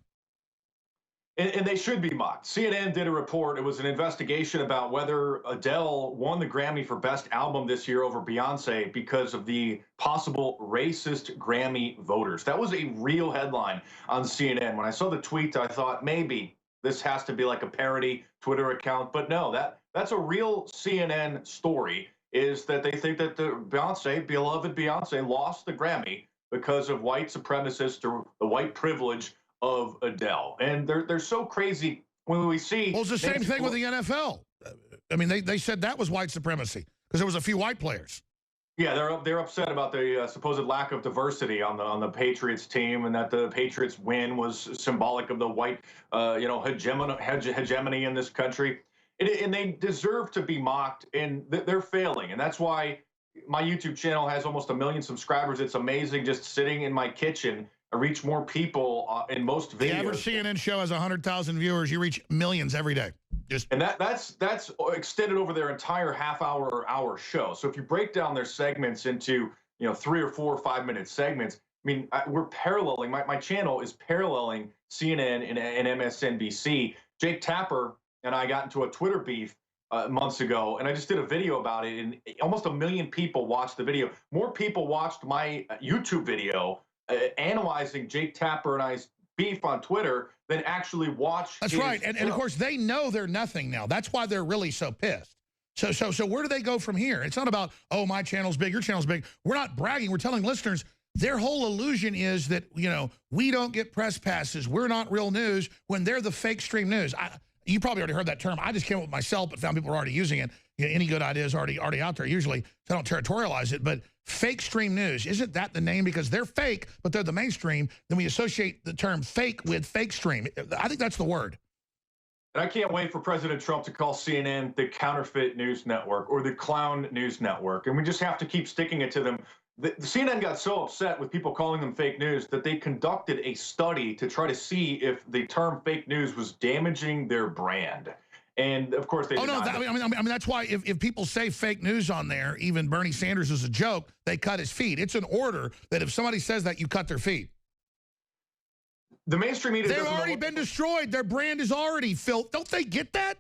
And they should be mocked. CNN did a report. It was an investigation about whether Adele won the Grammy for Best Album this year over Beyonce because of the possible racist Grammy voters. That was a real headline on CNN. When I saw the tweet, I thought maybe this has to be like a parody Twitter account. But no, that's a real CNN story, is that they think that the beloved Beyonce, lost the Grammy because of white supremacists or the white privilege of Adele. And they're so crazy when we see... Well, it's the same thing with the NFL. I mean, they said that was white supremacy because there was a few white players. Yeah, they're upset about the supposed lack of diversity on the Patriots team, and that the Patriots win was symbolic of the white, hegemony in this country. And they deserve to be mocked, and they're failing. And that's why my YouTube channel has almost 1 million subscribers. It's amazing just sitting in my kitchen. I reach more people in most videos. The average CNN show has 100,000 viewers. You reach millions every day. And that's extended over their entire half-hour or hour show. So if you break down their segments into 3 or 4 or 5 minute segments, I mean, we're paralleling. My channel is paralleling CNN and MSNBC. Jake Tapper and I got into a Twitter beef months ago, and I just did a video about it, and almost 1 million people watched the video. More people watched my YouTube video analyzing Jake Tapper and I's beef on Twitter than actually watch. That's right. And of course, they know they're nothing now. That's why they're really so pissed. So where do they go from here? It's not about, oh, my channel's big, your channel's big. We're not bragging. We're telling listeners their whole illusion is that, we don't get press passes. We're not real news when they're the FakeStream news. You probably already heard that term. I just came up with myself, but found people were already using it. Any good idea is already out there usually, so I don't territorialize it. But FakeStream news, isn't that the name? Because they're fake, but they're the mainstream. Then we associate the term fake with FakeStream. I think that's the word. And I can't wait for President Trump to call CNN the counterfeit news network or the clown news network. And we just have to keep sticking it to them. The CNN got so upset with people calling them fake news that they conducted a study to try to see if the term fake news was damaging their brand. And of course, they that's why if people say fake news on there, even Bernie Sanders is a joke, they cut his feed. It's an order that if somebody says that, you cut their feed. The mainstream media, they've already been destroyed. Their brand is already filth. Don't they get that?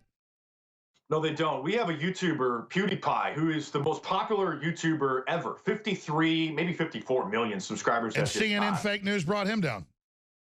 No, they don't. We have a YouTuber, PewDiePie, who is the most popular YouTuber ever. 53, maybe 54 million subscribers. And CNN fake news brought him down.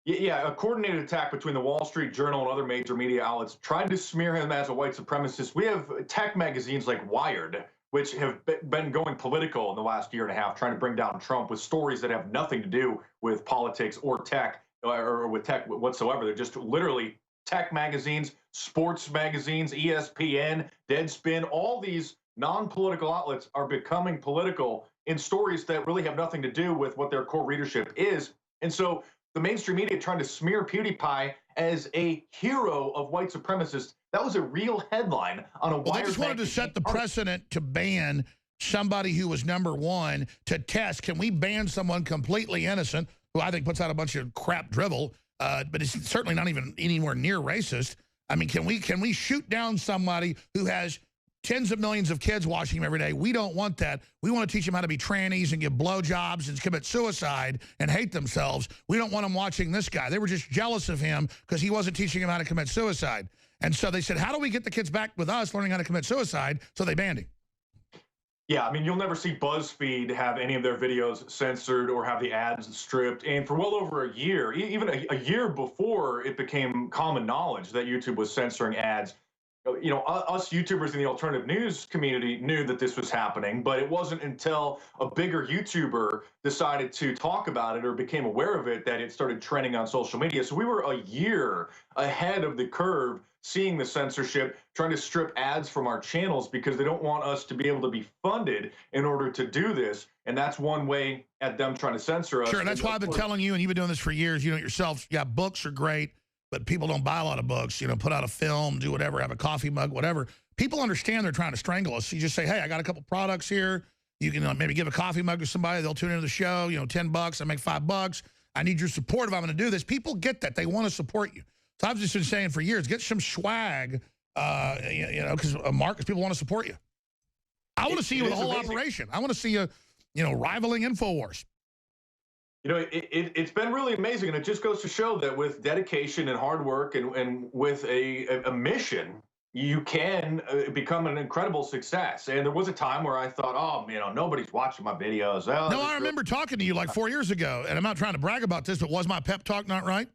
Yeah, a coordinated attack between the Wall Street Journal and other major media outlets tried to smear him as a white supremacist. We have tech magazines like Wired, which have been going political in the last year and a half, trying to bring down Trump with stories that have nothing to do with politics or tech or with tech whatsoever. They're just literally tech magazines, sports magazines, ESPN, Deadspin. All these non-political outlets are becoming political in stories that really have nothing to do with what their core readership is. And so the mainstream media trying to smear PewDiePie as a hero of white supremacists, that was a real headline on a They just wanted to set the precedent to ban somebody who was #1 to test. Can we ban someone completely innocent, who I think puts out a bunch of crap drivel, but is certainly not even anywhere near racist? I mean, can we shoot down somebody who has tens of millions of kids watching him every day? We don't want that. We want to teach them how to be trannies and give blowjobs and commit suicide and hate themselves. We don't want them watching this guy. They were just jealous of him because he wasn't teaching them how to commit suicide. And so they said, how do we get the kids back with us learning how to commit suicide? So they banned him. Yeah, I mean, you'll never see BuzzFeed have any of their videos censored or have the ads stripped. And for well over a year, even a year before it became common knowledge that YouTube was censoring ads, us YouTubers in the alternative news community knew that this was happening, but it wasn't until a bigger YouTuber decided to talk about it or became aware of it that it started trending on social media. So we were a year ahead of the curve seeing the censorship, trying to strip ads from our channels because they don't want us to be able to be funded in order to do this. And that's one way at them trying to censor us. Sure, and that's why I've been telling you, and you've been doing this for years, yourself, yeah, books are great, but people don't buy a lot of books, put out a film, do whatever, have a coffee mug, whatever. People understand they're trying to strangle us. You just say, hey, I got a couple products here. You can maybe give a coffee mug to somebody. They'll tune into the show, you know, $10. I make $5. I need your support if I'm going to do this. People get that. They want to support you. So I've just been saying for years, get some swag, you know, because markets, people want to support you. I want to see you with a whole operation. I want to see you, you know, rivaling InfoWars. You know, it's been really amazing, and it just goes to show that with dedication and hard work and with a mission, you can become an incredible success. And there was a time where I thought, oh, you know, nobody's watching my videos. Oh, no, I remember talking to you like 4 years ago, and I'm not trying to brag about this, but was my pep talk not right?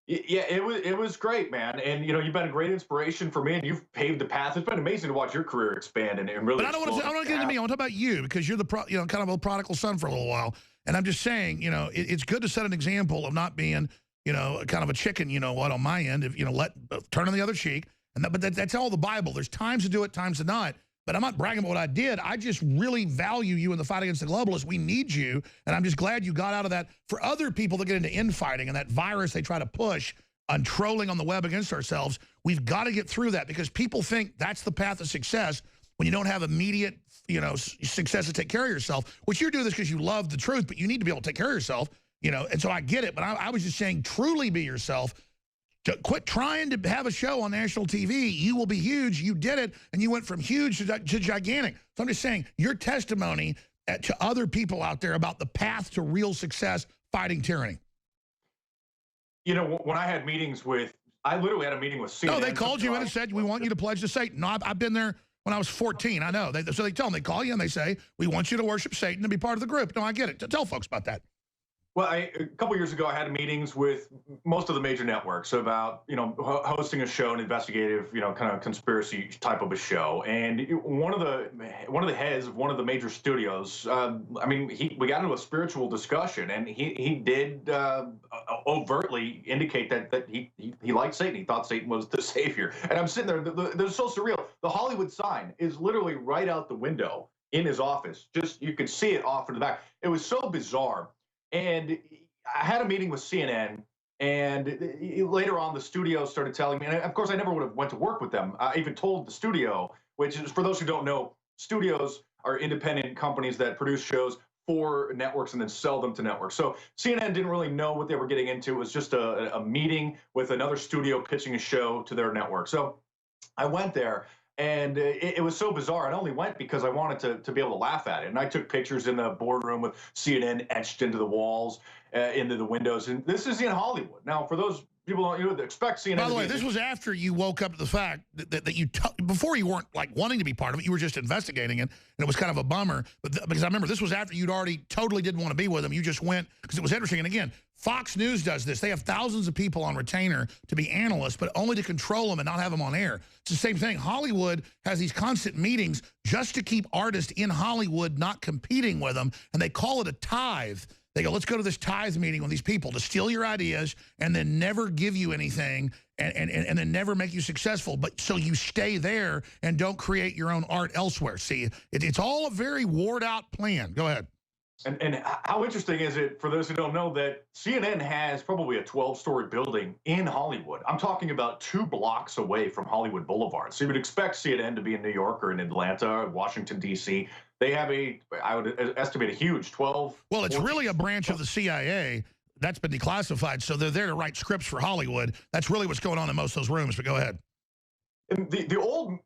Yeah, it was great, man. And, you know, you've been a great inspiration for me, and you've paved the path. It's been amazing to watch your career expand and really. But I don't want to get into me. I want to talk about you, because you're the you know, kind of a prodigal son for a little while. And I'm just saying, you know, it's good to set an example of not being, you know, kind of a chicken, you know what, on my end, if, you know, turn on the other cheek. And but that's all the Bible. There's times to do it, times to not. But I'm not bragging about what I did. I just really value you in the fight against the globalists. We need you. And I'm just glad you got out of that. For other people that get into infighting and that virus they try to push on trolling on the web against ourselves, we've got to get through that, because people think that's the path of success when you don't have immediate, you know, success to take care of yourself, which you're doing this because you love the truth, but you need to be able to take care of yourself, you know. And so I get it, but I was just saying, truly be yourself. Quit trying to have a show on national TV. You will be huge. You did it, and you went from huge to gigantic. So I'm just saying, your testimony to other people out there about the path to real success fighting tyranny. You know, when I had meetings with, I literally had a meeting with CNN. No, they called you in and said, we want you to pledge to Satan. No, I've been there when I was 14. I know. So they tell them, they call you and they say, we want you to worship Satan and be part of the group. No, I get it. Tell folks about that. Well, a couple years ago, I had meetings with most of the major networks about, you know, hosting a show, an investigative, you know, kind of conspiracy type of a show. And one of the heads of one of the major studios, I mean, we got into a spiritual discussion, and he did overtly indicate that he liked Satan. He thought Satan was the savior. And I'm sitting there, they're so surreal. The Hollywood sign is literally right out the window in his office. Just, you could see it off in the back. It was so bizarre. And I had a meeting with CNN, and later on the studio started telling me, and of course I never would have went to work with them. I even told the studio, which is, for those who don't know, studios are independent companies that produce shows for networks and then sell them to networks. So CNN didn't really know what they were getting into. It was just a meeting with another studio pitching a show to their network. So I went there. And it was so bizarre. I only went because I wanted to be able to laugh at it. And I took pictures in the boardroom with CNN etched into the walls, into the windows. And this is in Hollywood. Now, for those people who expect CNN. By the way, this was after you woke up to the fact that you, before you weren't like wanting to be part of it, you were just investigating it. And it was kind of a bummer. But because I remember this was after you'd already totally didn't want to be with them. You just went because it was interesting. And again, Fox News does this. They have thousands of people on retainer to be analysts, but only to control them and not have them on air. It's the same thing. Hollywood has these constant meetings just to keep artists in Hollywood not competing with them, and they call it a tithe. They go, let's go to this tithe meeting with these people to steal your ideas and then never give you anything and then never make you successful. But so you stay there and don't create your own art elsewhere. See, it's all a very ward out plan. Go ahead. And how interesting is it, for those who don't know, that CNN has probably a 12-story building in Hollywood. I'm talking about 2 blocks away from Hollywood Boulevard. So you would expect CNN to be in New York or in Atlanta or Washington, D.C. They have I would estimate, a huge 12. Well, it's really a branch of the CIA that's been declassified. So they're there to write scripts for Hollywood. That's really what's going on in most of those rooms. But go ahead. And the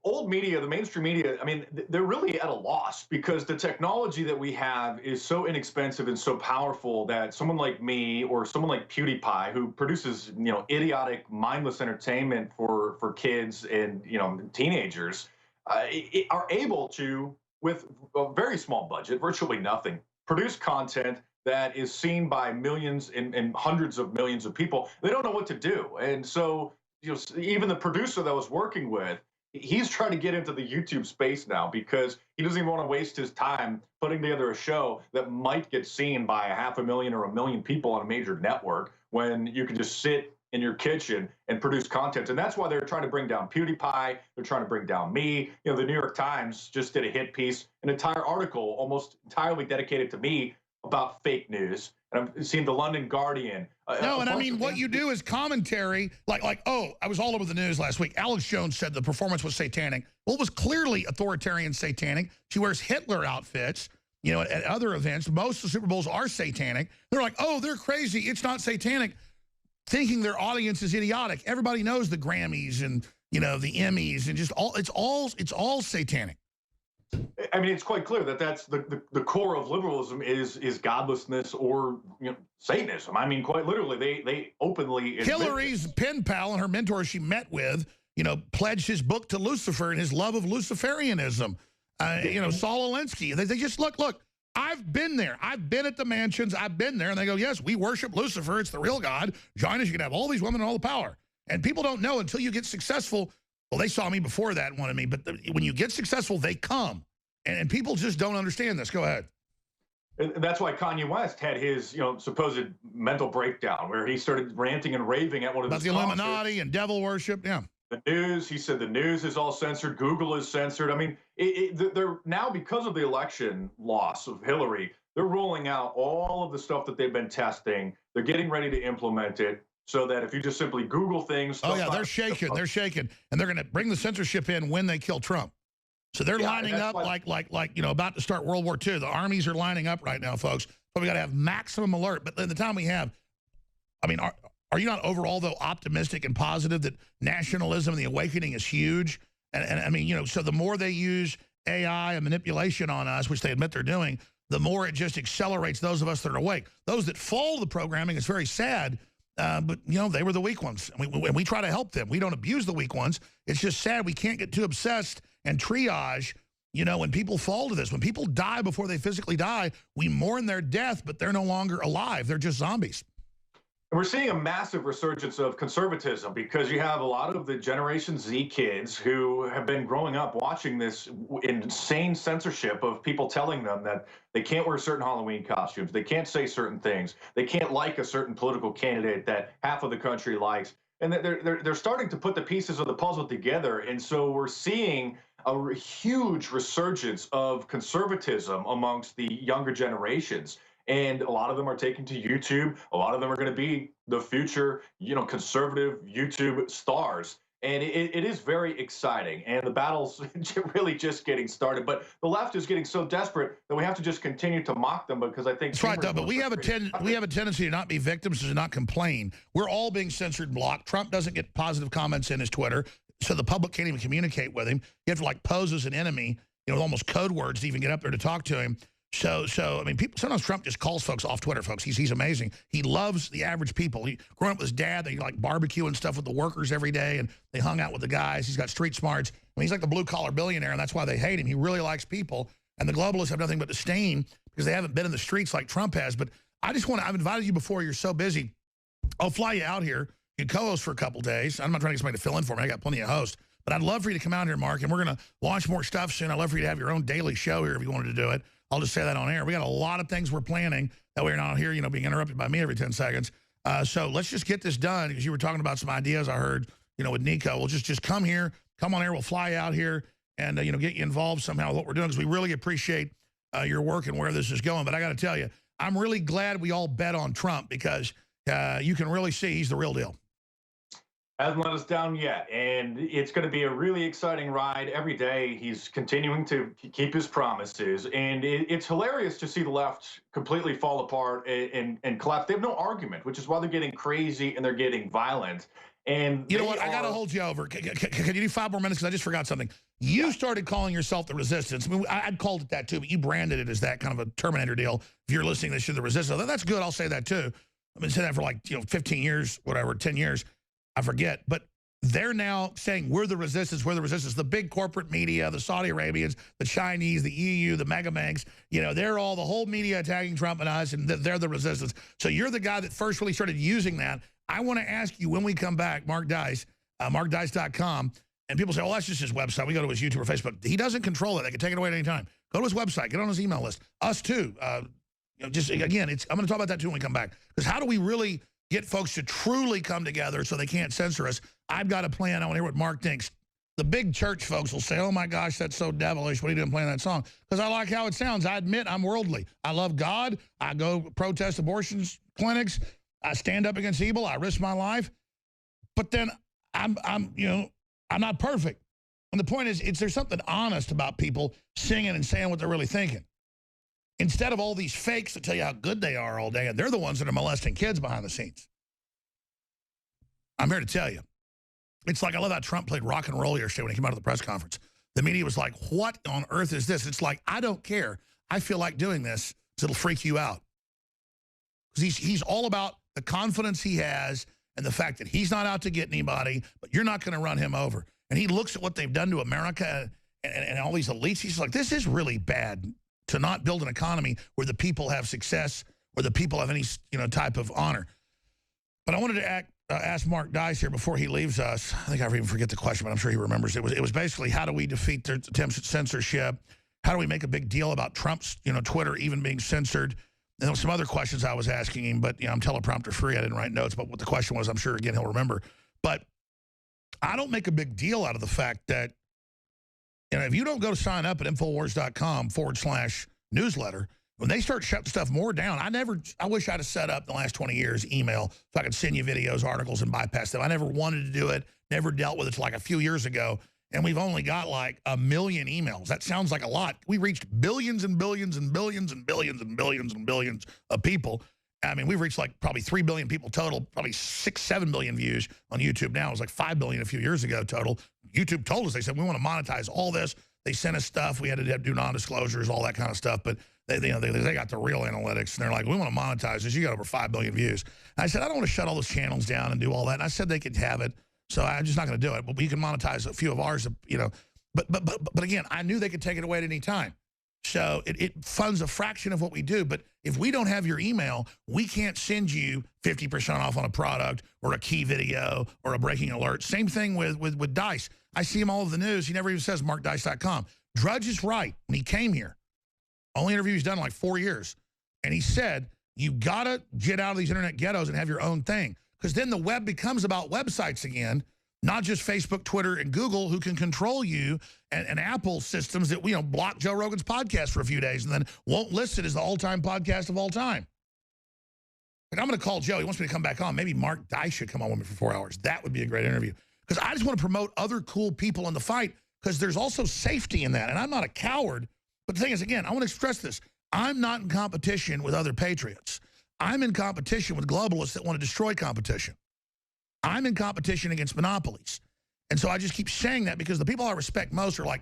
old media, the mainstream media, I mean, they're really at a loss because the technology that we have is so inexpensive and so powerful that someone like me or someone like PewDiePie, who produces, you know, idiotic, mindless entertainment for kids and, you know, teenagers, are able to, with a very small budget, virtually nothing, produce content that is seen by millions and hundreds of millions of people. They don't know what to do, and so, you know, even the producer that I was working with, he's trying to get into the YouTube space now because he doesn't even want to waste his time putting together a show that might get seen by 500,000 or 1 million people on a major network when you can just sit in your kitchen and produce content. And that's why they're trying to bring down PewDiePie. They're trying to bring down me. You know, the New York Times just did a hit piece, an entire article almost entirely dedicated to me, about fake news. And I've seen the London Guardian. No, and I mean, what you do is commentary, oh, I was all over the news last week. Alex Jones said the performance was satanic. Well, it was clearly authoritarian satanic. She wears Hitler outfits, you know, at other events. Most of the Super Bowls are satanic. They're like, oh, they're crazy. It's not satanic, thinking their audience is idiotic. Everybody knows the Grammys and, you know, the Emmys and just all, it's all satanic. I mean, it's quite clear that that's the core of liberalism is godlessness or, you know, Satanism. I mean, quite literally, they openly admit Hillary's pen pal and her mentor she met with, you know, pledged his book to Lucifer and his love of Luciferianism. You know, Saul Alinsky. They just look. I've been there. I've been at the mansions. I've been there, and they go, yes, we worship Lucifer. It's the real God. Join us. You can have all these women and all the power. And people don't know until you get successful. Well, they saw me before that and wanted me, but when you get successful, they come. And people just don't understand this. Go ahead. And that's why Kanye West had his, you know, supposed mental breakdown where he started ranting and raving at one of about the Illuminati and devil worship. Yeah. The news, he said the news is all censored. Google is censored. I mean, they're now, because of the election loss of Hillary, they're rolling out all of the stuff that they've been testing. They're getting ready to implement it so that if you just simply Google things. Oh, yeah, they're shaking. They're shaking. And they're going to bring the censorship in when they kill Trump. So they're lining up like, you know, about to start World War II. The armies are lining up right now, folks. But we got to have maximum alert. But in the time we have, I mean, are you not overall, though, optimistic and positive that nationalism and the awakening is huge? And I mean, you know, so the more they use AI and manipulation on us, which they admit they're doing, the more it just accelerates those of us that are awake. Those that fall to the programming, it's very sad. But, you know, they were the weak ones. And we try to help them. We don't abuse the weak ones. It's just sad we can't get too obsessed and triage, you know, when people fall to this. When people die before they physically die, we mourn their death, but they're no longer alive. They're just zombies. And we're seeing a massive resurgence of conservatism because you have a lot of the Generation Z kids who have been growing up watching this insane censorship of people telling them that they can't wear certain Halloween costumes, they can't say certain things, they can't like a certain political candidate that half of the country likes. And they're starting to put the pieces of the puzzle together. And so we're seeing a huge resurgence of conservatism amongst the younger generations. And a lot of them are taken to YouTube. A lot of them are going to be the future, you know, conservative YouTube stars. And it is very exciting. And the battle's really just getting started. But the left is getting so desperate that we have to just continue to mock them because I think... That's right, though. But we have a tendency to not be victims, to not complain. We're all being censored and blocked. Trump doesn't get positive comments in his Twitter, so the public can't even communicate with him. You have to, like, pose as an enemy, you know, with almost code words to even get up there to talk to him. So I mean, sometimes Trump just calls folks off Twitter, folks. He's amazing. He loves the average people. He growing up with his dad, they like barbecue and stuff with the workers every day, and they hung out with the guys. He's got street smarts. I mean, he's like the blue-collar billionaire, and that's why they hate him. He really likes people, and the globalists have nothing but disdain because they haven't been in the streets like Trump has. But I just want to, I've invited you before. You're so busy. I'll fly you out here. You can co-host for a couple days. I'm not trying to get somebody to fill in for me. I got plenty of hosts. But I'd love for you to come out here, Mark, and we're going to launch more stuff soon. I'd love for you to have your own daily show here if you wanted to do it. I'll just say that on air. We got a lot of things we're planning that we're not here, you know, being interrupted by me every 10 seconds. So let's just get this done because you were talking about some ideas I heard, you know, with Nico. We'll just come here, come on air. We'll fly out here and, you know, get you involved somehow with what we're doing because we really appreciate your work and where this is going. But I got to tell you, I'm really glad we all bet on Trump because you can really see he's the real deal. Hasn't let us down yet, and it's going to be a really exciting ride every day. He's continuing to keep his promises, and it's hilarious to see the left completely fall apart and collapse. They have no argument, which is why they're getting crazy and they're getting violent. And you know what? I got to hold you over. Can you do 5 more minutes? Because I just forgot something. You started calling yourself the Resistance. I mean, I'd called it that too, but you branded it as that kind of a Terminator deal. If you're listening to this, you're the Resistance. That's good. I'll say that too. I've been saying that for like 15 years, whatever, 10 years. I forget, but they're now saying we're the Resistance, we're the Resistance. The big corporate media, the Saudi Arabians, the Chinese, the EU, the mega banks, you know, they're all the whole media attacking Trump and us, and they're the Resistance. So you're the guy that first really started using that. I want to ask you when we come back, Mark Dice, markdice.com, and people say, oh, that's just his website. We go to his YouTube or Facebook. He doesn't control it. They can take it away at any time. Go to his website. Get on his email list. Us too. You know, just again, I'm going to talk about that too when we come back. Because how do we really get folks to truly come together so they can't censor us? I've got a plan. I want to hear what Mark thinks. the big church folks will say, oh, my gosh, that's so devilish. What are you doing playing that song? Because I like how it sounds. I admit I'm worldly. I love God. I go protest abortion clinics. I stand up against evil. I risk my life. But then I'm not perfect. And the point is, there's something honest about people singing and saying what they're really thinking. Instead of all these fakes that tell you how good they are all day, and they're the ones that are molesting kids behind the scenes. I'm here to tell you. It's like, I love how Trump played rock and roll yesterday when he came out of the press conference. The media was like, what on earth is this? It's like, I don't care. I feel like doing this, so it'll freak you out. Because he's all about the confidence he has and the fact that he's not out to get anybody, but you're not going to run him over. And he looks at what they've done to America and all these elites. He's like, this is really bad to not build an economy where the people have success, where the people have any type of honor. But I wanted to ask Mark Dice here before he leaves us. I think I even forget the question, but I'm sure he remembers. It was basically, how do we defeat their attempts at censorship? How do we make a big deal about Trump's Twitter even being censored? And there were some other questions I was asking him, but I'm teleprompter free. I didn't write notes about what the question was. I'm sure, again, he'll remember. But I don't make a big deal out of the fact that if you don't go to sign up at Infowars.com/newsletter, when they start shutting stuff more down, I wish I'd have set up the last 20 years email so I could send you videos, articles, and bypass them. I never wanted to do it, never dealt with it till like a few years ago, and we've only got like 1 million emails. That sounds like a lot. We reached billions and billions and billions and billions and billions and billions of people. I mean, we've reached like probably 3 billion people total, probably 6-7 billion views on YouTube now. It was like 5 billion a few years ago total. YouTube told us, they said, we want to monetize all this. They sent us stuff. We had to do non-disclosures, all that kind of stuff. But they got the real analytics, and they're like, we want to monetize this. You got over 5 billion views. And I said, I don't want to shut all those channels down and do all that. And I said they could have it. So I'm just not going to do it. But we can monetize a few of ours, But again, I knew they could take it away at any time. So it funds a fraction of what we do. But if we don't have your email, we can't send you 50% off on a product or a key video or a breaking alert. Same thing with Dice. I see him all over the news. He never even says markdice.com. Drudge is right. When he came here, only interview he's done in like 4 years. And he said, you got to get out of these internet ghettos and have your own thing. Because then the web becomes about websites again, not just Facebook, Twitter, and Google, who can control you, and Apple systems that, block Joe Rogan's podcast for a few days and then won't list it as the all-time podcast of all time. Like, I'm going to call Joe. He wants me to come back on. Maybe Mark Dice should come on with me for 4 hours. That would be a great interview. Because I just want to promote other cool people in the fight, because there's also safety in that. And I'm not a coward. But the thing is, again, I want to stress this. I'm not in competition with other patriots. I'm in competition with globalists that want to destroy competition. I'm in competition against monopolies. And so I just keep saying that because the people I respect most are like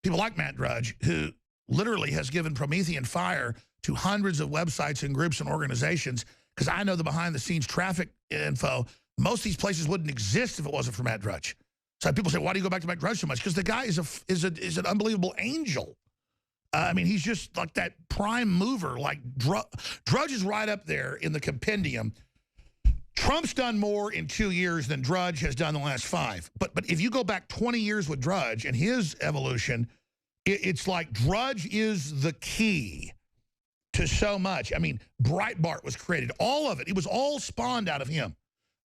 people like Matt Drudge, who literally has given Promethean fire to hundreds of websites and groups and organizations, because I know the behind-the-scenes traffic info. Most of these places wouldn't exist if it wasn't for Matt Drudge. So people say, why do you go back to Matt Drudge so much? Because the guy is an unbelievable angel. I mean, he's just like that prime mover. Like Drudge is right up there in the compendium. Trump's done more in 2 years than Drudge has done the last 5. But if you go back 20 years with Drudge and his evolution, it's like Drudge is the key to so much. I mean, Breitbart was created. All of it. It was all spawned out of him.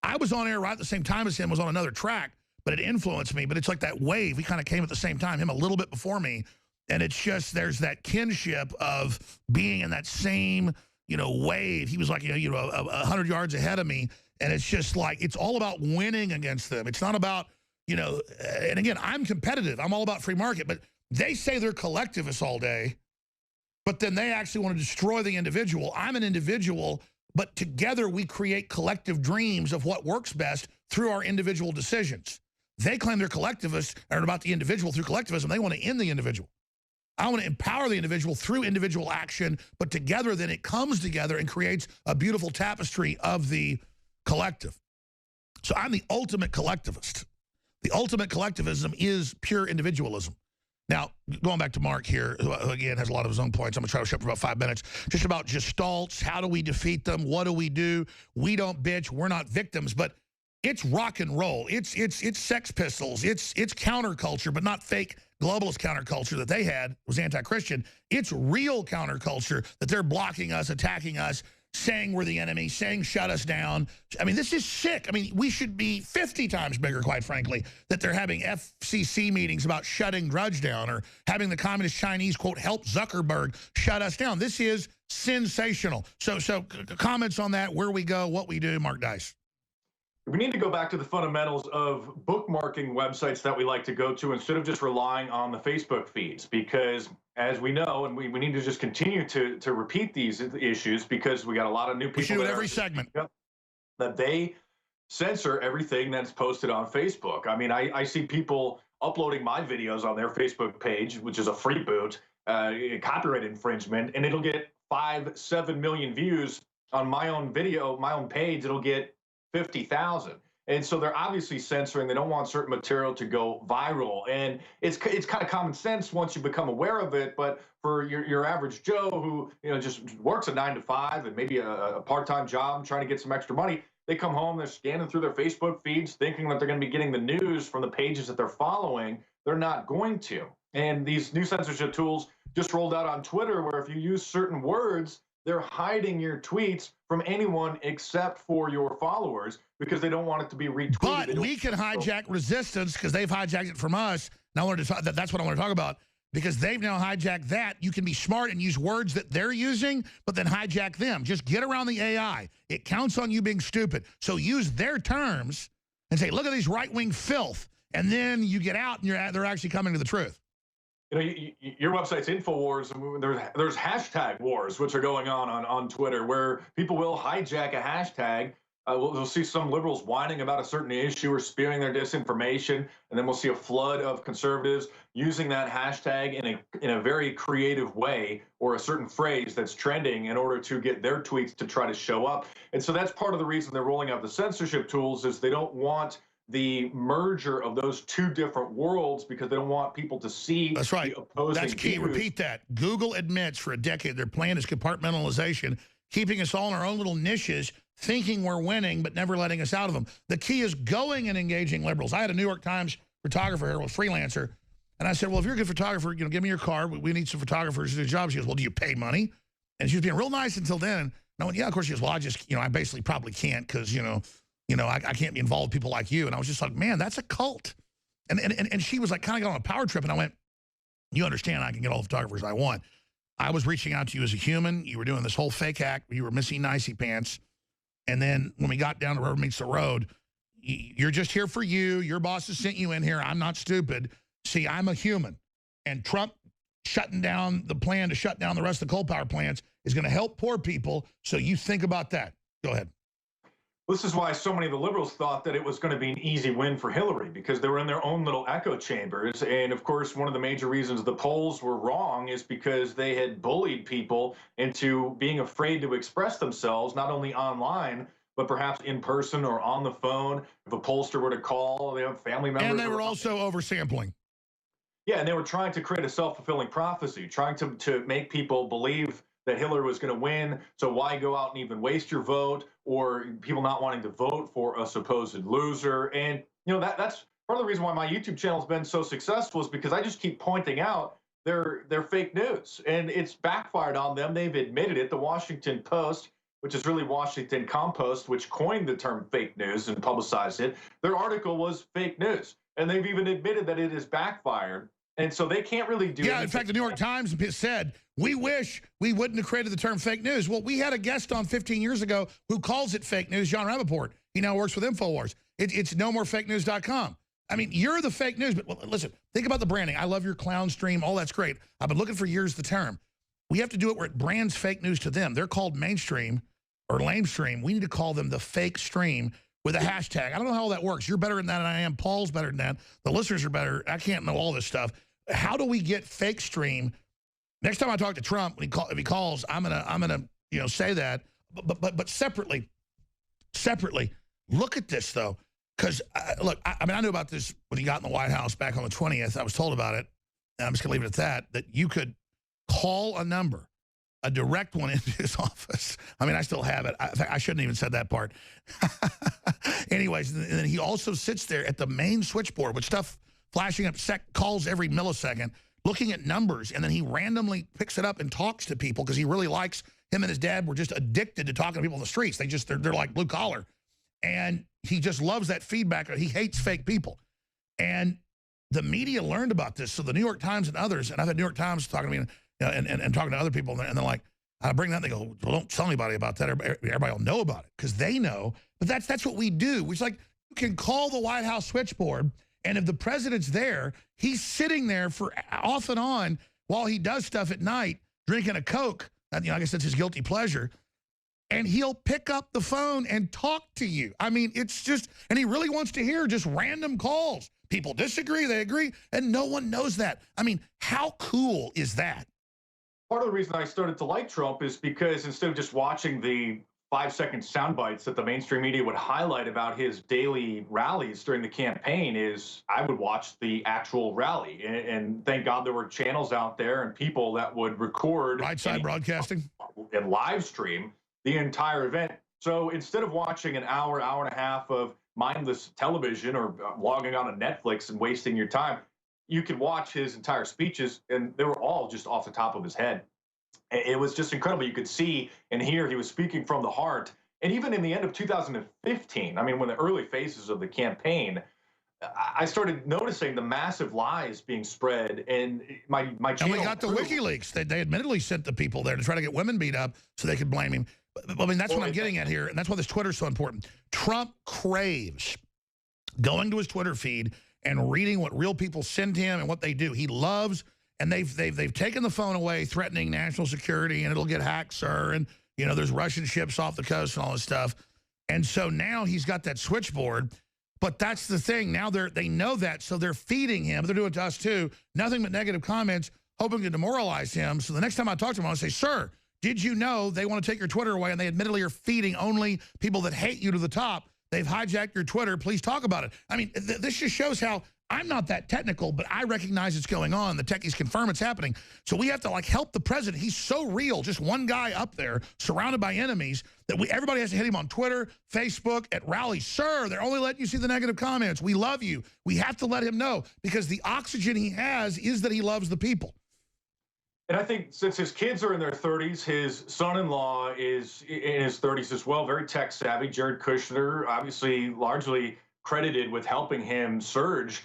I was on air right at the same time as him, was on another track, but it influenced me. But it's like that wave. We kind of came at the same time, him a little bit before me. And it's just, there's that kinship of being in that same, wave. He was like, 100 yards ahead of me. And it's just like, it's all about winning against them. It's not about, and again, I'm competitive. I'm all about free market. But they say they're collectivists all day, but then they actually want to destroy the individual. I'm an individual, but together we create collective dreams of what works best through our individual decisions. They claim they're collectivists and are about the individual through collectivism. They want to end the individual. I want to empower the individual through individual action, but together then it comes together and creates a beautiful tapestry of the collective. So I'm the ultimate collectivist. The ultimate collectivism is pure individualism. Now, going back to Mark here, who again has a lot of his own points. I'm going to try to shut for about 5 minutes. Just about gestalts. How do we defeat them? What do? We don't bitch. We're not victims. But it's rock and roll. It's Sex Pistols. It's counterculture, but not fake globalist counterculture that they had was anti-Christian. It's real counterculture that they're blocking us, attacking us, saying we're the enemy, saying shut us down. I mean, this is sick. I mean, we should be 50 times bigger, quite frankly, that they're having FCC meetings about shutting Drudge down or having the communist Chinese, quote, help Zuckerberg shut us down. This is sensational. So comments on that, where we go, what we do, Mark Dice. We need to go back to the fundamentals of bookmarking websites that we like to go to instead of just relying on the Facebook feeds, because as we know, and we need to just continue to repeat these issues because we got a lot of new people. We should do it every segment. That they censor everything that's posted on Facebook. I mean, I see people uploading my videos on their Facebook page, which is a free boot, copyright infringement, and it'll get 5-7 million views. On my own video, my own page, it'll get 50,000. And so they're obviously censoring. They don't want certain material to go viral. And it's kind of common sense once you become aware of it. But for your average Joe who, you know, just works a 9 to 5 and maybe a part-time job trying to get some extra money, they come home, they're scanning through their Facebook feeds thinking that they're going to be getting the news from the pages that they're following. They're not going to. And these new censorship tools just rolled out on Twitter where if you use certain words, they're hiding your tweets from anyone except for your followers because they don't want it to be retweeted. But we can hijack resistance because they've hijacked it from us. Now I want to talk, that's what I want to talk about, because they've now hijacked that. You can be smart and use words that they're using, but then hijack them. Just get around the AI. It counts on you being stupid. So use their terms and say, look at these right-wing filth. And then you get out and they're actually coming to the truth. You know, your website's InfoWars. There's hashtag wars, which are going on Twitter, where people will hijack a hashtag. We'll see some liberals whining about a certain issue or spewing their disinformation, and then we'll see a flood of conservatives using that hashtag in a very creative way or a certain phrase that's trending in order to get their tweets to try to show up. And so that's part of the reason they're rolling out the censorship tools, is they don't want the merger of those two different worlds because they don't want people to see. That's right. The opposing That's key. views. Repeat that. Google admits for a decade their plan is compartmentalization, keeping us all in our own little niches, thinking we're winning, but never letting us out of them. The key is going and engaging liberals. I had a New York Times photographer here, a freelancer, and I said, well, if you're a good photographer, you know, give me your card. We need some photographers to do jobs. She goes, well, do you pay money? And she was being real nice until then. And I went, yeah, of course. She goes, well, I basically probably can't because, I can't be involved with people like you. And I was just like, man, that's a cult. And she was like, kind of got on a power trip. And I went, you understand I can get all the photographers I want. I was reaching out to you as a human. You were doing this whole fake act. You were missing nicey pants. And then when we got down to rubber meets the road, you're just here for you. Your boss has sent you in here. I'm not stupid. See, I'm a human. And Trump shutting down the plan to shut down the rest of the coal power plants is going to help poor people. So you think about that. Go ahead. This is why so many of the liberals thought that it was going to be an easy win for Hillary, because they were in their own little echo chambers. And of course, one of the major reasons the polls were wrong is because they had bullied people into being afraid to express themselves, not only online, but perhaps in person or on the phone. If a pollster were to call, they have family members. And they were also oversampling. Yeah, and they were trying to create a self-fulfilling prophecy, trying to make people believe that Hillary was going to win, so why go out and even waste your vote, or people not wanting to vote for a supposed loser. And that's part of the reason why my YouTube channel has been so successful, is because I just keep pointing out their fake news, and it's backfired on them. They've admitted it. The Washington Post, which is really Washington Compost, which coined the term fake news and publicized it, their article was fake news, and they've even admitted that it has backfired. And so they can't really do anything. In fact, the New York Times said, we wish we wouldn't have created the term fake news. Well, we had a guest on 15 years ago who calls it fake news, John Rappaport. He now works with InfoWars. It's nomorefakenews.com. I mean, you're the fake news, but listen, think about the branding. I love your clown stream. All that's great. I've been looking for years the term. We have to do it where it brands fake news to them. They're called mainstream or lamestream. We need to call them the fake stream with a hashtag. I don't know how all that works. You're better than that than I am. Paul's better than that. The listeners are better. I can't know all this stuff. How do we get FakeStream? Next time I talk to Trump, if he calls, I'm gonna say that. But separately, look at this though, because look, I mean, I knew about this when he got in the White House back on the 20th. I was told about it, and I'm just gonna leave it at that. That you could call a number, a direct one into his office. I mean, I still have it. I shouldn't even said that part. Anyways, and then he also sits there at the main switchboard with stuff flashing up calls every millisecond, looking at numbers, and then he randomly picks it up and talks to people because he really likes him and his dad were just addicted to talking to people in the streets. They're like blue collar. And he just loves that feedback. He hates fake people. And the media learned about this. So the New York Times and others, and I've had New York Times talking to me and talking to other people, and they're like, I bring that, and they go, well, don't tell anybody about that. Everybody will know about it because they know. But that's what we do. It's like you can call the White House switchboard, and if the president's there, he's sitting there for off and on while he does stuff at night, drinking a Coke. I guess that's his guilty pleasure. And he'll pick up the phone and talk to you. I mean, it's just, and he really wants to hear just random calls. People disagree, they agree, and no one knows that. I mean, how cool is that? Part of the reason I started to like Trump is because instead of just watching the 5-second sound bites that the mainstream media would highlight about his daily rallies during the campaign, is I would watch the actual rally. And thank God there were channels out there and people that would record Right side broadcasting and live stream the entire event. So instead of watching an hour, hour and a half of mindless television or logging on to Netflix and wasting your time, you could watch his entire speeches, and they were all just off the top of his head. It was just incredible. You could see and hear he was speaking from the heart. And even in the end of 2015, I mean, when the early phases of the campaign, I started noticing the massive lies being spread, and my channel. And we got the WikiLeaks. They admittedly sent the people there to try to get women beat up so they could blame him. But I mean, that's what I'm getting at here, and that's why this Twitter is so important. Trump craves going to his Twitter feed and reading what real people send him and what they do. He loves, and they've taken the phone away, threatening national security, and it'll get hacked, sir. And there's Russian ships off the coast and all this stuff. And so now he's got that switchboard. But that's the thing. Now they know that, so they're feeding him. They're doing it to us too. Nothing but negative comments, hoping to demoralize him. So the next time I talk to him, I'll say, sir, did you know they want to take your Twitter away, and they admittedly are feeding only people that hate you to the top? They've hijacked your Twitter. Please talk about it. I mean, this just shows how I'm not that technical, but I recognize it's going on. The techies confirm it's happening. So we have to help the president. He's so real, just one guy up there surrounded by enemies, that everybody has to hit him on Twitter, Facebook, at rallies. Sir, they're only letting you see the negative comments. We love you. We have to let him know, because the oxygen he has is that he loves the people. And I think since his kids are in their 30s, his son-in-law is in his 30s as well, very tech savvy. Jared Kushner, obviously largely credited with helping him surge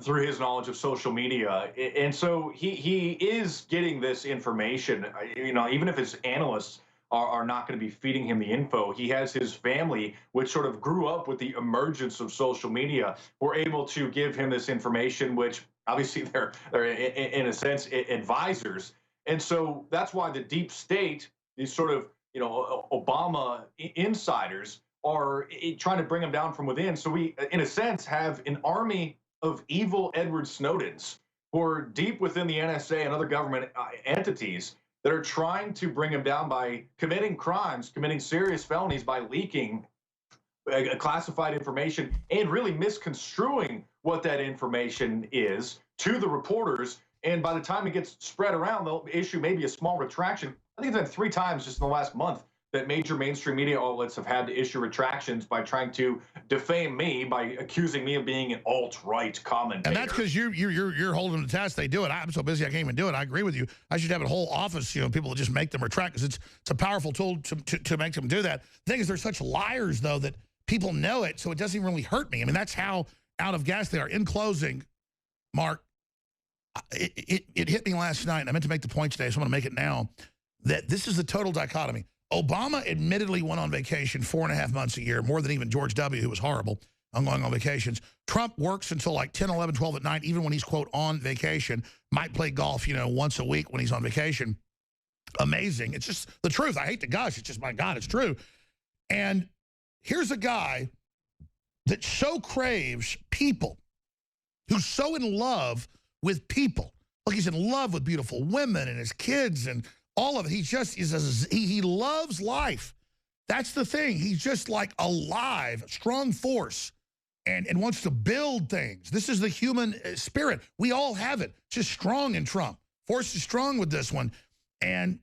through his knowledge of social media. And so he is getting this information, even if his analysts are not going to be feeding him the info. He has his family, which sort of grew up with the emergence of social media, were able to give him this information, which obviously they're in a sense advisors. And so that's why the deep state, these sort of Obama insiders, are trying to bring him down from within. So we, in a sense, have an army of evil Edward Snowdens who are deep within the NSA and other government entities that are trying to bring him down by committing crimes, committing serious felonies, by leaking classified information and really misconstruing what that information is to the reporters. And by the time it gets spread around, they'll issue maybe a small retraction. I think it's been 3 times just in the last month that major mainstream media outlets have had to issue retractions by trying to defame me, by accusing me of being an alt-right commentator. And that's because you're holding them to task. They do it. I'm so busy I can't even do it. I agree with you. I should have a whole office, people that just make them retract, because it's a powerful tool to make them do that. The thing is, they're such liars, though, that people know it, so it doesn't even really hurt me. I mean, that's how out of gas they are. In closing, Mark, it hit me last night, and I meant to make the point today, so I'm going to make it now, that this is the total dichotomy. Obama admittedly went on vacation 4.5 months a year, more than even George W., who was horrible on going on vacations. Trump works until like 10, 11, 12 at night, even when he's, quote, on vacation. Might play golf, once a week when he's on vacation. Amazing. It's just the truth. I hate to gush. It's just, my God, it's true. And here's a guy that so craves people, who's so in love with people. Like, he's in love with beautiful women and his kids and all of it. He just he loves life. That's the thing. He's just like alive, strong force, and wants to build things. This is the human spirit. We all have it. Just strong in Trump. Force is strong with this one. And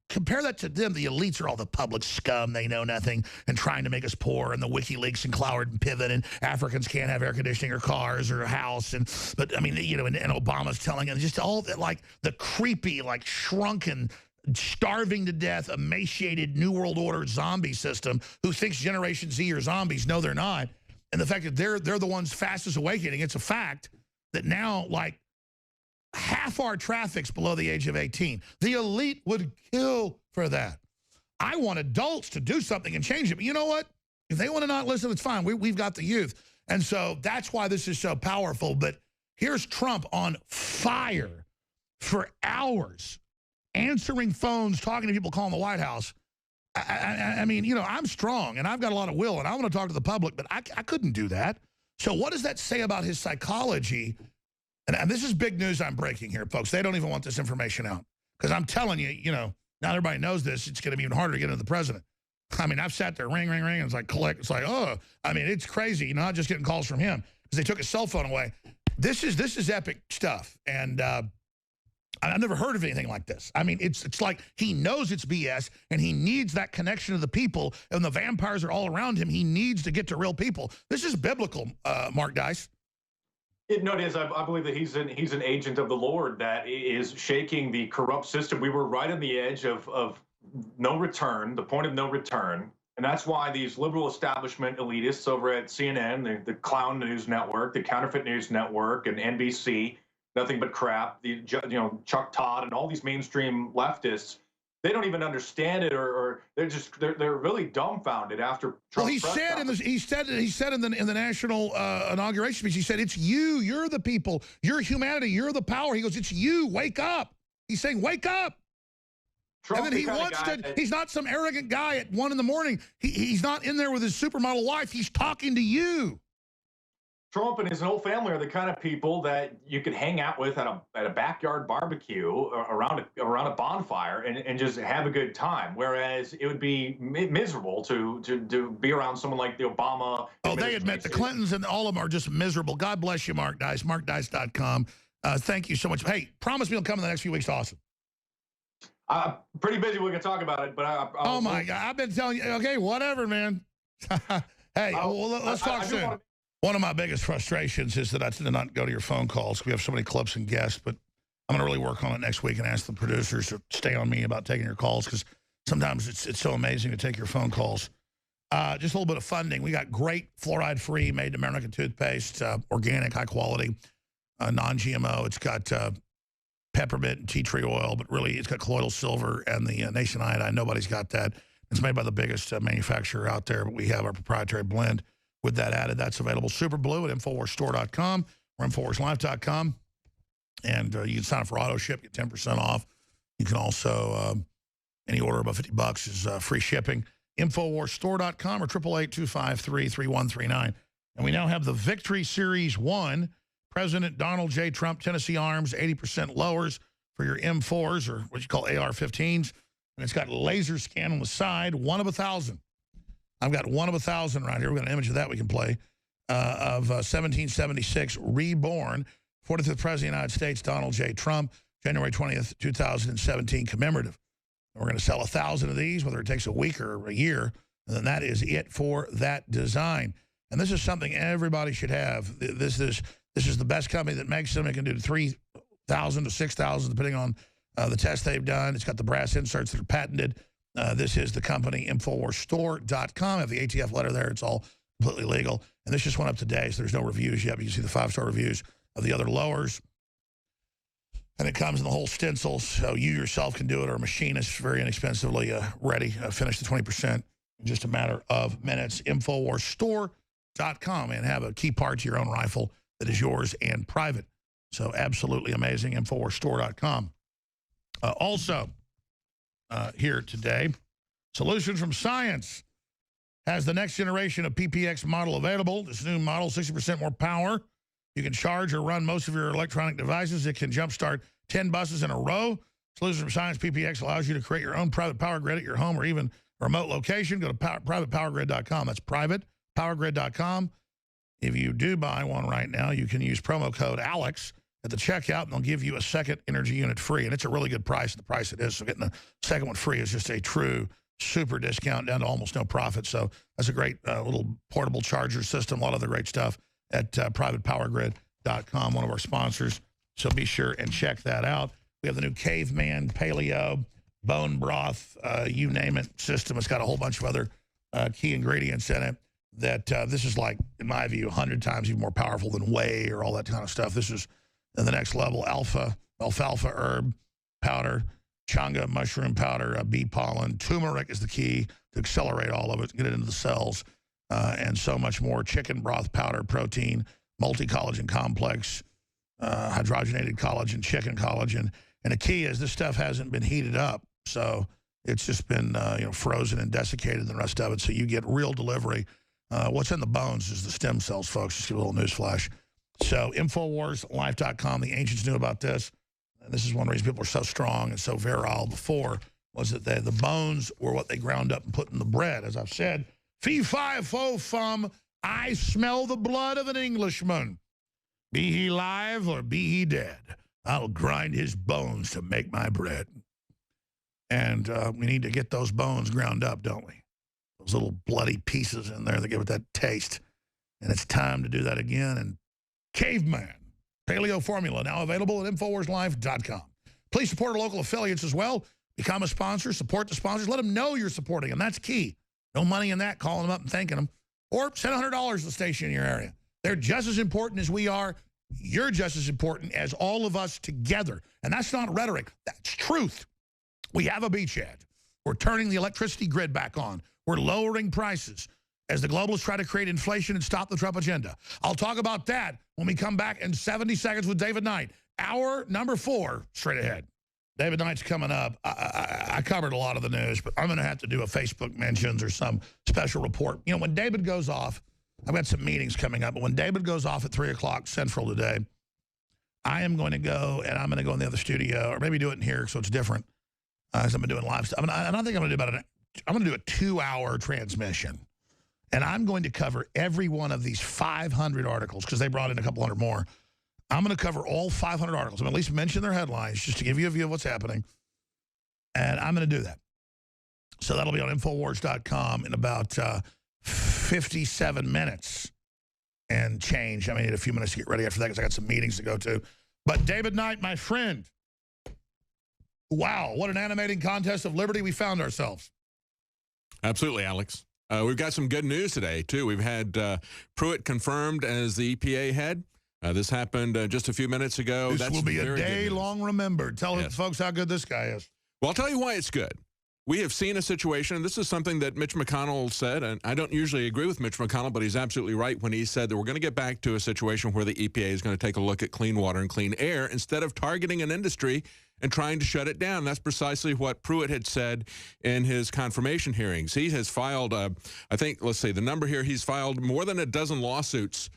compare that to them. The elites are all the public scum. They know nothing and trying to make us poor, and the WikiLeaks and Cloward and Pivot, and Africans can't have air conditioning or cars or a house. But I mean, and Obama's telling them just all that, like the creepy, like shrunken starving to death, emaciated New World Order zombie system who thinks Generation Z are zombies. No, they're not. And the fact that they're the ones fastest awakening, it's a fact that now, like, half our traffic's below the age of 18. The elite would kill for that. I want adults to do something and change it. But you know what? If they want to not listen, it's fine. We've got the youth. And so that's why this is so powerful. But here's Trump on fire for hours, answering phones, talking to people calling the White House. I mean, you know, I'm strong, and I've got a lot of will, and I want to talk to the public, but I couldn't do that. So what does that say about his psychology? And this is big news I'm breaking here, folks. They don't even want this information out. Because I'm telling you, you know, now everybody knows this, it's going to be even harder to get into the president. I mean, I've sat there, ring, ring, ring, and it's like, click. It's like, oh, I mean, it's crazy. You know, not just getting calls from him because they took his cell phone away. This is epic stuff. And I've never heard of anything like this. I mean, it's like he knows it's BS, and he needs that connection to the people, and the vampires are all around him. He needs to get to real people. This is biblical, Mark Dice. No, it is. I believe that he's an agent of the Lord that is shaking the corrupt system. We were right on the edge of no return, the point of no return. And that's why these liberal establishment elitists over at CNN, the Clown News Network, the Counterfeit News Network, and NBC, nothing but crap, Chuck Todd and all these mainstream leftists, they don't even understand it, or they're really dumbfounded after Trump. Well, he said in the national inauguration speech, he said, it's you, you're the people, you're humanity, you're the power. He goes, it's you, wake up. He's saying, wake up. Trump, and then he wants to, he's not some arrogant guy at 1 in the morning. He's not in there with his supermodel wife. He's talking to you. Trump and his whole family are the kind of people that you could hang out with at a backyard barbecue around a bonfire and just have a good time. Whereas it would be miserable to be around someone like the Obama. Oh, they admit the Clintons and all of them are just miserable. God bless you, Mark Dice. MarkDice.com. Thank you so much. Hey, promise me you'll come in the next few weeks. Awesome. I'm pretty busy. We can talk about it, but oh my God, I've been telling you. Okay, whatever, man. Hey, well, let's talk soon. One of my biggest frustrations is that I did not go to your phone calls. We have so many clips and guests, but I'm going to really work on it next week and ask the producers to stay on me about taking your calls, because sometimes it's so amazing to take your phone calls. Just a little bit of funding. We got great fluoride-free, made in America toothpaste, organic, high quality, non-GMO. It's got peppermint and tea tree oil, but really it's got colloidal silver and the Nation iodine. Nobody's got that. It's made by the biggest manufacturer out there, but we have our proprietary blend with that added. That's available. Super Blue at InfoWarsStore.com or InfoWarsLife.com. And you can sign up for auto ship, get 10% off. You can also, any order above $50 is free shipping. InfoWarsStore.com or 888-253-3139. And we now have the Victory Series 1. President Donald J. Trump, Tennessee Arms, 80% lowers for your M4s, or what you call AR-15s. And it's got laser scan on the side, 1 of 1,000. I've got 1 of 1,000 right here. We've got an image of that we can play, of 1776, reborn, 45th President of the United States, Donald J. Trump, January 20th, 2017, commemorative. And we're going to sell 1,000 of these, whether it takes a week or a year, and then that is it for that design. And this is something everybody should have. This is the best company that makes them. It can do 3,000 to 6,000, depending on the test they've done. It's got the brass inserts that are patented. This is the company, InfoWarsStore.com. I have the ATF letter there. It's all completely legal. And this just went up today, so there's no reviews yet, but you can see the 5-star reviews of the other lowers. And it comes in the whole stencil, so you yourself can do it, or a machinist very inexpensively ready. Finish the 20% in just a matter of minutes. InfoWarsStore.com, and have a key part to your own rifle that is yours and private. So absolutely amazing, InfoWarsStore.com. Also, here today, Solutions from Science has the next generation of PPX model available. This new model, 60% more power. You can charge or run most of your electronic devices. It can jumpstart 10 buses in a row. Solutions from Science PPX allows you to create your own private power grid at your home or even a remote location. Go to privatepowergrid.com. That's privatepowergrid.com. If you do buy one right now, you can use promo code ALEX at the checkout, and they'll give you a second energy unit free. And it's a really good price, the price it is. So getting the second one free is just a true super discount down to almost no profit. So that's a great little portable charger system, a lot of the great stuff at privatepowergrid.com, one of our sponsors. So be sure and check that out. We have the new Caveman Paleo bone broth, you name it, system. It's got a whole bunch of other key ingredients in it that this is like, in my view, 100 times even more powerful than whey or all that kind of stuff. This is the next level. Alfalfa herb powder, changa mushroom powder, bee pollen. Turmeric is the key to accelerate all of it, get it into the cells, and so much more. Chicken broth powder, protein, multi-collagen complex, hydrogenated collagen, chicken collagen. And the key is this stuff hasn't been heated up, so it's just been frozen and desiccated and the rest of it, so you get real delivery. What's in the bones is the stem cells, folks. Just give a little news flash. So InfoWarsLife.com, the ancients knew about this. And this is one reason people were so strong and so virile before, was that the bones were what they ground up and put in the bread. As I've said, fee, fi, fo, fum, I smell the blood of an Englishman. Be he live or be he dead, I'll grind his bones to make my bread. And we need to get those bones ground up, don't we? Those little bloody pieces in there that give it that taste. And it's time to do that again. And Caveman Paleo Formula, now available at InfoWarsLife.com. Please support our local affiliates as well. Become a sponsor, support the sponsors. Let them know you're supporting them. That's key. No money in that, calling them up and thanking them. Or send $100 to the station in your area. They're just as important as we are. You're just as important as all of us together. And that's not rhetoric. That's truth. We have a beachhead. We're turning the electricity grid back on. We're lowering prices as the globalists try to create inflation and stop the Trump agenda. I'll talk about that when we come back in 70 seconds with David Knight. Hour number 4, straight ahead. David Knight's coming up. I covered a lot of the news, but I'm going to have to do a Facebook mentions or some special report. You know, when David goes off, I've got some meetings coming up, but when David goes off at 3 o'clock Central today, I am going to go, and I'm going to go in the other studio, or maybe do it in here so it's different, as I've been doing live stuff. I don't think I'm going to do I'm going to do a 2-hour transmission. And I'm going to cover every one of these 500 articles, because they brought in a couple hundred more. I'm going to cover all 500 articles. I'm going to at least mention their headlines just to give you a view of what's happening. And I'm going to do that. So that'll be on Infowars.com in about 57 minutes and change. I may need a few minutes to get ready after that because I got some meetings to go to. But David Knight, my friend, wow, what an animating contest of liberty we found ourselves. Absolutely, Alex. We've got some good news today, too. We've had Pruitt confirmed as the EPA head. This happened just a few minutes ago. This will be a day long remembered. Tell folks how good this guy is. Well, I'll tell you why it's good. We have seen a situation, and this is something that Mitch McConnell said, and I don't usually agree with Mitch McConnell, but he's absolutely right when he said that we're going to get back to a situation where the EPA is going to take a look at clean water and clean air instead of targeting an industry and trying to shut it down. That's precisely what Pruitt had said in his confirmation hearings. He has filed, I think, let's see, the number here, he's filed more than a dozen lawsuits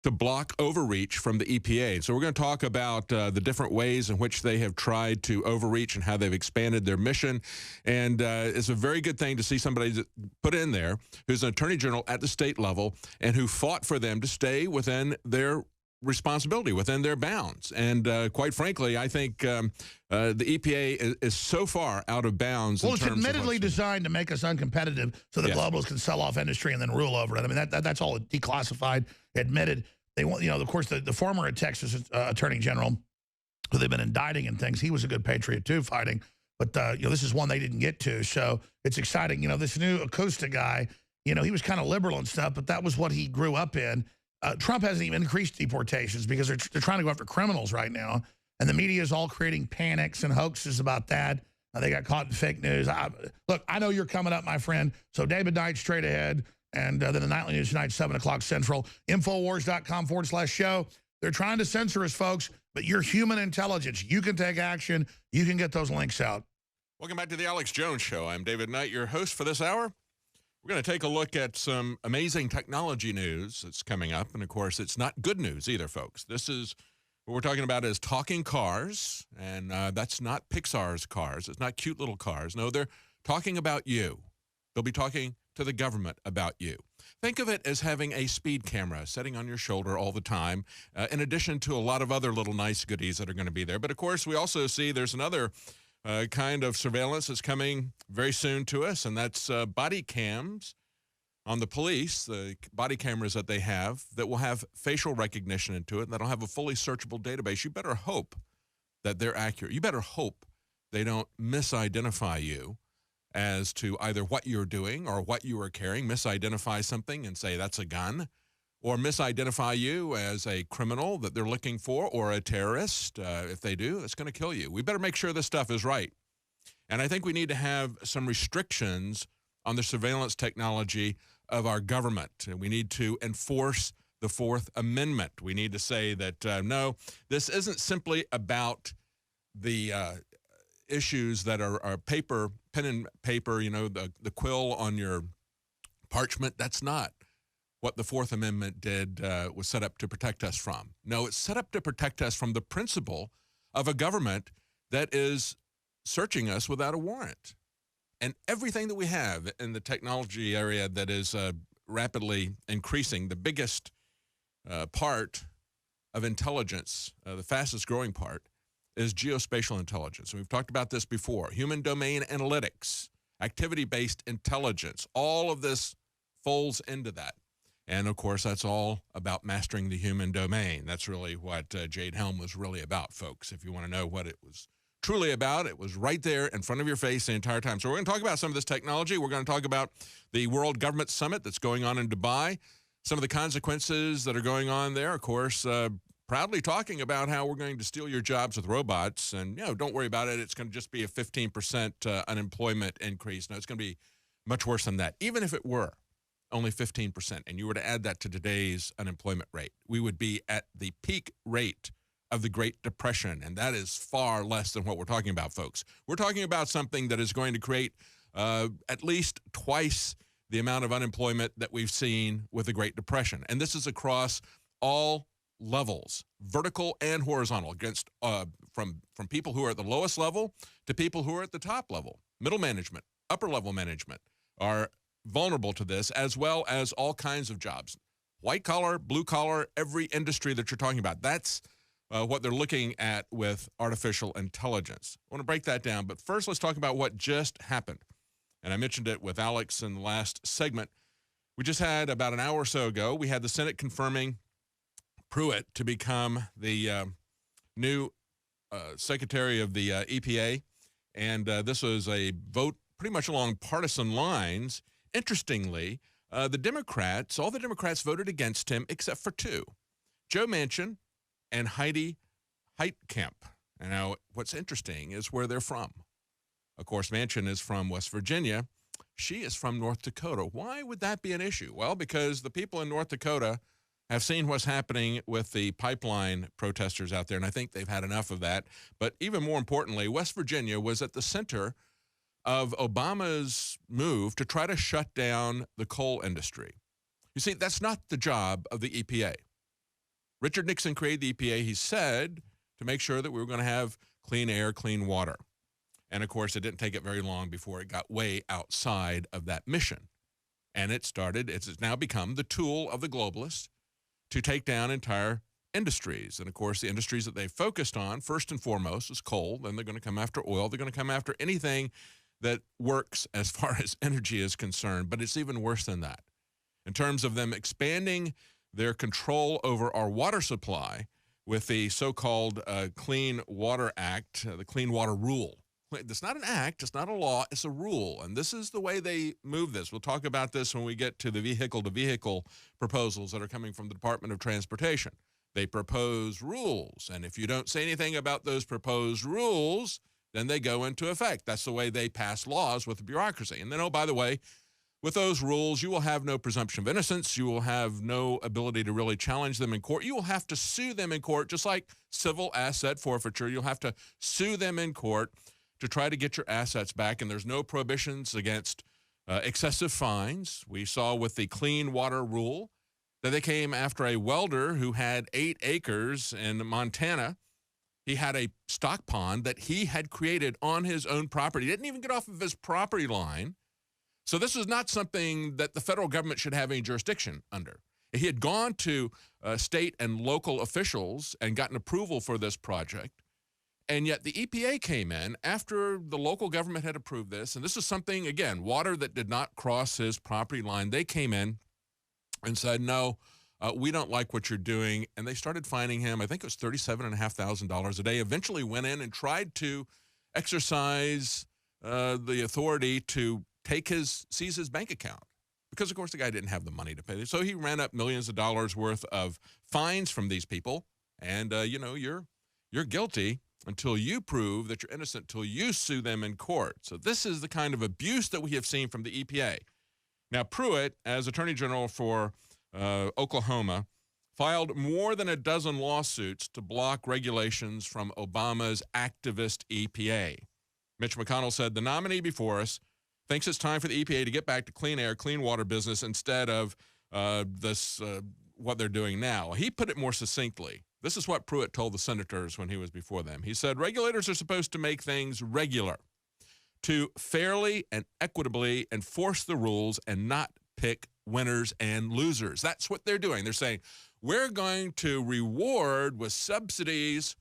to block overreach from the EPA. So we're going to talk about the different ways in which they have tried to overreach and how they've expanded their mission. And it's a very good thing to see somebody put in there who's an attorney general at the state level and who fought for them to stay within their responsibility, within their bounds. And quite frankly, I think the EPA is so far out of bounds. Well, it's admittedly designed to make us uncompetitive so the globalists can sell off industry and then rule over it. I mean, that's all declassified, admitted. They want, of course, the former Texas attorney general, who they've been indicting and things, he was a good patriot too, fighting. But, this is one they didn't get to. So it's exciting. This new Acosta guy, he was kind of liberal and stuff, but that was what he grew up in. Trump hasn't even increased deportations because they're trying to go after criminals right now. And the media is all creating panics and hoaxes about that. They got caught in fake news. Look, I know you're coming up, my friend. So David Knight straight ahead. And then the Nightly News tonight, 7 o'clock Central. Infowars.com/show. They're trying to censor us, folks. But you're human intelligence. You can take action. You can get those links out. Welcome back to the Alex Jones Show. I'm David Knight, your host for this hour. We're going to take a look at some amazing technology news that's coming up. And, of course, it's not good news either, folks. This is what we're talking about is talking cars. And that's not Pixar's cars. It's not cute little cars. No, they're talking about you. They'll be talking to the government about you. Think of it as having a speed camera sitting on your shoulder all the time, in addition to a lot of other little nice goodies that are going to be there. But, of course, we also see there's another kind of surveillance that's coming very soon to us, and that's body cams on the police, the body cameras that they have that will have facial recognition into it, and that'll have a fully searchable database. You better hope that they're accurate. You better hope They don't misidentify you as to either what you're doing or what you are carrying, misidentify something and say that's a gun, or misidentify you as a criminal that they're looking for or a terrorist. If they do, it's going to kill you. We better make sure this stuff is right. And I think we need to have some restrictions on the surveillance technology of our government. And we need to enforce the Fourth Amendment. We need to say that, no, this isn't simply about the issues that are paper, pen and paper, you know, the quill on your parchment. That's not what the Fourth Amendment did, was set up to protect us from. No, it's set up to protect us from the principle of a government that is searching us without a warrant. And everything that we have in the technology area that is rapidly increasing, the biggest part of intelligence, the fastest growing part, is geospatial intelligence. And we've talked about this before. Human domain analytics, activity-based intelligence, all of this folds into that. And, of course, that's all about mastering the human domain. That's really what Jade Helm was really about, folks. If you want to know what it was truly about, it was right there in front of your face the entire time. So we're going to talk about some of this technology. We're going to talk about the World Government Summit that's going on in Dubai, some of the consequences that are going on there. Of course, proudly talking about how we're going to steal your jobs with robots. And, you know, don't worry about it. It's going to just be a 15% unemployment increase. No, it's going to be much worse than that. Even if it were only 15%, and you were to add that to today's unemployment rate, we would be at the peak rate of the Great Depression, and that is far less than what we're talking about, folks. We're talking about something that is going to create at least twice the amount of unemployment that we've seen with the Great Depression, and this is across all levels, vertical and horizontal, against from people who are at the lowest level to people who are at the top level. Middle management, upper level management are vulnerable to this, as well as all kinds of jobs. White collar, blue collar, every industry that you're talking about. That's what they're looking at with artificial intelligence. I want to break that down, but first let's talk about what just happened. And I mentioned it with Alex in the last segment. We just had, about an hour or so ago, we had the Senate confirming Pruitt to become the new Secretary of the EPA. And this was a vote pretty much along partisan lines. Interestingly, the Democrats, all the Democrats voted against him except for two, Joe Manchin and Heidi Heitkamp. And now what's interesting is where they're from. Of course, Manchin is from West Virginia. She is from North Dakota. Why would that be an issue? Well, because the people in North Dakota have seen what's happening with the pipeline protesters out there, and I think they've had enough of that. But even more importantly, West Virginia was at the center of Obama's move to try to shut down the coal industry. You see, that's not the job of the EPA. Richard Nixon created the EPA, he said, to make sure that we were going to have clean air, clean water. And, of course, it didn't take it very long before it got way outside of that mission. And it's now become the tool of the globalists to take down entire industries. And, of course, the industries that they focused on, first and foremost, is coal. Then they're going to come after oil. They're going to come after anything that works as far as energy is concerned. But it's even worse than that. In terms of them expanding their control over our water supply with the so-called Clean Water Act, the Clean Water Rule. It's not an act, it's not a law, it's a rule. And this is the way they move this. We'll talk about this when we get to the vehicle-to-vehicle proposals that are coming from the Department of Transportation. They propose rules, and if you don't say anything about those proposed rules, then they go into effect. That's the way they pass laws with the bureaucracy. And then, oh, by the way, with those rules, you will have no presumption of innocence. You will have no ability to really challenge them in court. You will have to sue them in court, just like civil asset forfeiture. You'll have to sue them in court to try to get your assets back, and there's no prohibitions against excessive fines. We saw with the Clean Water Rule that they came after a welder who had 8 acres in Montana. He had a stock pond that he had created on his own property. He didn't even get off of his property line. So this is not something that the federal government should have any jurisdiction under. He had gone to state and local officials and gotten approval for this project. And yet the EPA came in after the local government had approved this. And this is something, again, water that did not cross his property line. They came in and said, no, we don't like what you're doing. And they started fining him, I think it was $37,500 a day, eventually went in and tried to exercise the authority to seize his bank account. Because, of course, the guy didn't have the money to pay. So he ran up millions of dollars worth of fines from these people. And, you're guilty until you prove that you're innocent, until you sue them in court. So this is the kind of abuse that we have seen from the EPA. Now, Pruitt, as Attorney General for Oklahoma, filed more than a dozen lawsuits to block regulations from Obama's activist EPA. Mitch McConnell said the nominee before us thinks it's time for the EPA to get back to clean air, clean water business instead of what they're doing now. He put it more succinctly. This is what Pruitt told the senators when he was before them. He said, regulators are supposed to make things regular, to fairly and equitably enforce the rules and not pick winners and losers. That's what they're doing. They're saying, we're going to reward with subsidies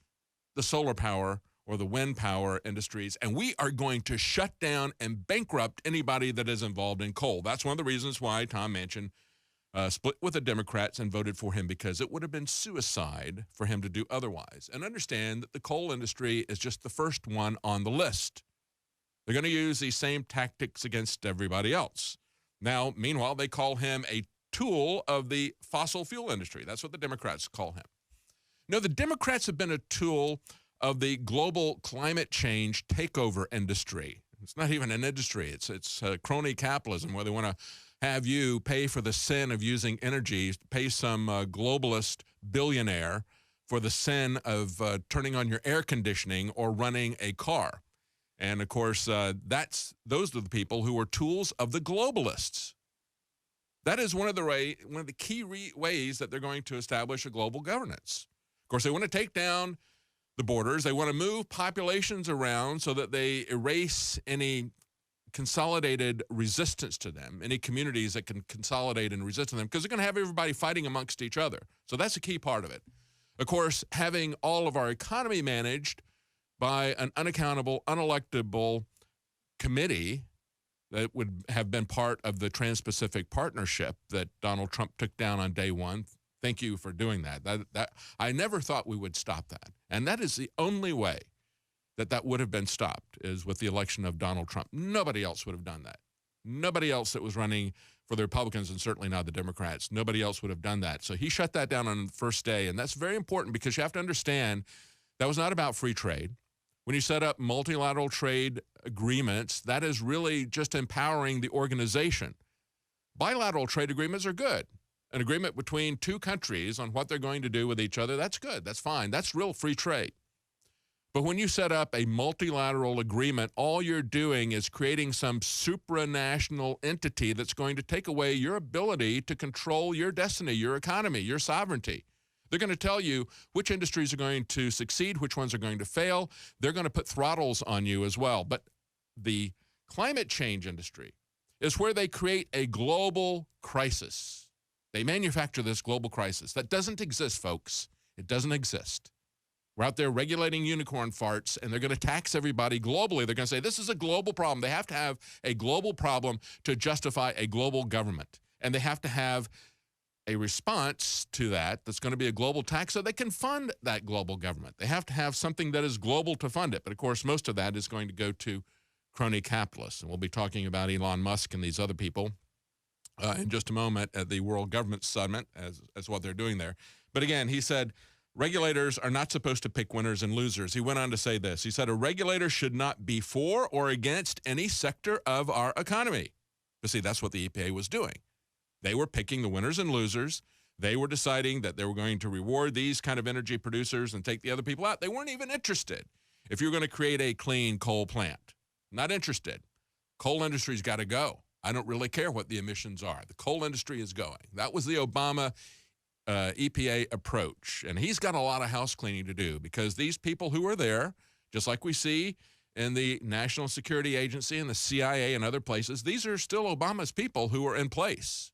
the solar power or the wind power industries, and we are going to shut down and bankrupt anybody that is involved in coal. That's one of the reasons why Tom Manchin split with the Democrats and voted for him, because it would have been suicide for him to do otherwise. And understand that the coal industry is just the first one on the list. They're going to use these same tactics against everybody else. Now, meanwhile, they call him a tool of the fossil fuel industry. That's what the Democrats call him. No, the Democrats have been a tool of the global climate change takeover industry. It's not even an industry. It's crony capitalism, where they want to have you pay for the sin of using energy, pay some globalist billionaire for the sin of turning on your air conditioning or running a car. And, of course, those are the people who are tools of the globalists. That is one of the key ways that they're going to establish a global governance. Of course, they want to take down the borders. They want to move populations around so that they erase any consolidated resistance to them, any communities that can consolidate and resist them, because they're going to have everybody fighting amongst each other. So that's a key part of it. Of course, having all of our economy managed by an unaccountable, unelectable committee that would have been part of the Trans-Pacific Partnership that Donald Trump took down on day one. Thank you for doing that. That I never thought we would stop that. And that is the only way that would have been stopped, is with the election of Donald Trump. Nobody else would have done that. Nobody else that was running for the Republicans, and certainly not the Democrats, nobody else would have done that. So he shut that down on the first day, and that's very important, because you have to understand that was not about free trade. When you set up multilateral trade agreements, that is really just empowering the organization. Bilateral trade agreements are good. An agreement between two countries on what they're going to do with each other, that's good. That's fine. That's real free trade. But when you set up a multilateral agreement, all you're doing is creating some supranational entity that's going to take away your ability to control your destiny, your economy, your sovereignty. They're going to tell you which industries are going to succeed, which ones are going to fail. They're going to put throttles on you as well. But the climate change industry is where they create a global crisis. They manufacture this global crisis. That doesn't exist, folks. It doesn't exist. We're out there regulating unicorn farts, and they're going to tax everybody globally. They're going to say, this is a global problem. They have to have a global problem to justify a global government. And they have to have a response to that that's going to be a global tax so they can fund that global government. They have to have something that is global to fund it. But, of course, most of that is going to go to crony capitalists. And we'll be talking about Elon Musk and these other people in just a moment at the World Government Summit as what they're doing there. But, again, he said, regulators are not supposed to pick winners and losers. He went on to say this. He said, a regulator should not be for or against any sector of our economy. But see, that's what the EPA was doing. They were picking the winners and losers. They were deciding that they were going to reward these kind of energy producers and take the other people out. They weren't even interested. If you're going to create a clean coal plant, not interested. Coal industry's got to go. I don't really care what the emissions are. The coal industry is going. That was the Obama EPA approach. And he's got a lot of house cleaning to do, because these people who are there, just like we see in the National Security Agency and the CIA and other places, these are still Obama's people who are in place.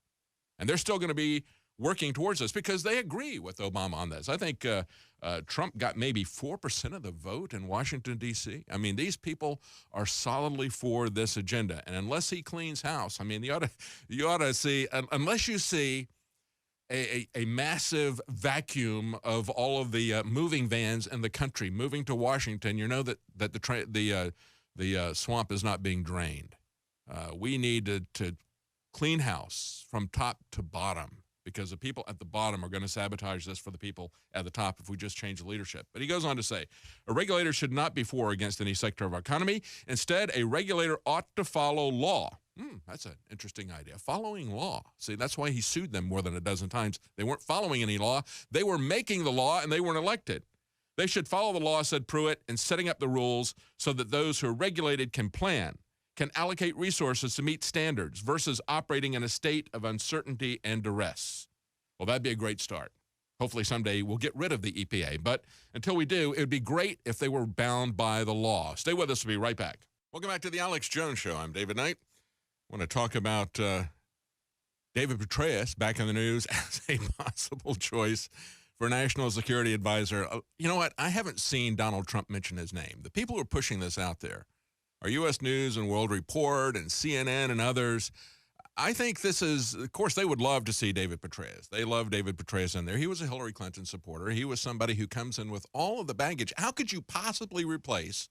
And they're still going to be working towards this because they agree with Obama on this. I think Trump got maybe 4% of the vote in Washington, D.C. I mean, these people are solidly for this agenda. And unless he cleans house, I mean, you ought to see, unless you see a massive vacuum of all of the moving vans in the country moving to Washington, you know that the swamp is not being drained. We need to clean house from top to bottom, because the people at the bottom are going to sabotage this for the people at the top if we just change the leadership. But he goes on to say, a regulator should not be for or against any sector of our economy. Instead, a regulator ought to follow law. That's an interesting idea. Following law. See, that's why he sued them more than a dozen times. They weren't following any law. They were making the law, and they weren't elected. They should follow the law, said Pruitt, in setting up the rules so that those who are regulated can plan, can allocate resources to meet standards versus operating in a state of uncertainty and duress. Well, that'd be a great start. Hopefully someday we'll get rid of the EPA. But until we do, it would be great if they were bound by the law. Stay with us. We'll be right back. Welcome back to the Alex Jones Show. I'm David Knight. I want to talk about David Petraeus back in the news as a possible choice for National Security Advisor. You know what? I haven't seen Donald Trump mention his name. The people who are pushing this out there are U.S. News and World Report and CNN and others. I think this is, of course, they would love to see David Petraeus. They love David Petraeus in there. He was a Hillary Clinton supporter. He was somebody who comes in with all of the baggage. How could you possibly replace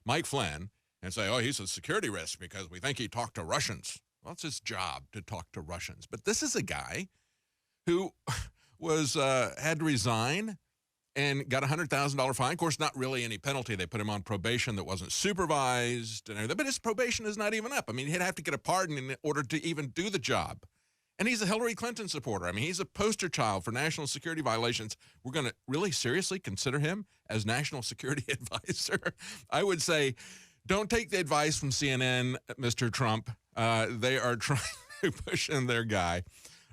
Mike Flynn and say, oh, he's a security risk because we think he talked to Russians? Well, it's his job to talk to Russians. But this is a guy who was had to resign and got a $100,000 fine. Of course, not really any penalty. They put him on probation that wasn't supervised and everything. But his probation is not even up. I mean, he'd have to get a pardon in order to even do the job. And he's a Hillary Clinton supporter. I mean, he's a poster child for national security violations. We're going to really seriously consider him as national security advisor? I would say, don't take the advice from CNN, Mr. Trump. They are trying to push in their guy,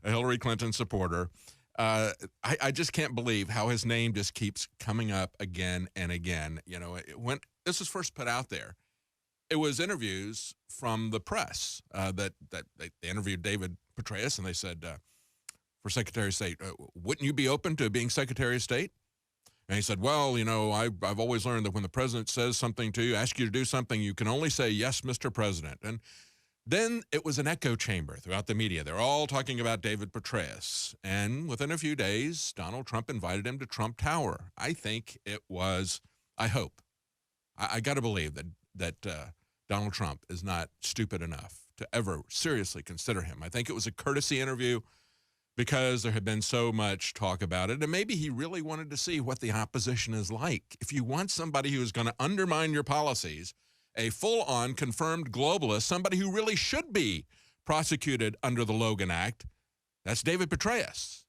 a Hillary Clinton supporter. I just can't believe how his name just keeps coming up again and again. You know, when this was first put out there, it was interviews from the press that they interviewed David Petraeus, and they said, for Secretary of State, wouldn't you be open to being Secretary of State? And he said, well, you know, I've always learned that when the president says something to you, asks you to do something, you can only say, yes, Mr. President. And then it was an echo chamber throughout the media. They're all talking about David Petraeus. And within a few days, Donald Trump invited him to Trump Tower. I think it was, I hope, I got to believe that Donald Trump is not stupid enough to ever seriously consider him. I think it was a courtesy interview because there had been so much talk about it. And maybe he really wanted to see what the opposition is like. If you want somebody who is going to undermine your policies, a full-on confirmed globalist, somebody who really should be prosecuted under the Logan Act, that's David Petraeus.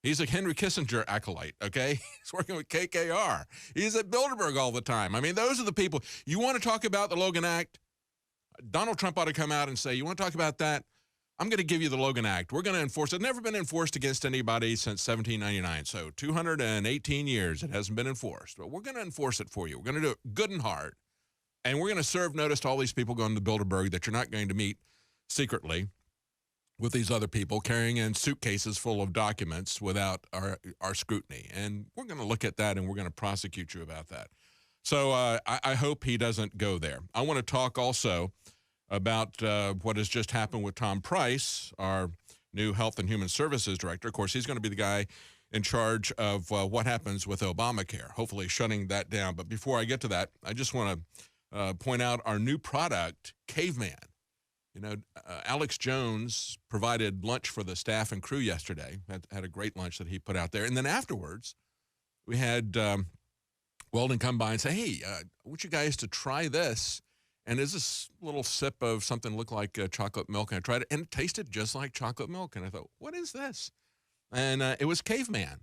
He's a Henry Kissinger acolyte, okay? He's working with KKR. He's at Bilderberg all the time. I mean, those are the people. You want to talk about the Logan Act? Donald Trump ought to come out and say, you want to talk about that? I'm going to give you the Logan Act. We're going to enforce it. It's never been enforced against anybody since 1799. So 218 years it hasn't been enforced. But we're going to enforce it for you. We're going to do it good and hard. And we're going to serve notice to all these people going to Bilderberg that you're not going to meet secretly with these other people carrying in suitcases full of documents without our scrutiny. And we're going to look at that, and we're going to prosecute you about that. So I hope he doesn't go there. I want to talk also about what has just happened with Tom Price, our new Health and Human Services Director. Of course, he's going to be the guy in charge of what happens with Obamacare, hopefully shutting that down. But before I get to that, I just want to point out our new product, Caveman. You know, Alex Jones provided lunch for the staff and crew yesterday, had a great lunch that he put out there. And then afterwards, we had Weldon come by and say, hey, I want you guys to try this. And is this little sip of something look like chocolate milk? And I tried it, and it tasted just like chocolate milk. And I thought, what is this? And it was Caveman.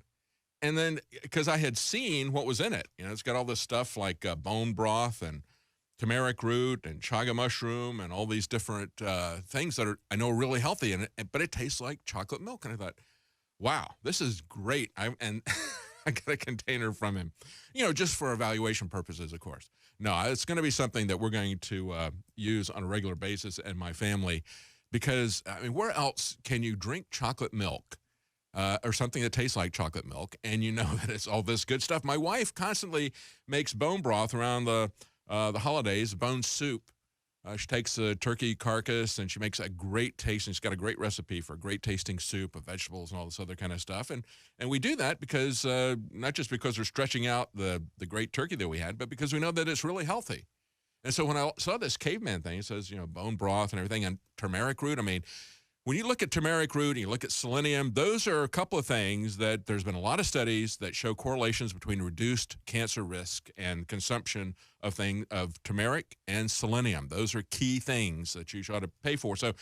And then, because I had seen what was in it, you know, it's got all this stuff like bone broth and turmeric root and chaga mushroom and all these different things that are, I know, really healthy in it, but it tastes like chocolate milk. And I thought, wow, this is great. And I got a container from him, you know, just for evaluation purposes, of course. No, it's going to be something that we're going to use on a regular basis in my family because, I mean, where else can you drink chocolate milk or something that tastes like chocolate milk and you know that it's all this good stuff? My wife constantly makes bone broth around the holidays, bone soup, She takes a turkey carcass and she makes a great tasting. She's got a great recipe for a great tasting soup of vegetables and all this other kind of stuff. And we do that because not just because we're stretching out the great turkey that we had, but because we know that it's really healthy. And so when I saw this caveman thing, it says, bone broth and everything and turmeric root. I mean, when you look at turmeric root and you look at selenium, those are a couple of things that there's been a lot of studies that show correlations between reduced cancer risk and consumption of turmeric and selenium. Those are key things that you ought to pay for. So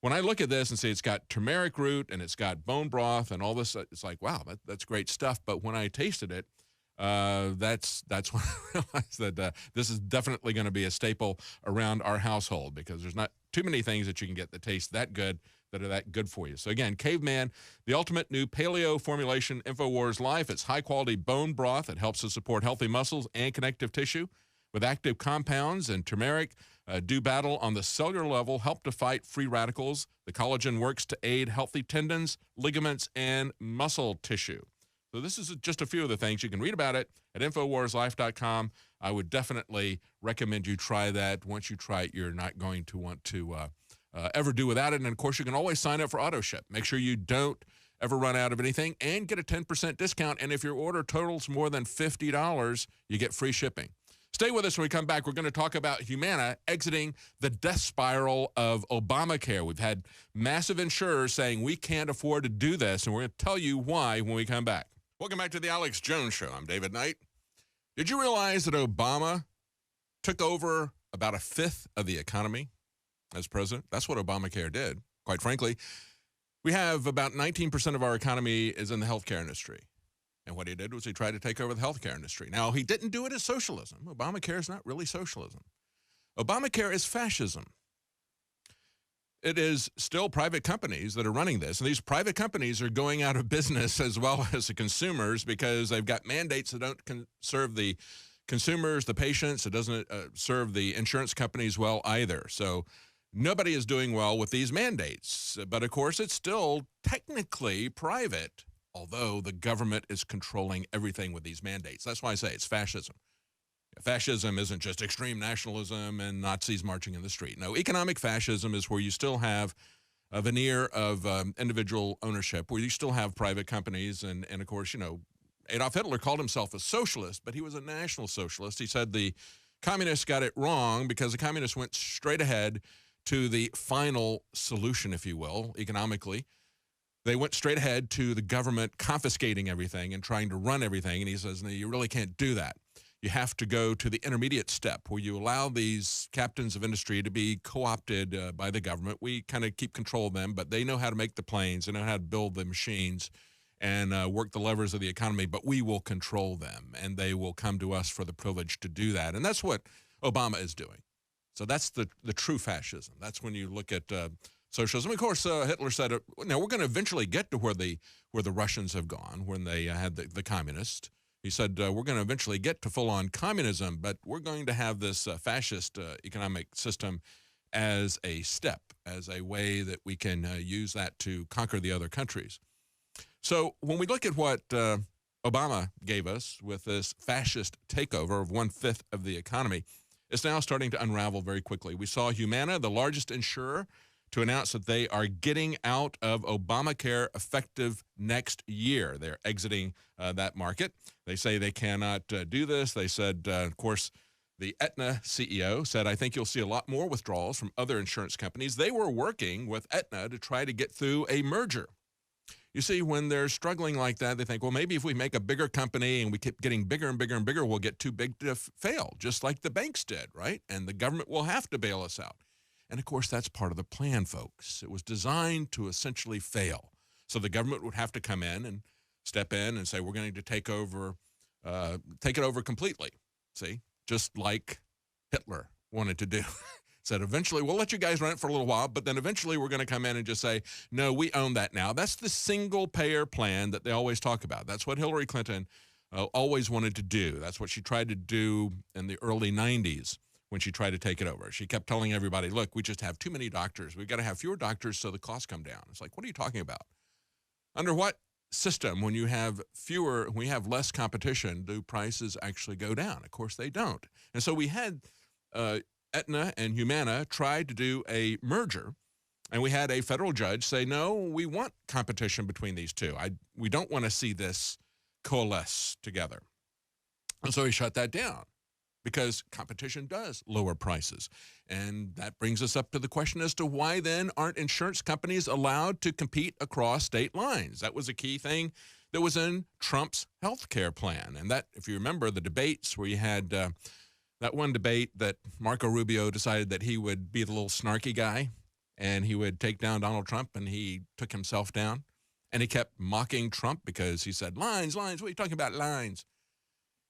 when I look at this and see it's got turmeric root and it's got bone broth and all this, it's like, wow, that's great stuff. But when I tasted it, that's when I realized that this is definitely going to be a staple around our household because there's not too many things that you can get that taste that good, that are that good for you. So again, Caveman, the ultimate new paleo formulation, InfoWars Life. It's high-quality bone broth that helps to support healthy muscles and connective tissue with active compounds, and turmeric do battle on the cellular level, help to fight free radicals. The collagen works to aid healthy tendons, ligaments, and muscle tissue. So this is just a few of the things. You can read about it at InfoWarsLife.com. I would definitely recommend you try that. Once you try it, you're not going to want to ever do without it. And, of course, you can always sign up for auto ship. Make sure you don't ever run out of anything and get a 10% discount. And if your order totals more than $50, you get free shipping. Stay with us when we come back. We're going to talk about Humana exiting the death spiral of Obamacare. We've had massive insurers saying we can't afford to do this, and we're going to tell you why when we come back. Welcome back to the Alex Jones Show. I'm David Knight. Did you realize that Obama took over about a fifth of the economy as president? That's what Obamacare did, quite frankly. We have about 19% of our economy is in the healthcare industry. And what he did was he tried to take over the healthcare industry. Now, he didn't do it as socialism. Obamacare is not really socialism. Obamacare is fascism. It is still private companies that are running this. And these private companies are going out of business as well as the consumers because they've got mandates that don't serve the consumers, the patients. It doesn't serve the insurance companies well either. So nobody is doing well with these mandates. But, of course, it's still technically private, although the government is controlling everything with these mandates. That's why I say it's fascism. Fascism isn't just extreme nationalism and Nazis marching in the street. No, economic fascism is where you still have a veneer of individual ownership, where you still have private companies. And of course, Adolf Hitler called himself a socialist, but he was a national socialist. He said the communists got it wrong because the communists went straight ahead to the final solution, if you will, economically. They went straight ahead to the government confiscating everything and trying to run everything. And he says, no, you really can't do that. You have to go to the intermediate step where you allow these captains of industry to be co-opted by the government. We kind of keep control of them, but they know how to make the planes. They know how to build the machines and work the levers of the economy, but we will control them, and they will come to us for the privilege to do that. And that's what Obama is doing. So that's the true fascism. That's when you look at socialism. Of course, Hitler said, now we're going to eventually get to where the Russians have gone, when they had the communists. He said, we're going to eventually get to full-on communism, but we're going to have this fascist economic system as a step, as a way that we can use that to conquer the other countries. So when we look at what Obama gave us with this fascist takeover of 1/5 of the economy, it's now starting to unravel very quickly. We saw Humana, the largest insurer, to announce that they are getting out of Obamacare effective next year. They're exiting that market. They say they cannot do this. They said, of course, the Aetna CEO said, I think you'll see a lot more withdrawals from other insurance companies. They were working with Aetna to try to get through a merger. You see, when they're struggling like that, they think, well, maybe if we make a bigger company and we keep getting bigger and bigger and bigger, we'll get too big to fail, just like the banks did, right? And the government will have to bail us out. And, of course, that's part of the plan, folks. It was designed to essentially fail. So the government would have to come in and step in and say, we're going to take it over completely, see, just like Hitler wanted to do. Said, eventually, we'll let you guys run it for a little while, but then eventually we're going to come in and just say, no, we own that now. That's the single-payer plan that they always talk about. That's what Hillary Clinton always wanted to do. That's what she tried to do in the early 90s. When she tried to take it over. She kept telling everybody, look, we just have too many doctors. We've got to have fewer doctors so the costs come down. It's like, what are you talking about? Under what system, when you have less competition, do prices actually go down? Of course they don't. And so we had Aetna and Humana tried to do a merger, and we had a federal judge say, no, we want competition between these two. We don't want to see this coalesce together. And so he shut that down because competition does lower prices. And that brings us up to the question as to why then aren't insurance companies allowed to compete across state lines? That was a key thing that was in Trump's health care plan. And that, if you remember the debates where you had that one debate that Marco Rubio decided that he would be the little snarky guy and he would take down Donald Trump, and he took himself down. And he kept mocking Trump because he said, lines, what are you talking about, lines?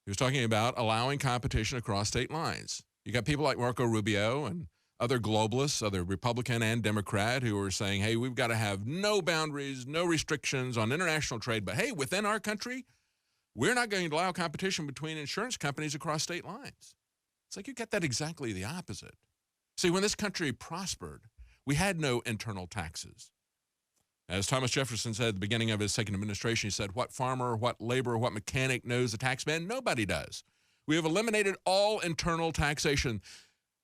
He was talking about allowing competition across state lines. You got people like Marco Rubio and other globalists, other Republican and Democrat, who are saying, hey, we've got to have no boundaries, no restrictions on international trade. But, hey, within our country, we're not going to allow competition between insurance companies across state lines. It's like you get that exactly the opposite. See, when this country prospered, we had no internal taxes. As Thomas Jefferson said at the beginning of his second administration, he said, what farmer, what laborer, what mechanic knows the tax man? Nobody does. We have eliminated all internal taxation.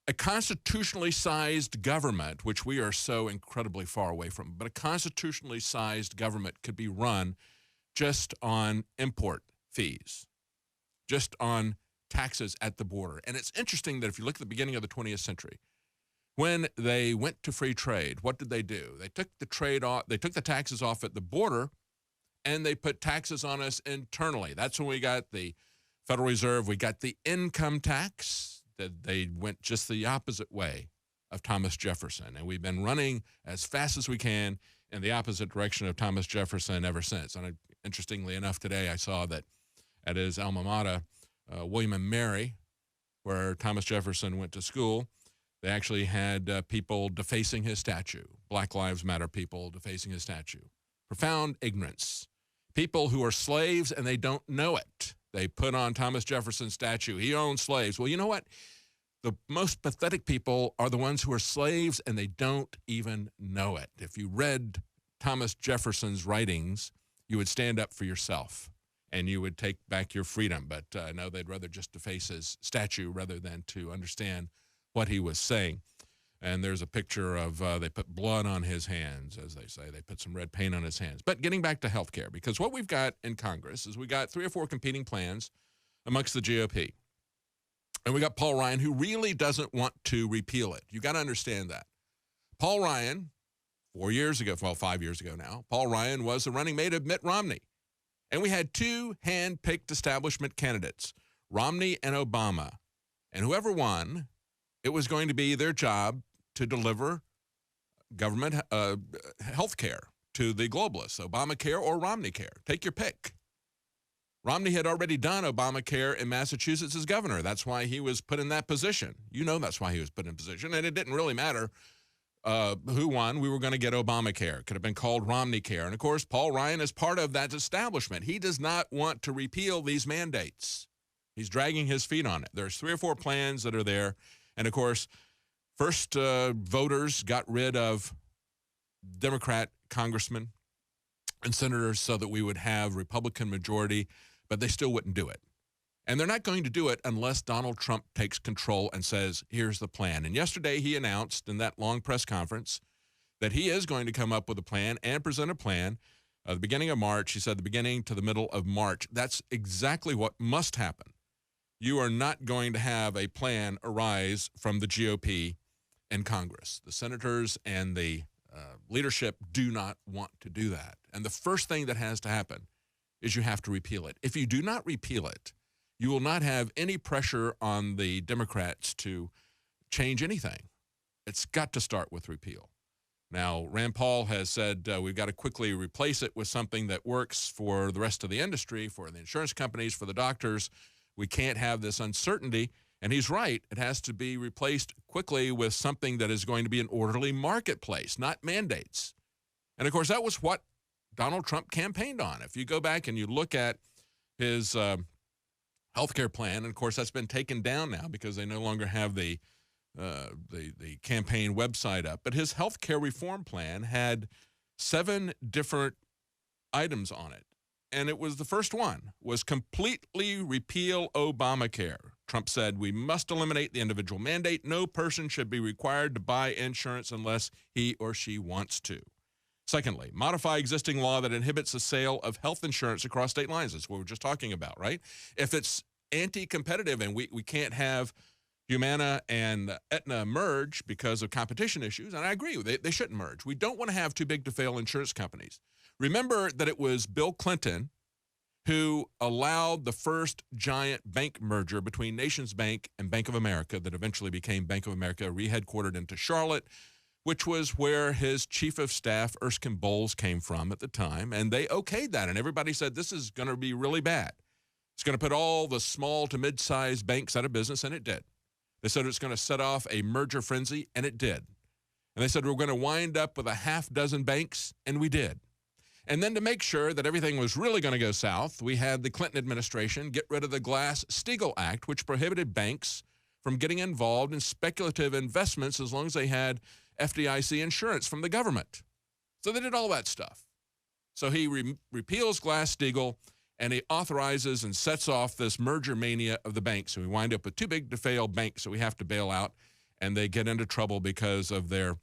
A constitutionally sized government, which we are so incredibly far away from, but a constitutionally sized government could be run just on import fees, just on taxes at the border. And it's interesting that if you look at the beginning of the 20th century, when they went to free trade, what did they do? They took the trade off, they took the taxes off at the border, and they put taxes on us internally. That's when we got the Federal Reserve, we got the income tax. That they went just the opposite way of Thomas Jefferson. And we've been running as fast as we can in the opposite direction of Thomas Jefferson ever since. And interestingly enough, today I saw that at his alma mater, William and Mary, where Thomas Jefferson went to school, they actually had people defacing his statue. Black Lives Matter people defacing his statue. Profound ignorance. People who are slaves and they don't know it. They put on Thomas Jefferson's statue. He owned slaves. Well, you know what? The most pathetic people are the ones who are slaves and they don't even know it. If you read Thomas Jefferson's writings, you would stand up for yourself and you would take back your freedom. But no, they'd rather just deface his statue rather than to understand what he was saying. And there's a picture of they put blood on his hands, as they say. They put some red paint on his hands. But getting back to health care, because what we've got in Congress is we got 3 or 4 competing plans amongst the GOP. And we got Paul Ryan, who really doesn't want to repeal it. You got to understand that. Paul Ryan, 5 years ago now, Paul Ryan was the running mate of Mitt Romney. And we had 2 hand-picked establishment candidates, Romney and Obama. And whoever won, it was going to be their job to deliver government health care to the globalists, Obamacare or Romney care. Take your pick. Romney had already done Obamacare in Massachusetts as governor. That's why he was put in that position. You know that's why he was put in position, and it didn't really matter who won. We were going to get Obamacare. It could have been called Romney care. And, of course, Paul Ryan is part of that establishment. He does not want to repeal these mandates. He's dragging his feet on it. There's 3 or 4 plans that are there. And, of course, first voters got rid of Democrat congressmen and senators so that we would have Republican majority, but they still wouldn't do it. And they're not going to do it unless Donald Trump takes control and says, here's the plan. And yesterday he announced in that long press conference that he is going to come up with a plan and present a plan at the beginning of March. He said the beginning to the middle of March. That's exactly what must happen. You are not going to have a plan arise from the GOP in Congress. The senators and the leadership do not want to do that. And the first thing that has to happen is you have to repeal it. If you do not repeal it, you will not have any pressure on the Democrats to change anything. It's got to start with repeal. Now, Rand Paul has said we've got to quickly replace it with something that works for the rest of the industry, for the insurance companies, for the doctors. We can't have this uncertainty. And he's right. It has to be replaced quickly with something that is going to be an orderly marketplace, not mandates. And, of course, that was what Donald Trump campaigned on. If you go back and you look at his health care plan, and, of course, that's been taken down now because they no longer have the campaign website up. But his health care reform plan had 7 different items on it. And it was the first one was completely repeal Obamacare. Trump said, we must eliminate the individual mandate. No person should be required to buy insurance unless he or she wants to. Secondly, modify existing law that inhibits the sale of health insurance across state lines. That's what we were just talking about, right? If it's anti-competitive and we can't have Humana and Aetna merge because of competition issues, and I agree, they shouldn't merge. We don't want to have too big to fail insurance companies. Remember that it was Bill Clinton who allowed the first giant bank merger between Nations Bank and Bank of America that eventually became Bank of America, re-headquartered into Charlotte, which was where his chief of staff, Erskine Bowles, came from at the time. And they okayed that, and everybody said this is going to be really bad. It's going to put all the small to mid-sized banks out of business, and it did. They said it's going to set off a merger frenzy, and it did. And they said we're going to wind up with a half dozen banks, and we did. And then to make sure that everything was really going to go south, we had the Clinton administration get rid of the Glass-Steagall Act, which prohibited banks from getting involved in speculative investments as long as they had FDIC insurance from the government. So they did all that stuff. So he repeals Glass-Steagall, and he authorizes and sets off this merger mania of the banks. So we wind up with too big to fail banks that we have to bail out, and they get into trouble because of their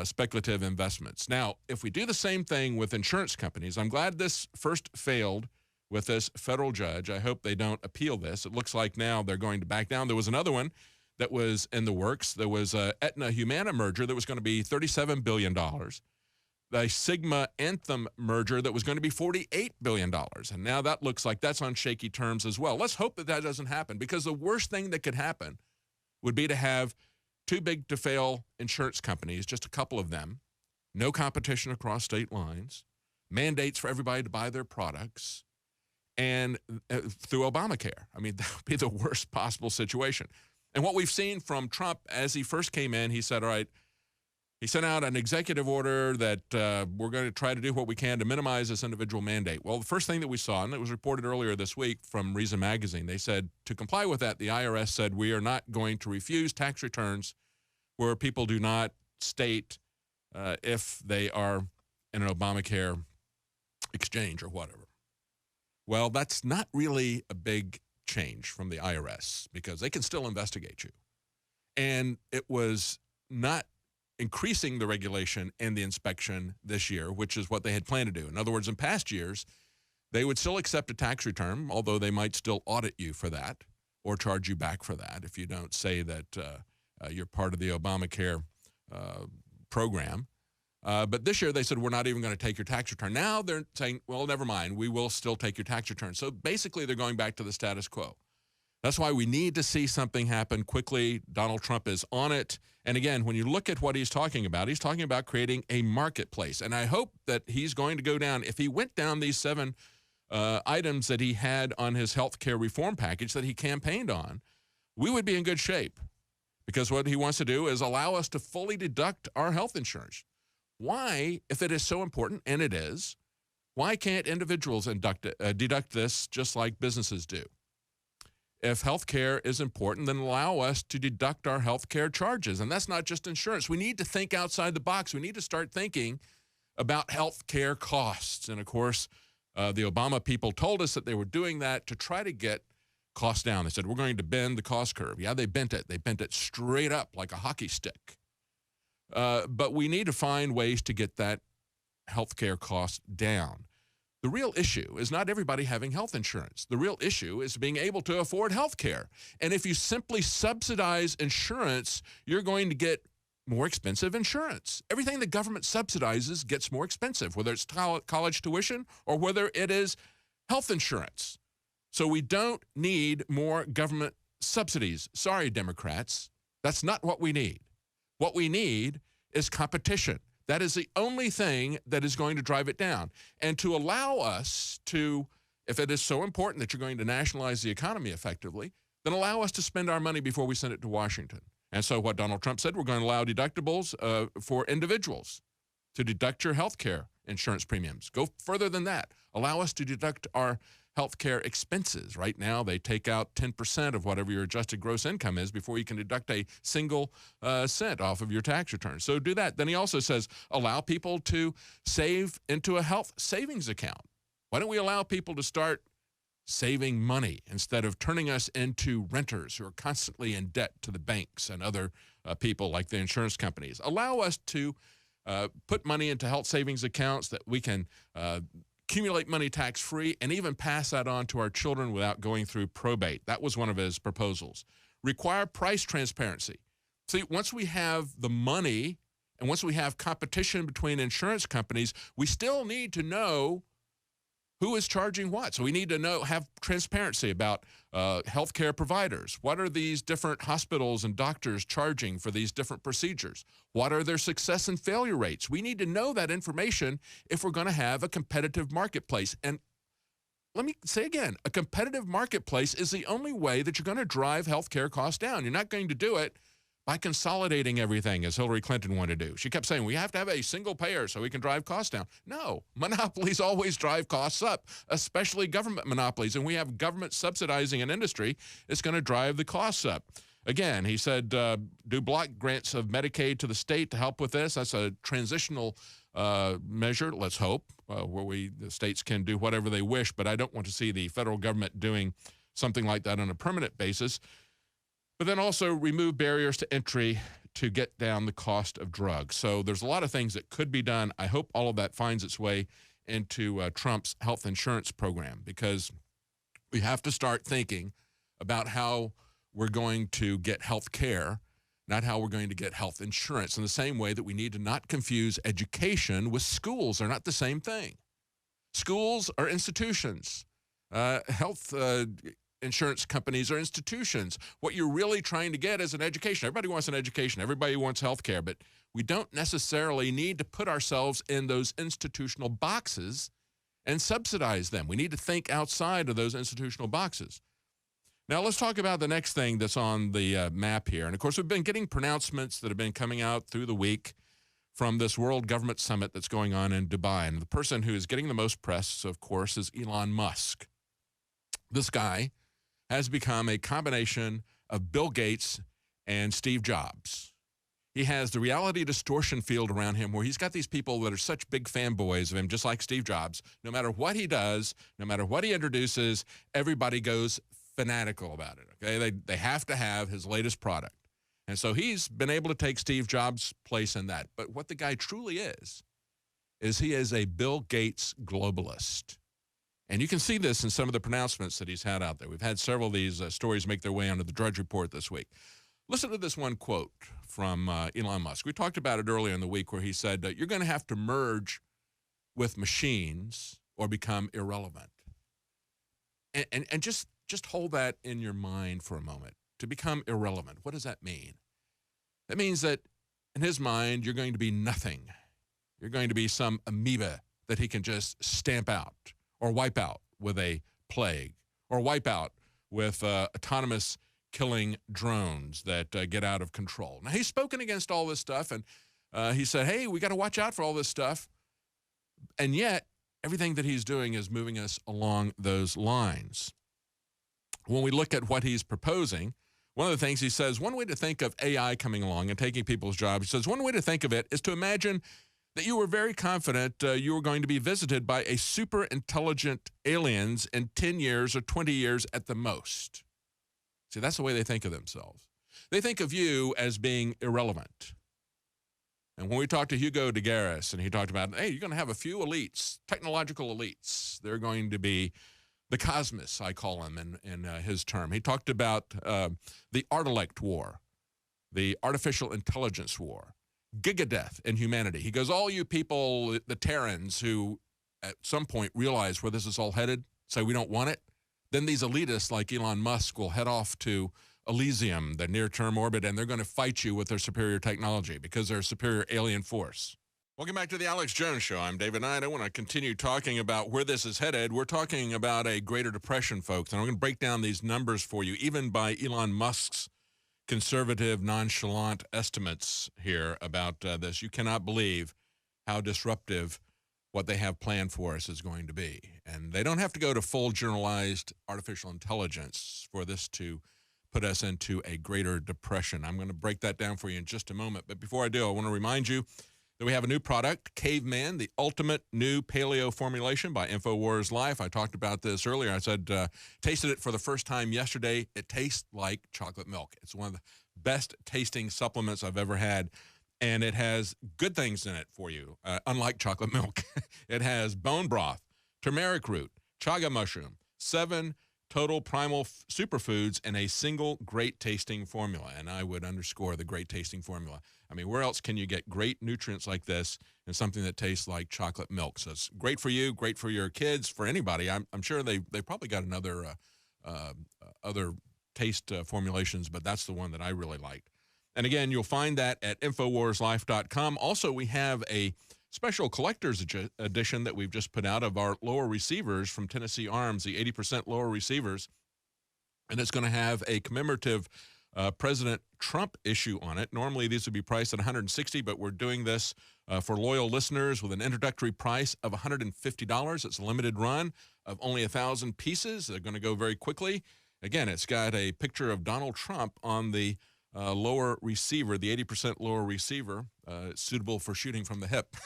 speculative investments. Now, if we do the same thing with insurance companies, I'm glad this first failed with this federal judge. I hope they don't appeal this. It looks like now they're going to back down. There was another one that was in the works. There was a Aetna-Humana merger that was going to be $37 billion. The Sigma-Anthem merger that was going to be $48 billion. And now that looks like that's on shaky terms as well. Let's hope that that doesn't happen, because the worst thing that could happen would be to have too big to fail insurance companies, just a couple of them, no competition across state lines, mandates for everybody to buy their products, and through Obamacare. I mean, that would be the worst possible situation. And what we've seen from Trump, as he first came in, he said, all right, he sent out an executive order that we're going to try to do what we can to minimize this individual mandate. Well, the first thing that we saw, and it was reported earlier this week from Reason Magazine, they said to comply with that, the IRS said we are not going to refuse tax returns where people do not state if they are in an Obamacare exchange or whatever. Well, that's not really a big change from the IRS, because they can still investigate you. And it was not increasing the regulation and the inspection this year, which is what they had planned to do. In other words, in past years, they would still accept a tax return, although they might still audit you for that or charge you back for that if you don't say that you're part of the Obamacare program. But this year they said, we're not even going to take your tax return. Now they're saying, well, never mind, we will still take your tax return. So basically they're going back to the status quo. That's why we need to see something happen quickly. Donald Trump is on it. And again, when you look at what he's talking about creating a marketplace. And I hope that he's going to go down, if he went down these 7 items that he had on his health care reform package that he campaigned on, we would be in good shape. Because what he wants to do is allow us to fully deduct our health insurance. Why, if it is so important, and it is, why can't individuals deduct this just like businesses do? If health care is important, then allow us to deduct our health care charges. And that's not just insurance. We need to think outside the box. We need to start thinking about health care costs. And, of course, the Obama people told us that they were doing that to try to get costs down. They said, we're going to bend the cost curve. Yeah, they bent it. They bent it straight up like a hockey stick. But we need to find ways to get that health care cost down. The real issue is not everybody having health insurance. The real issue is being able to afford health care. And if you simply subsidize insurance, you're going to get more expensive insurance. Everything the government subsidizes gets more expensive, whether it's college tuition or whether it is health insurance. So we don't need more government subsidies. Sorry, Democrats. That's not what we need. What we need is competition. That is the only thing that is going to drive it down. And to allow us to, if it is so important that you're going to nationalize the economy effectively, then allow us to spend our money before we send it to Washington. And so what Donald Trump said, we're going to allow deductibles for individuals to deduct your health care insurance premiums. Go further than that. Allow us to deduct our health care expenses. Right now, they take out 10% of whatever your adjusted gross income is before you can deduct a single cent off of your tax return. So do that. Then he also says, allow people to save into a health savings account. Why don't we allow people to start saving money instead of turning us into renters who are constantly in debt to the banks and other people like the insurance companies. Allow us to put money into health savings accounts that we can accumulate money tax-free and even pass that on to our children without going through probate. That was one of his proposals. Require price transparency. See, once we have the money and once we have competition between insurance companies, we still need to know who is charging what. So we need to have transparency about healthcare providers. What are these different hospitals and doctors charging for these different procedures? What are their success and failure rates? We need to know that information if we're going to have a competitive marketplace. And let me say again, a competitive marketplace is the only way that you're going to drive healthcare costs down. You're not going to do it by consolidating everything, as Hillary Clinton wanted to do. She kept saying, we have to have a single payer so we can drive costs down. No, monopolies always drive costs up, especially government monopolies. And we have government subsidizing an industry. It's going to drive the costs up. Again, he said, do block grants of Medicaid to the state to help with this. That's a transitional measure, let's hope, where the states can do whatever they wish. But I don't want to see the federal government doing something like that on a permanent basis. But then also remove barriers to entry to get down the cost of drugs. So there's a lot of things that could be done. I hope all of that finds its way into Trump's health insurance program, because we have to start thinking about how we're going to get health care, not how we're going to get health insurance, in the same way that we need to not confuse education with schools. They're not the same thing. Schools are institutions. Health insurance companies are institutions. What you're really trying to get is an education. Everybody wants an education. Everybody wants health care, but we don't necessarily need to put ourselves in those institutional boxes and subsidize them. We need to think outside of those institutional boxes. Now, let's talk about the next thing that's on the map here. And, of course, we've been getting pronouncements that have been coming out through the week from this World Government Summit that's going on in Dubai. And the person who is getting the most press, of course, is Elon Musk. This guy has become a combination of Bill Gates and Steve Jobs. He has the reality distortion field around him where he's got these people that are such big fanboys of him, just like Steve Jobs. No matter what he does, no matter what he introduces, everybody goes fanatical about it, okay? They have to have his latest product. And so he's been able to take Steve Jobs' place in that. But what the guy truly is he is a Bill Gates globalist. And you can see this in some of the pronouncements that he's had out there. We've had several of these stories make their way onto the Drudge Report this week. Listen to this one quote from Elon Musk. We talked about it earlier in the week where he said, you're going to have to merge with machines or become irrelevant. And just hold that in your mind for a moment. To become irrelevant, what does that mean? That means that in his mind, you're going to be nothing. You're going to be some amoeba that he can just stamp out or wipe out with a plague or wipe out with autonomous killing drones that get out of control. Now, he's spoken against all this stuff, and he said, hey, we got to watch out for all this stuff. And yet, everything that he's doing is moving us along those lines. When we look at what he's proposing, one of the things he says, one way to think of AI coming along and taking people's jobs, he says, one way to think of it is to imagine that you were very confident you were going to be visited by a super intelligent aliens in 10 years or 20 years at the most. See, that's the way they think of themselves. They think of you as being irrelevant. And when we talked to Hugo de Garis, and he talked about, hey, you're going to have a few elites, technological elites. They're going to be the cosmos, I call him in his term. He talked about the Artilect War, the artificial intelligence war, gigadeath in humanity. He goes, all you people, the Terrans, who at some point realize where this is all headed, say we don't want it, then these elitists like Elon Musk will head off to Elysium, the near-term orbit, and they're going to fight you with their superior technology because they're a superior alien force. Welcome back to the Alex Jones Show. I'm David Knight. I want to continue talking about where this is headed. We're talking about a Greater Depression, folks, and I'm going to break down these numbers for you, even by Elon Musk's conservative, nonchalant estimates here about this. You cannot believe how disruptive what they have planned for us is going to be. And they don't have to go to full generalized artificial intelligence for this to put us into a Greater Depression. I'm going to break that down for you in just a moment. But before I do, I want to remind you Then we have a new product, Caveman, the ultimate new paleo formulation by InfoWars Life. I talked about this earlier. I said, tasted it for the first time yesterday. It tastes like chocolate milk. It's one of the best tasting supplements I've ever had. And it has good things in it for you, unlike chocolate milk. It has bone broth, turmeric root, chaga mushroom, 7 total primal superfoods in a single great tasting formula. And I would underscore the great tasting formula. I mean, where else can you get great nutrients like this in something that tastes like chocolate milk? So it's great for you, great for your kids, for anybody. I'm sure they probably got another other taste formulations, but that's the one that I really liked. And again, you'll find that at InfoWarsLife.com. Also, we have a special collector's edition that we've just put out of our lower receivers from Tennessee Arms, the 80% lower receivers. And it's going to have a commemorative President Trump issue on it. Normally, these would be priced at $160, but we're doing this for loyal listeners with an introductory price of $150. It's a limited run of only 1,000 pieces. They're going to go very quickly. Again, it's got a picture of Donald Trump on the lower receiver, the 80% lower receiver, suitable for shooting from the hip.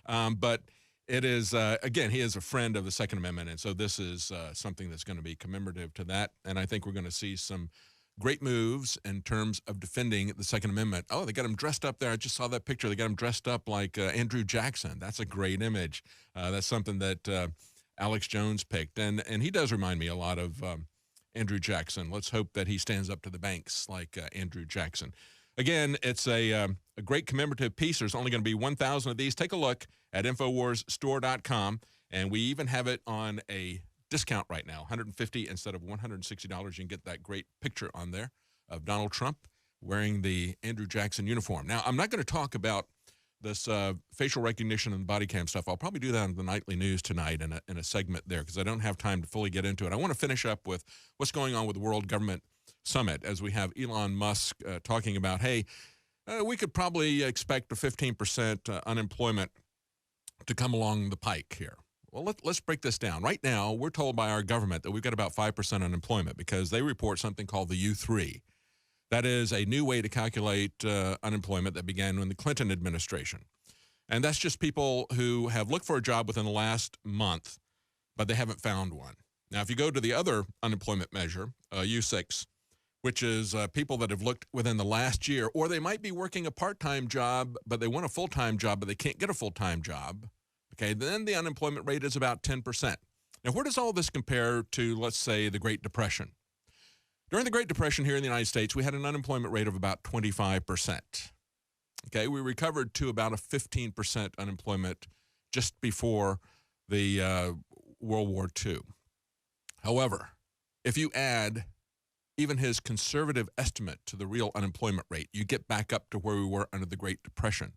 But it is, again, he is a friend of the Second Amendment, and so this is something that's going to be commemorative to that. And I think we're going to see some great moves in terms of defending the Second Amendment. Oh, they got him dressed up there. I just saw that picture. They got him dressed up like Andrew Jackson. That's a great image. That's something that Alex Jones picked. And he does remind me a lot of Andrew Jackson. Let's hope that he stands up to the banks like Andrew Jackson. Again, it's a great commemorative piece. There's only going to be 1,000 of these. Take a look at InfoWarsStore.com, and we even have it on a discount right now, $150 instead of $160. You can get that great picture on there of Donald Trump wearing the Andrew Jackson uniform. Now, I'm not going to talk about this facial recognition and body cam stuff. I'll probably do that on the nightly news tonight in a segment there because I don't have time to fully get into it. I want to finish up with what's going on with the World Government Summit as we have Elon Musk talking about, hey, we could probably expect a 15% unemployment to come along the pike here. Well, let's break this down. Right now, we're told by our government that we've got about 5% unemployment because they report something called the U3. That is a new way to calculate unemployment that began in the Clinton administration. And that's just people who have looked for a job within the last month, but they haven't found one. Now, if you go to the other unemployment measure, U6, which is people that have looked within the last year, or they might be working a part-time job, but they want a full-time job, but they can't get a full-time job, okay, then the unemployment rate is about 10%. Now, where does all this compare to, let's say, the Great Depression? During the Great Depression here in the United States, we had an unemployment rate of about 25%. Okay, we recovered to about a 15% unemployment just before the World War II. However, if you add even his conservative estimate to the real unemployment rate, you get back up to where we were under the Great Depression.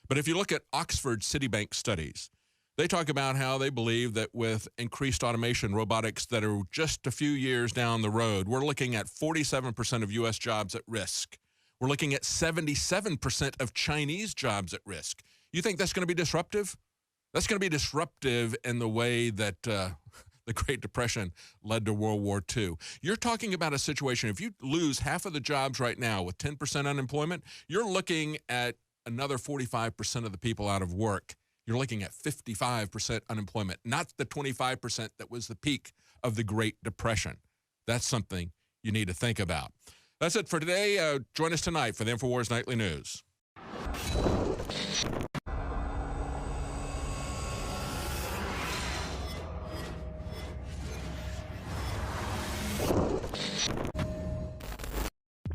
But if you look at Oxford Citibank studies, they talk about how they believe that with increased automation, robotics that are just a few years down the road, we're looking at 47% of U.S. jobs at risk. We're looking at 77% of Chinese jobs at risk. You think that's going to be disruptive? That's going to be disruptive in the way that the Great Depression led to World War II. You're talking about a situation, if you lose half of the jobs right now with 10% unemployment, you're looking at another 45% of the people out of work. You're looking at 55% unemployment, not the 25% that was the peak of the Great Depression. That's something you need to think about. That's it for today. Join us tonight for the InfoWars Nightly News.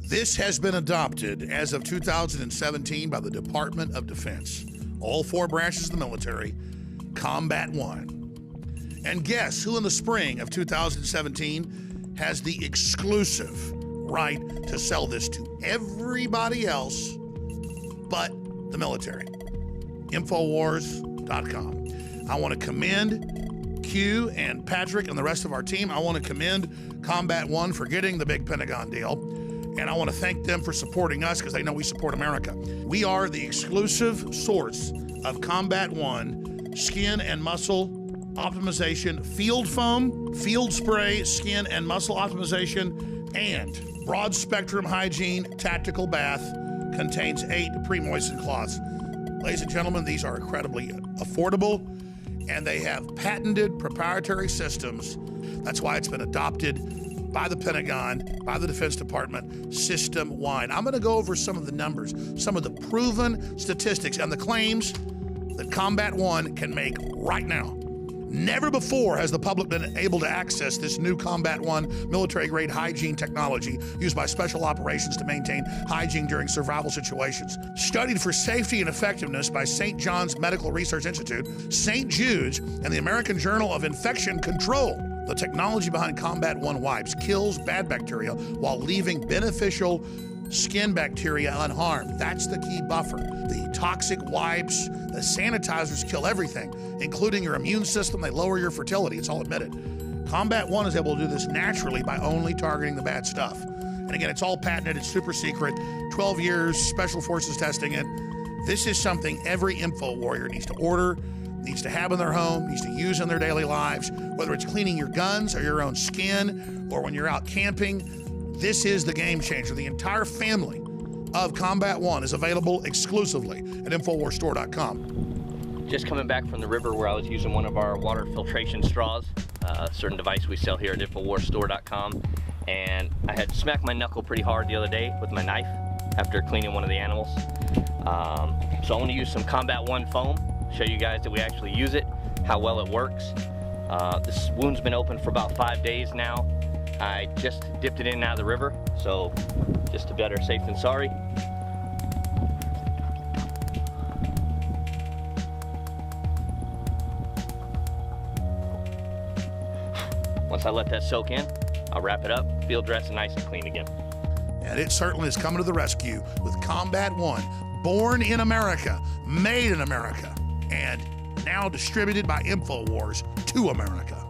This has been adopted as of 2017 by the Department of Defense. All 4 branches of the military, Combat One. And guess who in the spring of 2017 has the exclusive right to sell this to everybody else but the military? Infowars.com. I want to commend Q and Patrick and the rest of our team. I want to commend Combat One for getting the big Pentagon deal. And I want to thank them for supporting us because they know we support America. We are the exclusive source of Combat One skin and muscle optimization, field foam, field spray, skin and muscle optimization, and broad spectrum hygiene tactical bath. Contains 8 pre-moistened cloths. Ladies and gentlemen, these are incredibly affordable, and they have patented proprietary systems. That's why it's been adopted by the Pentagon, by the Defense Department, system-wide. I'm going to go over some of the numbers, some of the proven statistics, and the claims that Combat One can make right now. Never before has the public been able to access this new Combat One military-grade hygiene technology used by special operations to maintain hygiene during survival situations. Studied for safety and effectiveness by St. John's Medical Research Institute, St. Jude's, and the American Journal of Infection Control. The technology behind Combat One wipes kills bad bacteria while leaving beneficial skin bacteria unharmed. That's the key buffer. The toxic wipes, the sanitizers kill everything, including your immune system. They lower your fertility. It's all admitted. Combat One is able to do this naturally by only targeting the bad stuff. And again, it's all patented. It's super secret. 12 years, Special Forces testing it. This is something every info warrior needs to order, needs to have in their home, needs to use in their daily lives, whether it's cleaning your guns or your own skin, or when you're out camping. This is the game changer. The entire family of Combat One is available exclusively at InfoWarsStore.com. Just coming back from the river where I was using one of our water filtration straws, a certain device we sell here at InfoWarsStore.com, and I had smacked my knuckle pretty hard the other day with my knife after cleaning one of the animals. So I want to use some Combat One foam, show you guys that we actually use it, how well it works. This wound's been open for about 5 days now. I just dipped it in and out of the river, so just to be better safe than sorry. Once I let that soak in, I'll wrap it up, field dress, and nice and clean again. And it certainly is coming to the rescue with Combat One, born in America, made in America, and now distributed by InfoWars to America.